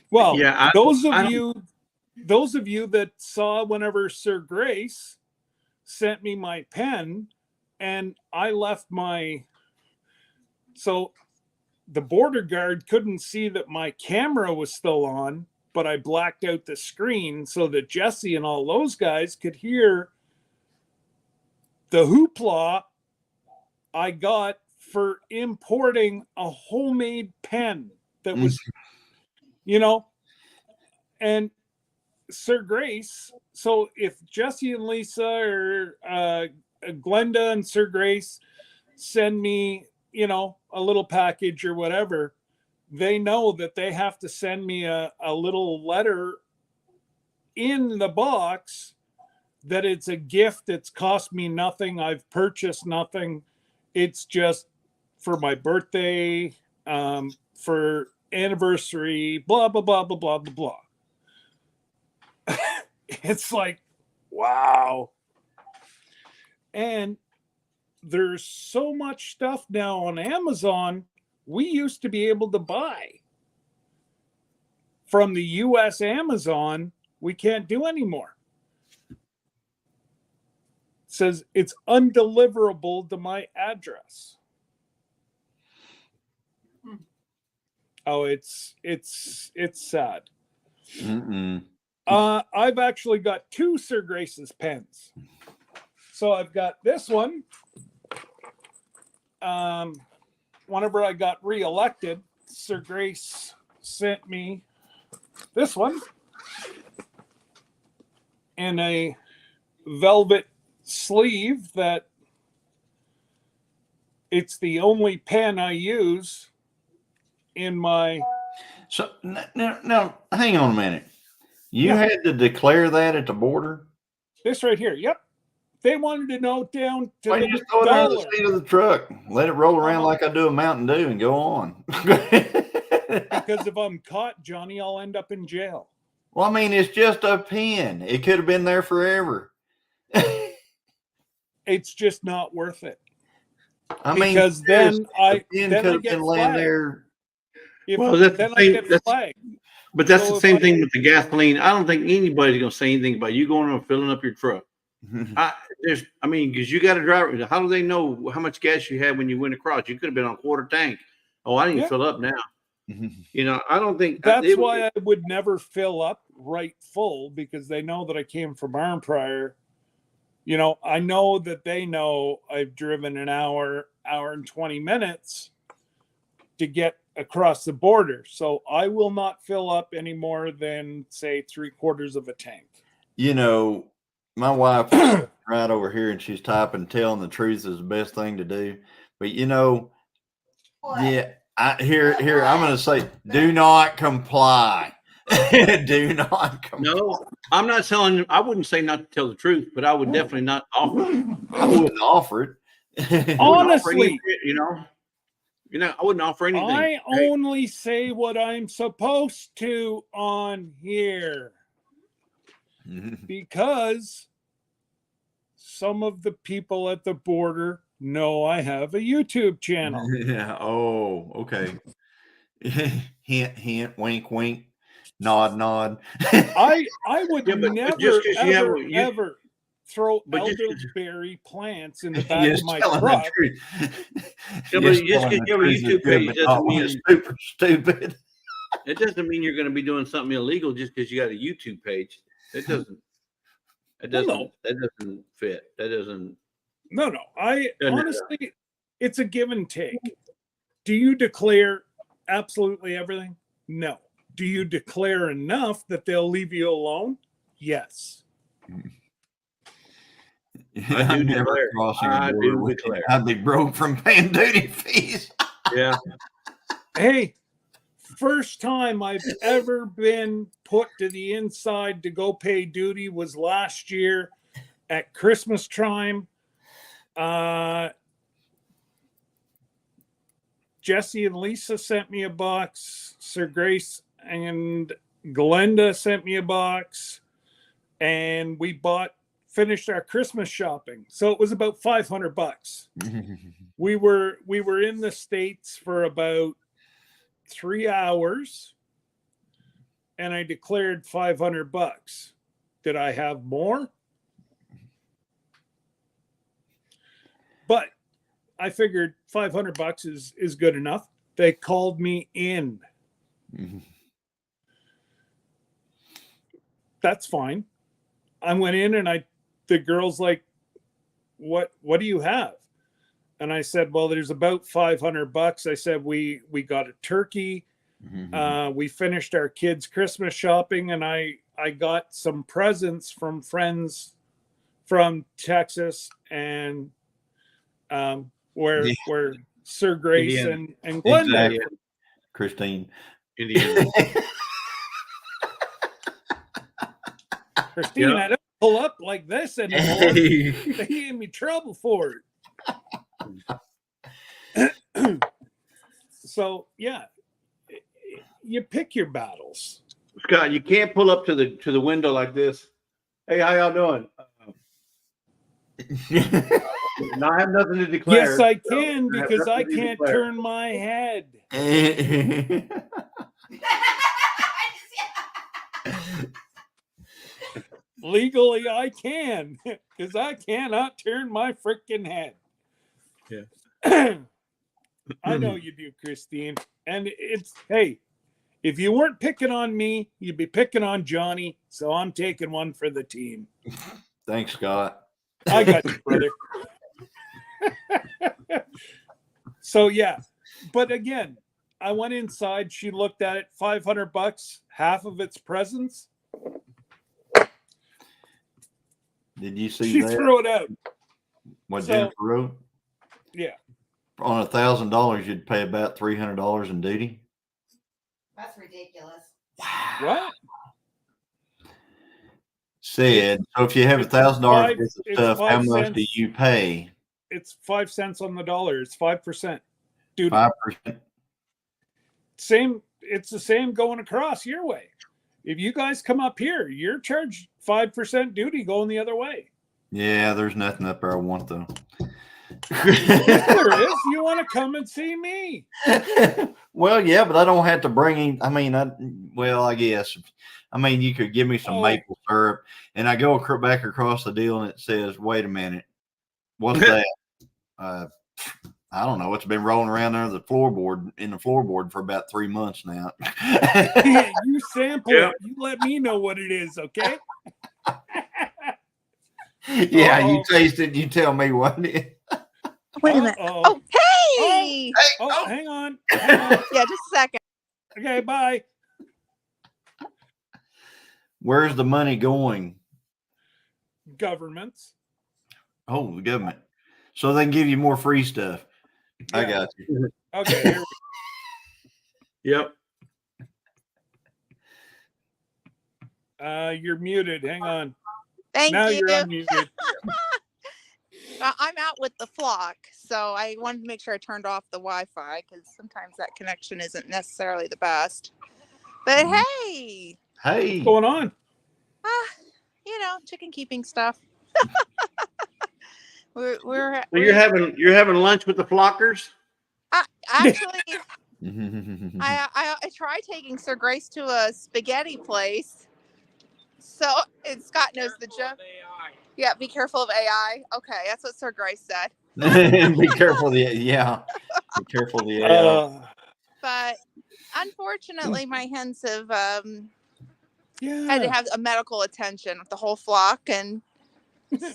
A: Well,
E: Yeah,
A: those
E: I
A: of
E: don't-
A: you that saw whenever Sir Grace sent me my pen and I left so the border guard couldn't see that my camera was still on, but I blacked out the screen so that Jesse and all those guys could hear the hoopla I got for importing a homemade pen that was, and Sir Grace. So if Jesse and Lisa or Glenda and Sir Grace send me, a little package or whatever, they know that they have to send me a little letter in the box that it's a gift. It's cost me nothing. I've purchased nothing. It's just for my birthday, for anniversary, blah, blah, blah, blah, blah, blah, blah. It's like, wow. And there's so much stuff now on Amazon we used to be able to buy from the US Amazon. We can't do anymore. It says it's undeliverable to my address. Oh, it's sad.
C: Mm-mm.
A: I've actually got two Sir Grace's pens. So I've got this one. Whenever I got reelected, Sir Grace sent me this one in a velvet sleeve that it's the only pen I use in my.
C: So now, hang on a minute. You
A: Yeah.
C: had to declare that at the border?
A: This right here. Yep. They wanted to know down to
C: Why
A: the
C: you just throw it under the
A: dollar.
C: seat of the truck, let it roll around like I do a Mountain Dew, and go on?
A: Because if I'm caught, Johnny, I'll end up in jail.
C: Well, I mean, it's just a pen. It could have been there forever.
A: It's just not worth it.
C: I mean,
A: Because then I
C: pen
A: then
C: could
A: I
C: have
A: get
C: been laying
A: flagged.
C: there.
E: Well, that's the
A: then I
E: thing-
A: get
E: that's-
A: flagged.
E: But that's
A: So
E: the
A: if
E: same
A: I-
E: thing with the gasoline. I don't think anybody's gonna say anything about you going and filling up your truck. Because you got to drive. How do they know how much gas you had when you went across? You could have been on quarter tank. Oh, I didn't
A: Yeah.
E: fill up now. I don't think
A: That's why I would never fill up right full, because they know that I came from Arm Prior. I know that they know I've driven an hour and 20 minutes to get across the border. So I will not fill up any more than, say, 3/4 of a tank.
C: You know, my wife is right over here and she's typing, telling the truth is the best thing to do. But you know,
B: What?
C: yeah, here, I'm going to say, do not comply. Do not comply.
E: No, I'm not telling you. I wouldn't say not to tell the truth, but I would definitely not offer it.
C: I wouldn't offer it.
E: I wouldn't offer
A: Honestly,
E: any, I wouldn't offer anything.
A: I
E: Hey,
A: only say what I'm supposed to on here because some of the people at the border know I have a YouTube channel.
C: Yeah. Oh, okay. Hint, hint, wink, wink, nod, nod.
A: I would
E: Yeah, but
A: never,
E: just 'cause you have
A: ever,
E: a- you-
A: ever throw
E: but just 'cause-
A: elderberry plants in the back
C: You're
A: of my
C: telling the
A: truck.
C: truth.
E: Yeah,
C: You're
E: but just
C: telling
E: 'cause
C: the
E: you have a
C: truth is
E: YouTube
C: good,
E: page
C: but
E: doesn't
C: not when
E: mean-
C: it's super stupid.
E: It doesn't mean you're going to be doing something illegal just because you got a YouTube page. It doesn't. It
A: Well,
E: doesn't.
A: no.
E: That doesn't fit. That doesn't.
A: No, I
E: No, no.
A: honestly, it's a give and take. Do you declare absolutely everything? No. Do you declare enough that they'll leave you alone? Yes.
E: I do
C: I'm never
E: declare.
C: crossing a
E: I
C: border
E: do
C: with you.
E: declare.
C: I'd be broke from paying duty fees.
E: Yeah.
A: Hey, first time I've ever been put to the inside to go pay duty was last year at Christmas time. Jesse and Lisa sent me a box. Sir Grace and Glenda sent me a box, and we finished our Christmas shopping. So it was about $500. We were in the States for about 3 hours, and I declared $500. Did I have more? But I figured $500 is good enough. They called me in. That's fine. I went in and the girl's like, what do you have? And I said, well, there's about $500. I said, we got a turkey. We finished our kids' Christmas shopping, and I got some presents from friends from Texas and where Sir Grace
E: Indiana.
A: and Glenda.
C: Exactly. Christine.
E: Indiana.
A: Christine,
E: Yeah.
A: I don't pull up like this anymore. They gave me trouble for it. So yeah, you pick your battles.
E: Scott, you can't pull up to the window like this. Hey, how y'all doing? No, I have nothing to declare.
A: Yes, I can,
E: I have
A: because I
E: nothing to
A: can't
E: declare.
A: turn my head. Legally, I can, because I cannot turn my freaking head.
E: Yeah.
A: I know you do, Christine. And hey, if you weren't picking on me, you'd be picking on Johnny. So I'm taking one for the team.
C: Thanks, Scott.
A: I got you, brother. So yeah, but again, I went inside. She looked at it. $500, half of its presents.
C: Did you see
A: She
C: that?
A: threw it out.
C: What
A: So-
C: Jennifer wrote?
A: Yeah.
C: On $1,000, you'd pay about $300 in duty.
B: That's ridiculous.
A: What?
C: Said, so if you have
A: It's
C: $1,000
A: five-
C: worth of
A: it's
C: stuff, how
A: 5
C: much
A: cents.
C: do you pay?
A: It's 5 cents on the dollar. It's 5%. Dude,
C: 5%.
A: same. It's the same going across your way. If you guys come up here, you're charged 5% duty going the other way.
C: Yeah, there's nothing up there I want though.
A: Yes, there is. You want to come and see me?
C: Well, yeah, but I don't have to bring in. I mean, I guess. I mean, you could give me some
A: Oh.
C: maple syrup, and I go back across the deal, and it says, "Wait a minute, what's that?" I don't know. It's been rolling around under the floorboard for about 3 months now.
A: You sample
E: Yeah.
A: it. You let me know what it is, okay?
C: Yeah, you
A: Uh-oh.
C: taste it. You tell me what it is.
G: Wait a minute.
A: Uh-oh.
G: Oh, hey, Hey.
A: Oh, hang on. Hang on.
G: Yeah, just a second.
A: Okay, bye.
C: Where's the money going?
A: Governments.
C: Oh, the government. So they can give you more free stuff. I
A: Yeah.
C: got you.
A: Okay, here
E: Yep.
A: you're muted. Hang on.
G: Thank
A: Now
G: you.
A: you're unmuted.
G: I'm out with the flock, so I wanted to make sure I turned off the Wi-Fi because sometimes that connection isn't necessarily the best. But hey,
C: Hey.
A: What's going on?
G: chicken keeping stuff. we're
E: So you're having lunch with the flockers?
G: actually I tried taking Sir Grace to a spaghetti place. So and Scott knows the joke. Yeah, be careful of AI. Okay, that's what Sir Grace said.
C: Be careful of the Be careful of the AI.
G: But unfortunately, my hens have had to
A: Yeah.
G: have a medical attention with the whole flock, and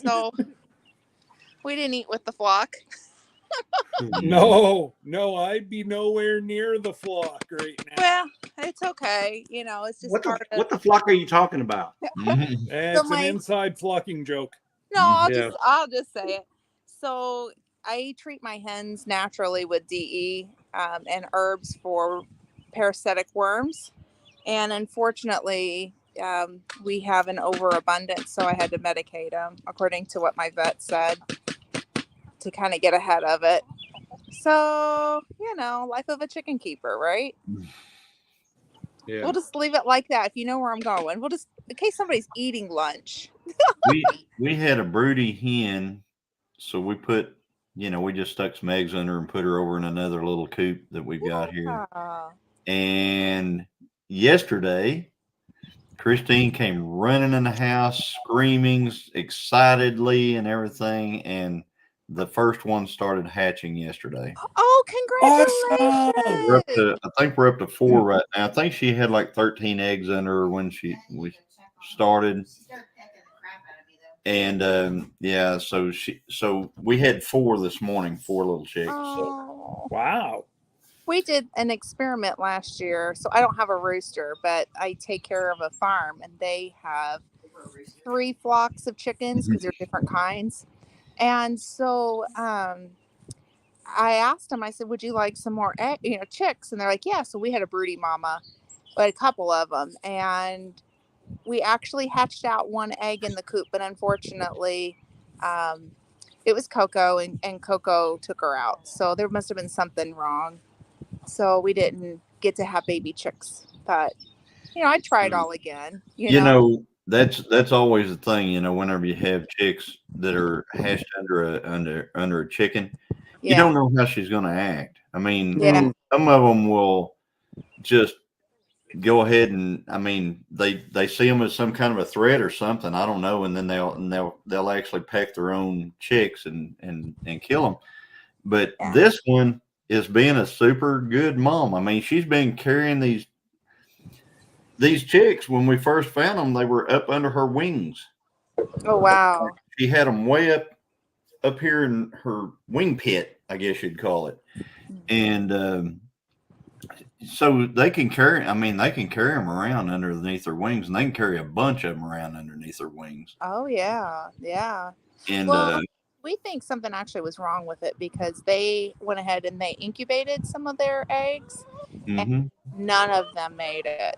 G: so we didn't eat with the flock.
A: No, I'd be nowhere near the flock right now.
G: Well, it's okay. It's just
E: What the flock are you talking about?
A: It's an inside flocking joke.
G: No,
E: Yeah.
G: I'll just say it. So I treat my hens naturally with DE and herbs for parasitic worms, and unfortunately, we have an overabundance, so I had to medicate them according to what my vet said to kind of get ahead of it. So life of a chicken keeper, right?
E: Yeah.
G: We'll just leave it like that. If you know where I'm going, we'll just in case somebody's eating lunch.
C: we had a broody hen, so we put, we just stuck some eggs under her and put her over in another little coop that we've got here. And yesterday, Christine came running in the house, screaming excitedly and everything, and the first one started hatching yesterday.
G: Oh, congratulations!
A: Awesome.
C: I think we're up to 4 right now. I think she had like 13 eggs under her when we started. And yeah, so we had 4 this morning, 4 little chicks.
G: Oh.
A: Wow.
G: We did an experiment last year. So I don't have a rooster, but I take care of a farm, and they have 3 flocks of chickens because they're different kinds. And so I asked them, I said, would you like some more chicks? And they're like, yeah. So we had a broody mama, but a couple of them. And we actually hatched out 1 egg in the coop, but unfortunately, it was Coco, and Coco took her out. So there must have been something wrong. So we didn't get to have baby chicks. But, I tried all again.
C: That's always the thing, whenever you have chicks that are hatched under a chicken, you don't know how she's going to act. I mean, some of them will just go ahead and, they see them as some kind of a threat or something. I don't know. And then they'll actually peck their own chicks and kill them. But this one is being a super good mom. She's been carrying these chicks. When we first found them, they were up under her wings.
G: Oh, wow.
C: She had them way up here in her wing pit, I guess you'd call it. And so they can carry them around underneath their wings, and they can carry a bunch of them around underneath their wings.
G: Oh, yeah. Yeah.
C: And
G: we think something actually was wrong with it because they went ahead and they incubated some of their eggs, and none of them made it.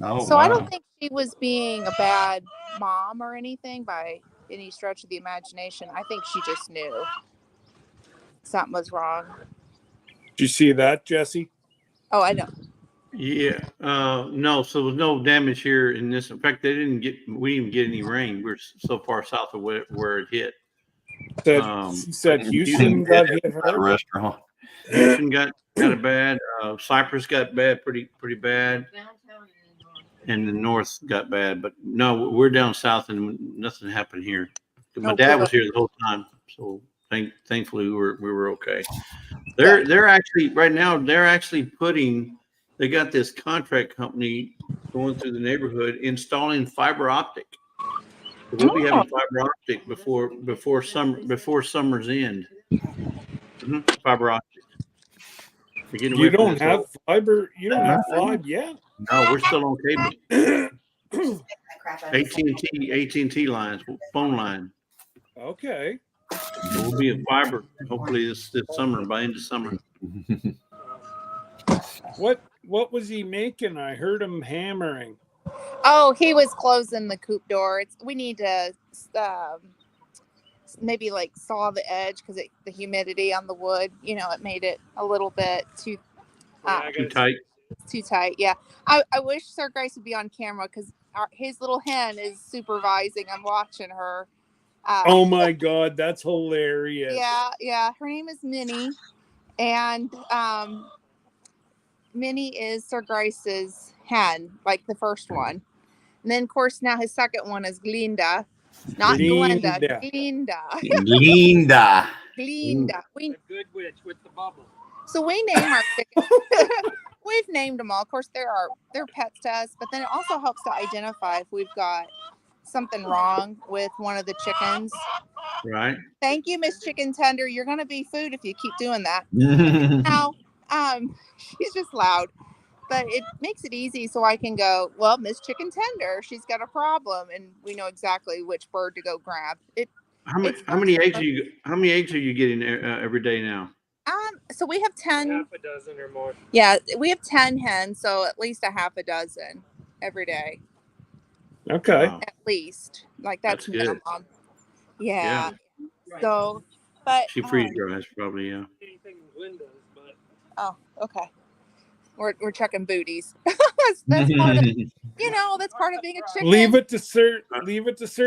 C: Oh,
G: so wow. I don't think she was being a bad mom or anything by any stretch of the imagination. I think she just knew something was wrong.
A: Did you see that, Jesse?
G: Oh, I know.
E: Yeah. No, so there was no damage here in this. In fact, we didn't get any rain. We're so far south of where it hit.
A: She said Houston got hit hard.
C: Restaurant.
E: Houston got it bad. Cypress got bad, pretty bad. And the north got bad, but no, we're down south and nothing happened here. My dad was here the whole time, so thankfully we were okay. They're actually right now. They got this contract company going through the neighborhood installing fiber optic. So we'll be having fiber optic before summer's end. Fiber optic. We're getting
A: You
E: away from
A: don't
E: this
A: have
E: whole-
A: fiber. You don't have five yet.
E: No, we're still on cable.
B: That crap out of
E: AT&T lines, phone line.
A: Okay.
E: We'll be in fiber hopefully this summer, by end of summer.
A: What was he making? I heard him hammering.
G: Oh, he was closing the coop door. We need to maybe like saw the edge because the humidity on the wood, it made it a little bit too
E: Too tight.
G: too tight. Yeah, I wish Sir Grace would be on camera because his little hen is supervising. I'm watching her.
A: Oh my God, that's hilarious.
G: Yeah. Her name is Minnie, and Minnie is Sir Grace's hen, like the first one. And then, of course, now his second one is Glinda. Not Glenda,
A: Glinda.
G: Glinda.
C: Linda.
G: We,
H: Good witch with the bubble.
G: so we name our chickens. We've named them all. Of course, they're pets to us, but then it also helps to identify if we've got something wrong with one of the chickens.
E: Right.
G: Thank you, Miss Chicken Tender. You're gonna be food if you keep doing that. Now, she's just loud, but it makes it easy so I can go, well, Miss Chicken Tender, she's got a problem, and we know exactly which bird to go grab.
E: How many eggs are you getting every day now?
G: So we have 10.
H: Half a dozen or more.
G: Yeah, we have 10 hens, so at least a half a dozen every day.
A: Okay.
E: Wow.
G: At least, like that's
E: That's good.
G: minimum. Yeah. So, but
E: She freeze dries probably, yeah.
H: Anything Glinda's, but
G: oh, okay. We're checking booties. that's part of that's part of being a chicken.
A: Leave it to Sir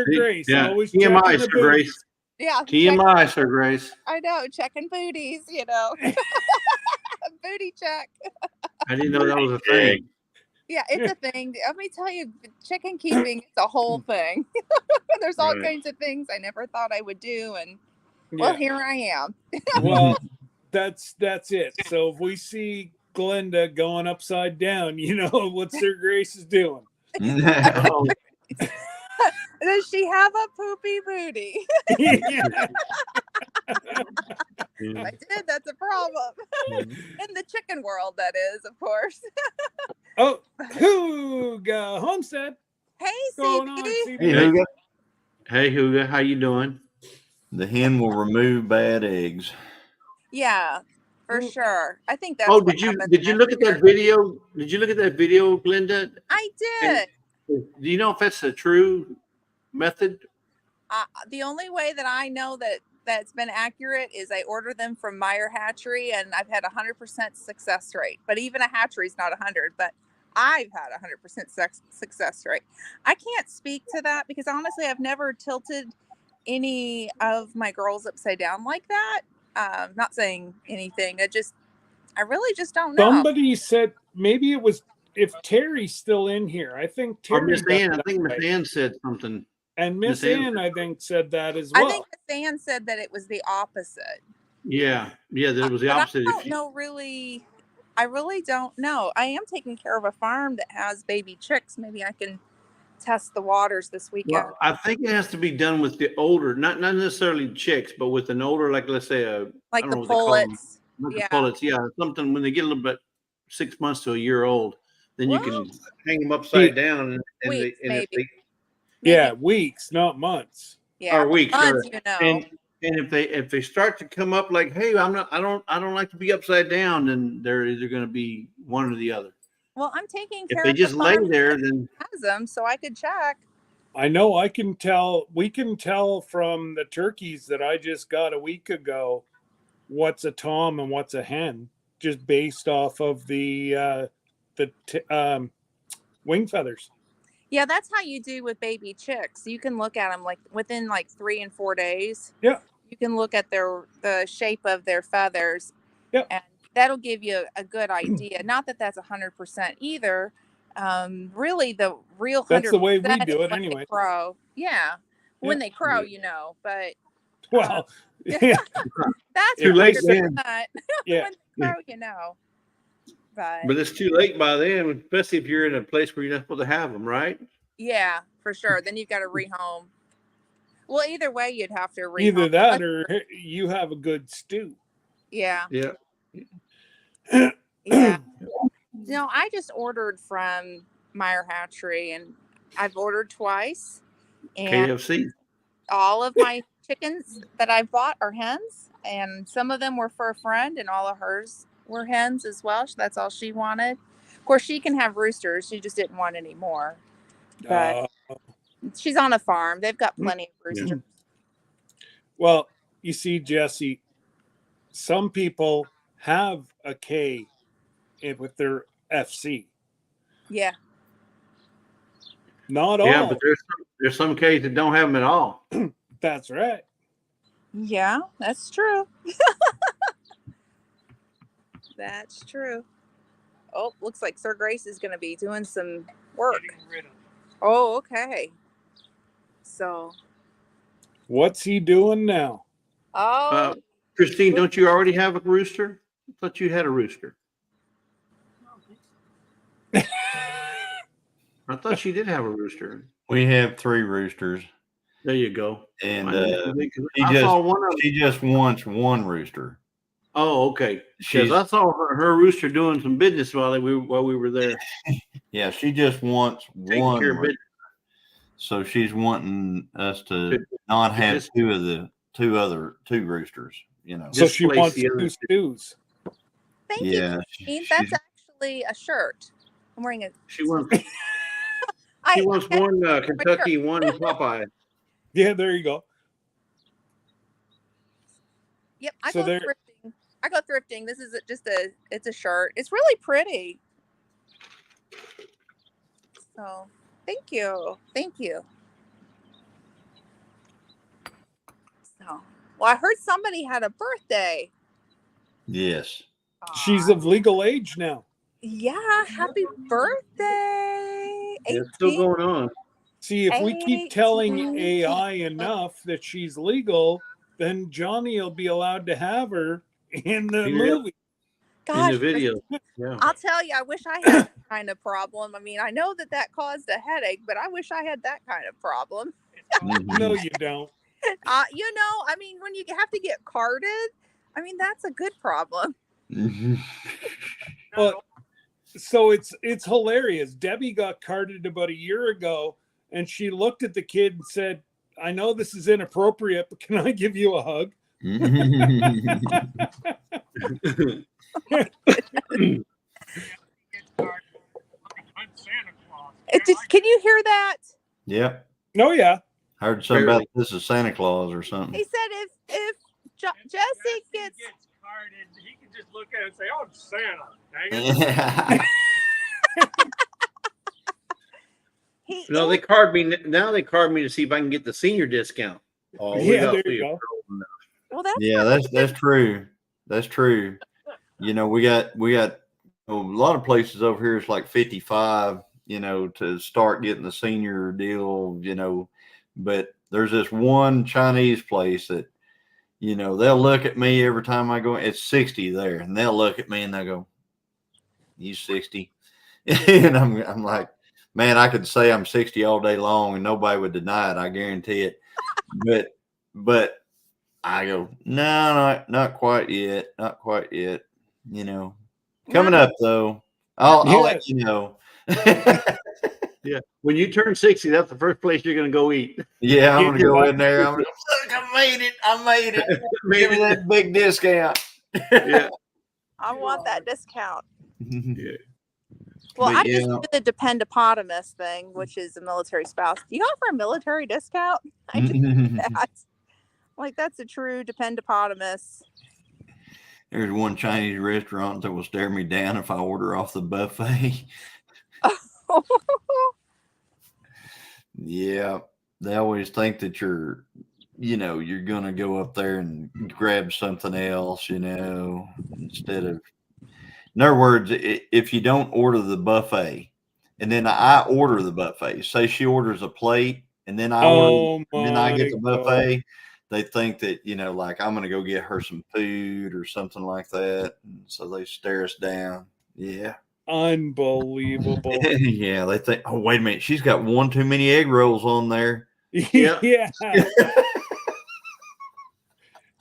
A: Grace.
E: Yeah.
A: Always
E: TMI,
A: checking the
E: Sir Grace.
A: booties.
G: Yeah.
E: TMI, Sir Grace.
G: I know, checking booties. Booty check.
E: I didn't know that was a thing.
G: Yeah, it's a thing. Let me tell you, chicken keeping is a whole thing. There's all
E: Right.
G: kinds of things I never thought I would do, and well,
A: Yeah.
G: here I am.
A: Well, that's it. So if we see Glenda going upside down, you know what Sir Grace is doing.
E: Oh,
G: Does she have a poopy booty?
A: Yeah.
G: I did. That's a problem. In the chicken world, that is, of course.
A: Oh, Hooga Homestead.
G: Hey,
A: Going on,
G: CB.
A: CB?
C: Hey, Hugo.
E: hey, Huga, how you doing?
C: The hen will remove bad eggs.
G: Yeah, for sure. I think that's.
E: Oh,
G: what
E: did you
G: happened
E: look at
G: last
E: that video? Did you look at that video, Glenda?
G: I did.
E: Do you know if that's a true method?
G: The only way that I know that's been accurate is I order them from Meyer Hatchery, and I've had 100% success rate. But even a hatchery is not 100, but I've had 100% success rate. I can't speak to that because honestly, I've never tilted any of my girls upside down like that. Not saying anything. I really just don't know.
A: Somebody said maybe it was if Terry's still in here. I think
E: Or
A: Terry.
E: Miss
A: got
E: Ann? I
A: that
E: think Miss
A: right.
E: Ann said something.
A: And Miss
E: Miss Ann
A: Ann, I think, said that as
G: I
A: well.
G: think Stan said that it was the opposite.
E: Yeah, that it was the
G: But
E: opposite.
G: I don't know really. I really don't know. I am taking care of a farm that has baby chicks. Maybe I can test the waters this weekend.
E: Well, I think it has to be done with the older, not necessarily chicks, but with an older, like let's say
G: Like
E: I don't
G: the
E: know what they call them.
G: pullets.
E: Not the
G: Yeah.
E: pullets, yeah, something when they get a little bit 6 months to a year old, then you
G: Well,
E: can hang them upside down and
G: weeks,
E: if
G: maybe.
E: they
A: Yeah, weeks, not months.
G: Yeah,
E: or weeks,
G: months,
E: sure. And if they start to come up like, hey, I don't like to be upside down, then they're either going to be one or the other.
G: well, I'm taking
E: If
G: care
E: they
G: of
E: just
G: the
E: lay
G: farm
E: there,
G: that
E: then
G: has them, so I could check.
A: I know we can tell from the turkeys that I just got a week ago what's a tom and what's a hen, just based off of the wing feathers.
G: Yeah, that's how you do with baby chicks. You can look at them like within like 3 and 4 days.
A: Yeah.
G: You can look at the shape of their feathers.
A: Yep.
G: And that'll give you a good idea. Not that that's 100% either. Really, the real 100%.
A: That's the way we
G: is
A: do it
G: when they
A: anyway.
G: crow. Yeah. When
A: Yeah.
G: they crow, you know. But
A: Well, yeah,
G: that's
E: Too late
G: 100%.
E: then.
A: yeah.
G: When they crow, you know.
E: but it's too late by then, especially if you're in a place where you're not supposed to have them, right?
G: Yeah, for sure. Then you've got to rehome. Well, either way, you'd have to rehome.
A: Either that or you have a good stew.
G: Yeah.
E: Yeah.
G: Yeah. No, I just ordered from Meyer Hatchery, and I've ordered twice, and
E: KFC.
G: all of my chickens that I bought are hens, and some of them were for a friend, and all of hers were hens as well. That's all she wanted. Of course, she can have roosters. She just didn't want any more. But
A: Uh,
G: she's on a farm. They've got plenty of
E: Yeah.
G: roosters.
A: well, you see, Jesse, some people have a K with their FC.
G: Yeah.
A: Not
E: Yeah,
A: all.
E: but there's some cases that don't have them at all.
A: That's right.
G: Yeah, that's true. That's true. Oh, looks like Sir Grace is going to be doing some work.
H: Getting rid of them.
G: Oh, okay. So,
A: What's he doing now?
G: oh,
E: Christine, don't you already have a rooster? I thought you had a rooster. I thought she did have a rooster.
C: We have 3 roosters,
E: There you go.
C: and
E: I saw one of them.
C: she just wants one rooster.
E: Oh, okay.
C: She's
E: Because I saw her rooster doing some business while we were there.
C: yeah, she just wants
E: Taking
C: one
E: care of
C: rooster.
E: business.
C: So she's wanting us to not have
E: Just-
C: two roosters. You know.
A: So
E: Just
A: she
E: place
A: wants
E: the other
A: 2 stews.
G: thank
C: Yeah,
G: you, Christine. That's actually a shirt. I'm wearing a.
E: She wants one Kentucky, one Popeye.
A: Yeah, there you go.
G: Yep, I
A: So
G: go
A: there-
G: thrifting. I go thrifting. This is it's a shirt. It's really pretty. So, thank you. Thank you. So, well, I heard somebody had a birthday.
C: yes.
A: She's of legal age now.
G: Yeah, happy birthday.
E: It's still
G: 18.
E: going on.
A: See, if we keep telling
G: 18.
A: AI enough that she's legal, then Johnny will be allowed to have her in the
E: Yeah.
A: movie.
G: Gosh,
E: In the video. Yeah.
G: I'll tell you, I wish I had that kind of problem. I mean, I know that caused a headache, but I wish I had that kind of problem.
A: No, you don't.
G: I mean, when you have to get carded, I mean, that's a good problem.
A: But so it's hilarious. Debbie got carded about a year ago, and she looked at the kid and said, "I know this is inappropriate, but can I give you a hug?"
H: I'm Santa Claus.
G: Can you hear that?
C: Yep.
A: Oh yeah.
C: Heard something about
E: Barely.
C: this is Santa Claus or something.
G: He said if Jesse gets
H: carded, he can just look at it and say, "Oh, it's Santa." Dang it.
G: he
E: No, they card me now. They card me to see if I can get the senior discount. Oh, we
A: Yeah,
E: got
A: there
E: to
A: you
E: see
A: go.
G: well that's
C: Yeah, that's true. That's true. You know, we got a lot of places over here. It's like 55. You know, to start getting the senior deal. You know, but there's this one Chinese place that, you know, they'll look at me every time I go. It's 60 there, and they'll look at me and they go, "You 60?" And I'm like, man, I could say I'm 60 all day long and nobody would deny it. I guarantee it. But I go, no, not quite yet. Not quite yet. You know, coming up though. I'll let you know.
E: Yeah, when you turn 60, that's the first place you're going to go eat.
C: Yeah, I'm gonna go in there. Look, I made it. I made it. Give me that big discount.
E: Yeah.
G: I want that discount.
E: Yeah.
G: Well,
C: But
G: I
C: yeah.
G: just do the dependopotamus thing, which is a military spouse. Do you offer a military discount? I just do that. Like that's a true dependopotamus.
C: There's one Chinese restaurant that will stare me down if I order off the buffet. Yeah, they always think that you're going to go up there and grab something else, instead of, in other words, if you don't order the buffet and then I order the buffet, say she orders a plate and then I order, and then I get the buffet, they think that, like I'm going to go get her some food or something like that. And so they stare us down. Yeah.
A: Unbelievable.
C: Yeah, they think, oh, wait a minute, she's got one too many egg rolls on there.
E: Yeah.
A: Yeah.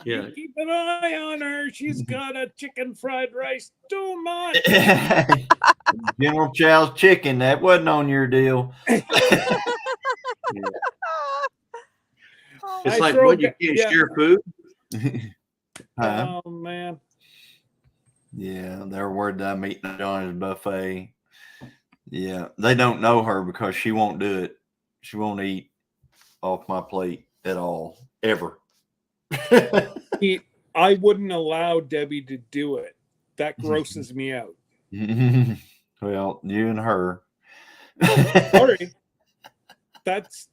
E: Yeah.
A: You keep an eye on her. She's got a chicken fried rice too much.
C: General Chow's chicken, that wasn't on your deal.
G: Oh,
E: It's
A: I
E: like,
A: throw
E: what, you
A: ba-
E: can't
A: yeah.
E: share food?
C: Huh?
A: Oh man.
C: Yeah, they're worried that I'm eating at Johnny's buffet. Yeah, they don't know her because she won't do it. She won't eat off my plate at all, ever.
A: I wouldn't allow Debbie to do it. That grosses me out.
C: Well, you and her.
A: Sorry. That's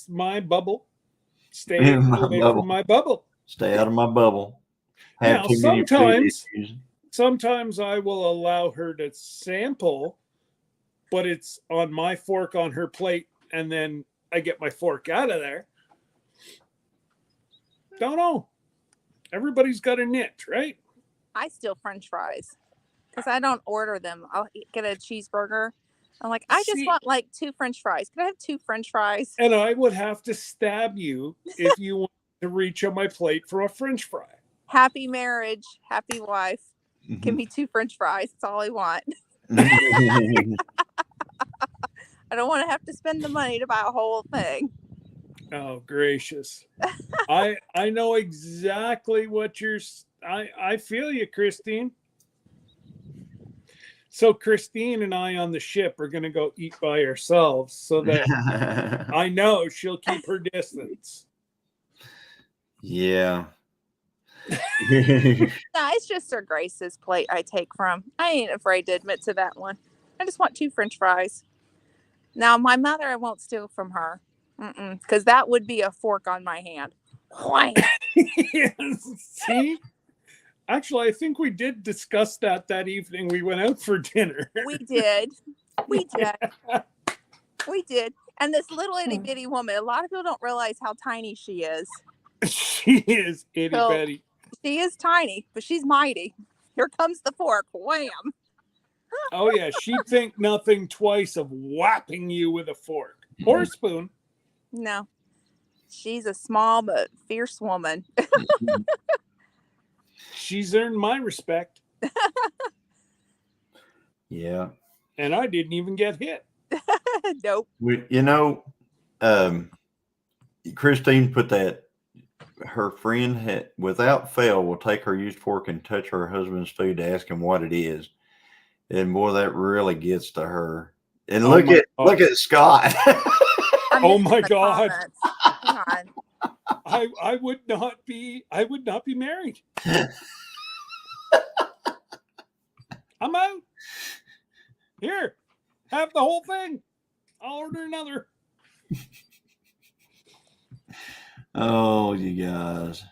A: my bubble. Stay
C: My
A: away
C: bubble.
A: from my bubble.
C: Stay out of my bubble. Have
A: Now,
C: too many food
A: sometimes
C: issues.
A: sometimes I will allow her to sample, but it's on my fork on her plate, and then I get my fork out of there. Don't know. Everybody's got a niche, right?
G: I steal French fries because I don't order them. I'll get a cheeseburger. I'm like, I just
A: See-
G: want like 2 French fries. Can I have 2 French fries?
A: And I would have to stab you if you want to reach on my plate for a French fry.
G: Happy marriage, happy wife. Give me 2 French fries. That's all I want. I don't want to have to spend the money to buy a whole thing.
A: Oh gracious. I know exactly what I feel you, Christine. So Christine and I on the ship are going to go eat by ourselves so that I know she'll keep her distance.
C: Yeah.
G: No, it's just Sir Grace's plate I take from. I ain't afraid to admit to that one. I just want 2 French fries. Now, my mother, I won't steal from her. Because that would be a fork on my hand. Wham!
A: See? Actually, I think we did discuss that evening we went out for dinner.
G: We did. We did. We did. And this little itty bitty woman, a lot of people don't realize how tiny she is.
A: She is itty
G: So-
A: bitty.
G: She is tiny, but she's mighty. Here comes the fork. Wham!
A: Oh yeah, she'd think nothing twice of whapping you with a fork or a spoon.
G: No. She's a small but fierce woman.
A: She's earned my respect,
C: Yeah.
A: and I didn't even get hit.
G: Nope.
C: Christine put that her friend without fail will take her used fork and touch her husband's food to ask him what it is. And boy, that really gets to her. And
A: Oh
C: look
A: my
C: at
A: God.
C: Scott.
A: Oh my God.
G: Come on.
A: I would not be married. I'm out. Here, have the whole thing. I'll order another.
C: Oh, you guys.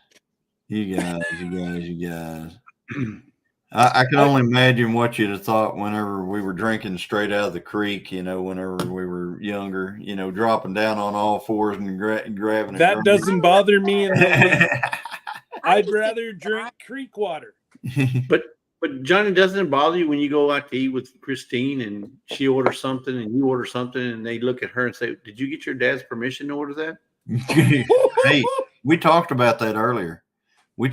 C: I can only imagine what you'd have thought whenever we were drinking straight out of the creek, whenever we were younger, dropping down on all fours and grabbing
A: That
C: it.
A: doesn't bother me in the least. I'd
G: used to
A: rather
G: do
A: drink
G: that.
A: creek water.
E: But Johnny, doesn't it bother you when you go out to eat with Christine and she orders something and you order something and they look at her and say, "Did you get your dad's permission to order that?"
C: Hey, we talked about that earlier. We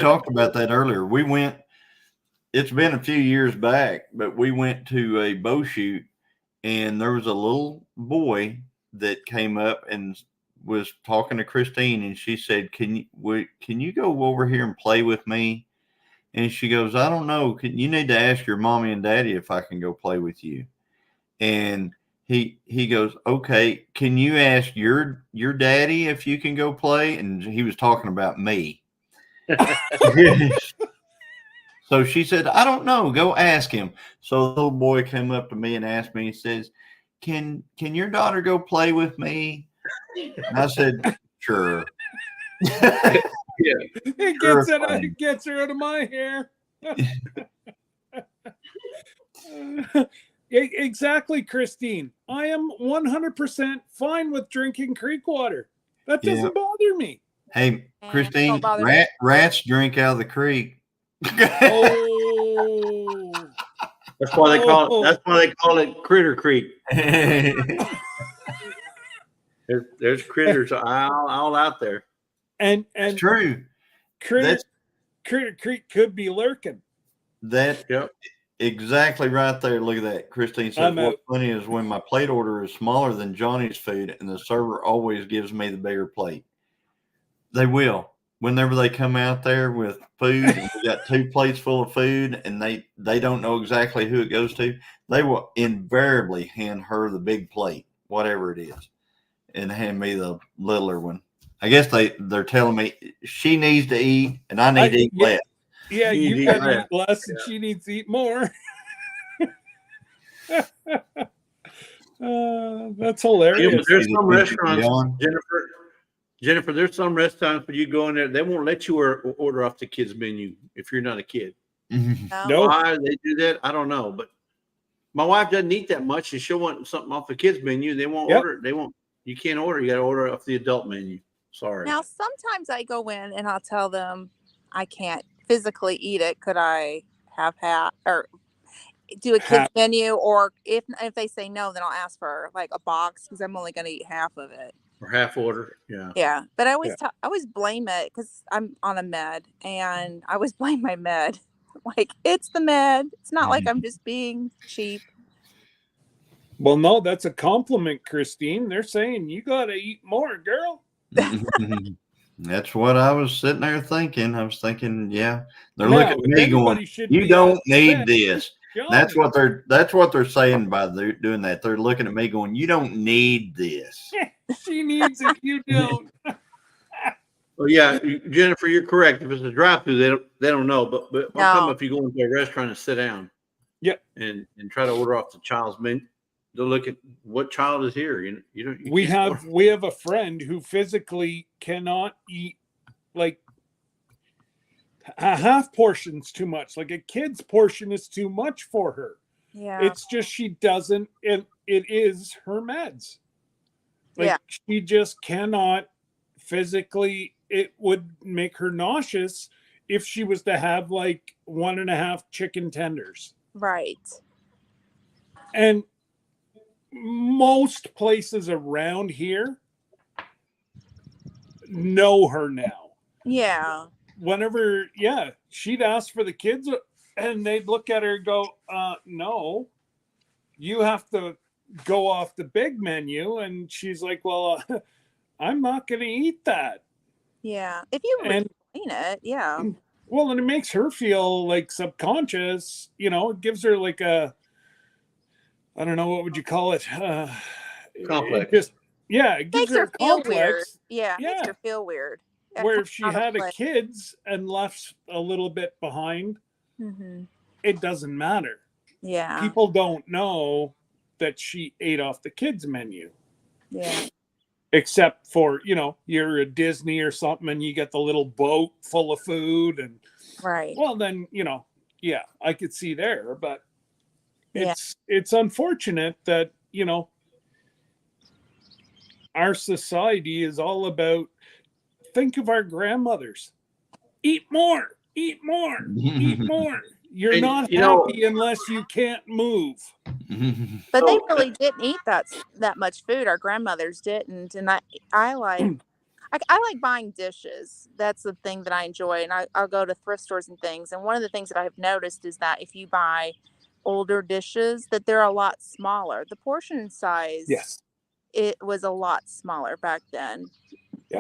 C: went, it's been a few years back, but we went to a bow shoot and there was a little boy that came up and was talking to Christine and she said, can you go over here and play with me? And she goes, I don't know. You need to ask your mommy and daddy if I can go play with you. And he goes, okay, can you ask your daddy if you can go play? And he was talking about me. So she said, I don't know. Go ask him. So the little boy came up to me and asked me, he says, can your daughter go play with me? And I said, sure.
A: It gets her out of my hair. Exactly, Christine. I am 100% fine with drinking creek water. That doesn't bother me.
C: Hey,
G: And
C: Christine,
G: don't bother me.
C: rats drink out of the creek.
A: Oh,
E: That's why they call it Critter Creek. There's critters all out there.
A: and
C: It's true.
A: Critter Creek could be lurking.
C: That
E: Yep.
C: exactly right there. Look at that. Christine says,
A: I'm
C: what's
A: out.
C: funny is when my plate order is smaller than Johnny's food and the server always gives me the bigger plate. They will. Whenever they come out there with food and we got 2 plates full of food and they don't know exactly who it goes to, they will invariably hand her the big plate, whatever it is, and hand me the littler one. I guess they're telling me she needs to eat and I need to eat less.
A: Yeah,
E: You
A: you
E: need
A: gotta
E: that.
A: eat less and she needs to eat more. That's hilarious.
E: There's some restaurants,
C: Beyond.
E: Jennifer, there's some restaurants where you go in there, they won't let you order off the kids menu if you're not a kid.
A: No.
E: Why they do that, I don't know. But my wife doesn't eat that much, and she'll want something off the kids menu. They won't
A: Yep.
E: order it. They won't. You can't order. You got to order off the adult menu. Sorry.
G: Now, sometimes I go in and I'll tell them I can't physically eat it. Could I have half or do a kids
A: Half.
G: menu? Or if they say no, then I'll ask for like a box because I'm only going to eat half of it.
E: Or half order. Yeah.
G: Yeah, but I always I always blame it because I'm on a med, and I always blame my med. Like, it's the med. It's not like I'm just being cheap.
A: Well, no, that's a compliment, Christine. They're saying you gotta eat more, girl.
C: That's what I was sitting there thinking. I was thinking, yeah, they're
A: Now,
C: looking at me going,
A: everybody should
C: "You
A: be
C: don't need
A: upset.
C: this."
A: Johnny.
C: That's what they're saying by doing that. They're looking at me going, "You don't need this."
A: She needs it. You don't.
E: Well, yeah, Jennifer, you're correct. If it's a drive-through, they don't know. But I'm talking about if you go into a restaurant and sit down, and try to order off the child's menu, they'll look at what child is here. You don't. You
A: We
E: can't
A: have a friend who physically cannot eat like a half portion's too much. Like a kid's portion is too much for her.
G: Yeah,
A: It's just she doesn't. It is her meds. Like she just cannot physically. It would make her nauseous if she was to have like 1.5 chicken tenders.
G: right.
A: And most places around here know her now.
G: Yeah,
A: Whenever, she'd ask for the kids and they'd look at her and go, no, you have to go off the big menu. And she's like, well, I'm not going to eat that.
G: yeah. If you
A: And
G: explain it, yeah,
A: well, and it makes her feel like subconscious, it gives her like I don't know, what would you call it?
E: Complex.
A: It gives
G: makes
A: her
G: her
A: a
G: feel
A: complex.
G: weird. Yeah, it
A: Yeah.
G: makes her feel weird.
A: Where if she had a kids and left a little bit behind, it doesn't matter.
G: Yeah,
A: People don't know that she ate off the kids menu.
G: yeah,
A: Except for, you're at Disney or something and you get the little boat full of food and
G: right.
A: well then, I could see there, but it's unfortunate that, our society is all about, think of our grandmothers. Eat more, eat more, eat more. You're
E: And,
A: not happy unless you can't move.
G: But they really didn't eat that much food. Our grandmothers didn't, and I like buying dishes. That's the thing that I enjoy, and I'll go to thrift stores and things. And one of the things that I've noticed is that if you buy older dishes, that they're a lot smaller. The portion size, it was a lot smaller back then.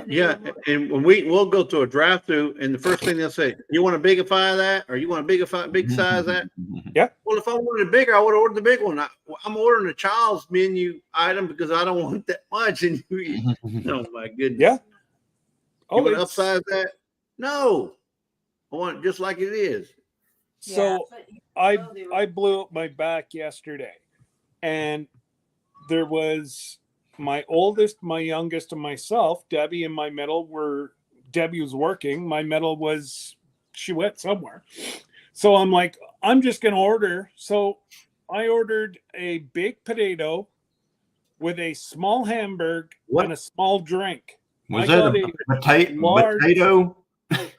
E: Yeah, and when we'll go to a drive-through, and the first thing they'll say, "You want a bigify of that, or you want a big size of that?"
A: Yeah.
E: Well, if I wanted it bigger, I would have ordered the big one. I'm ordering a child's menu item because I don't want that much. And oh my goodness.
A: Yeah.
E: You want to upsize that? No, I want it just like it is.
A: So I blew up my back yesterday, and there was my oldest, my youngest, and myself. Debbie in my middle Debbie was working. My middle she went somewhere. So I'm like, I'm just going to order. So I ordered a baked potato with a small hamburger and a small drink.
C: Was that a potato?
E: No, potato.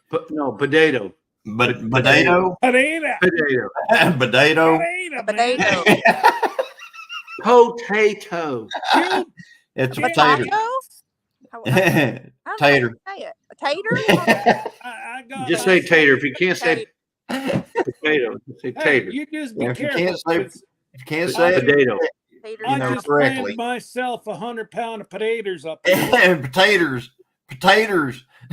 C: Potato?
E: Potato.
C: Potato.
G: Potato.
E: Potato.
C: It's a
G: Potato?
C: potato.
G: I don't know how to
C: Tater.
G: say it. Tater?
A: I got
E: Just say
A: myself-
E: tater. If you can't say
G: Tater.
E: potato, just say
A: Hey,
E: tater.
A: you just be
C: Yeah, if you
A: careful.
C: can't say-
A: 'cause
C: You can't say it.
E: Potato.
G: Taters
A: I
C: know,
A: just
C: correctly.
A: planted myself 100-pound of potatoes up here.
C: And potatoes.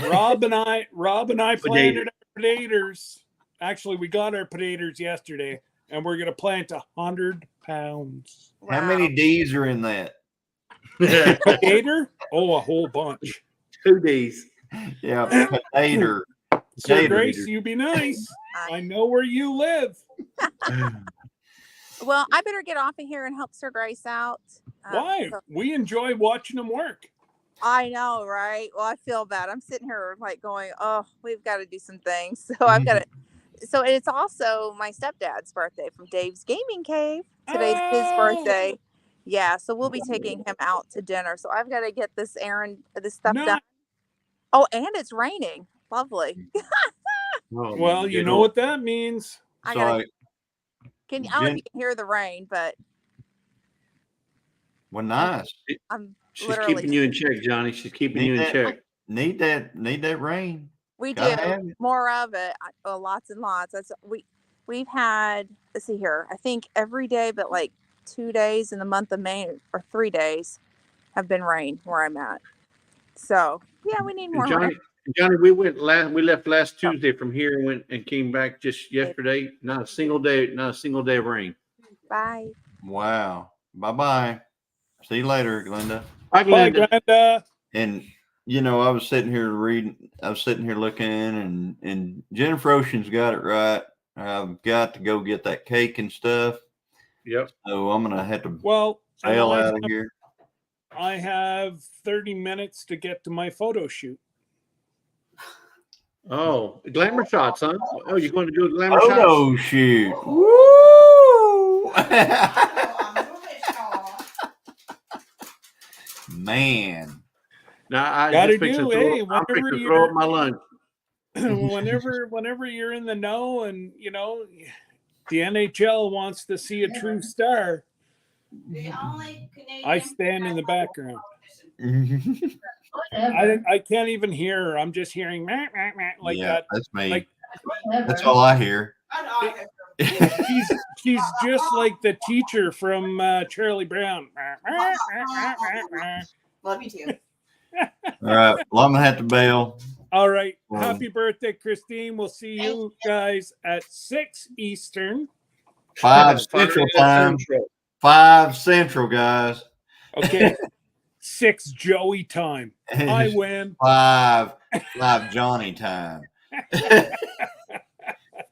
A: Rob and I planted our potatoes. Actually, we got our potatoes yesterday, and we're gonna plant 100 pounds.
C: How
G: Wow.
C: many D's are in that?
A: Potato? Oh, a whole bunch.
E: 2 D's.
C: Yeah, potato.
A: Sir
C: Potato
A: Grace,
C: eater.
A: you be nice. I know where you live.
G: Well, I better get off of here and help Sir Grace out.
A: Why?
G: So-
A: We enjoy watching them work.
G: I know, right? Well, I feel bad. I'm sitting here like going, oh, we've got to do some things. So I've got to. So it's also my stepdad's birthday from Dave's Gaming Cave. Today's his
A: Oh.
G: birthday. Yeah, so we'll be taking him out to dinner. So I've got to get this stuff done.
A: Not,
G: Oh, and it's raining. Lovely.
E: Oh,
A: well, you know what that means.
G: I
C: So
G: gotta.
C: I,
G: I don't know if you can hear the rain, but
C: well, nice.
G: I'm
E: She's
G: literally.
E: keeping you in check, Johnny. She's keeping you in
C: Need
E: check.
C: Need that rain.
G: We do
C: Gotta have it.
G: more of it. Lots and lots. We've had. Let's see here. I think every day, but like 2 days in the month of May or 3 days, have been rain where I'm at. So yeah, we need more rain.
E: Johnny, we left last Tuesday from here and went and came back just yesterday. Not a single day of rain.
G: Bye.
C: Wow. Bye. See you later, Glenda.
E: Bye,
A: Bye,
E: Glenda.
A: Glenda.
C: And I was sitting here looking, and Jennifer Ocean's got it right. I've got to go get that cake and stuff.
E: Yep.
C: So I'm gonna have to
A: Well, and
C: bail out of here.
A: I have 30 minutes to get to my photo shoot.
E: Oh, glamour shots, huh? Oh, you're going to do a glamour shots?
C: Photo shoot. Woo!
B: Oh, I'm moving, Sean.
C: Man.
E: Now I
A: Gotta
E: just fixed
A: do,
E: to
A: hey,
E: throw, I'm fixing
A: whenever
E: to throw
A: you're-
E: up my lunch.
A: whenever you're in the know and the NHL wants to see a true star,
B: The only Canadian
A: I stand in the background.
B: Whatever.
A: I can't even hear her. I'm just hearing meh, meh, meh, like
C: yeah,
A: that.
C: that's me.
A: like-
C: That's all I hear.
A: She's just like the teacher from Charlie Brown.
B: Love you too.
C: All right. Well, I'm gonna have to bail.
A: All right.
C: Well-
A: Happy birthday, Christine. We'll see you guys at 6 Eastern.
C: 5 Central time. 5 Central, guys.
A: Okay. 6 Joey time. I win.
C: 5 Johnny time.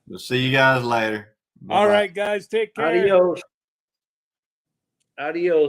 C: We'll see you guys later.
A: All
C: Bye-bye.
A: right, guys. Take care.
E: Adios. Adios.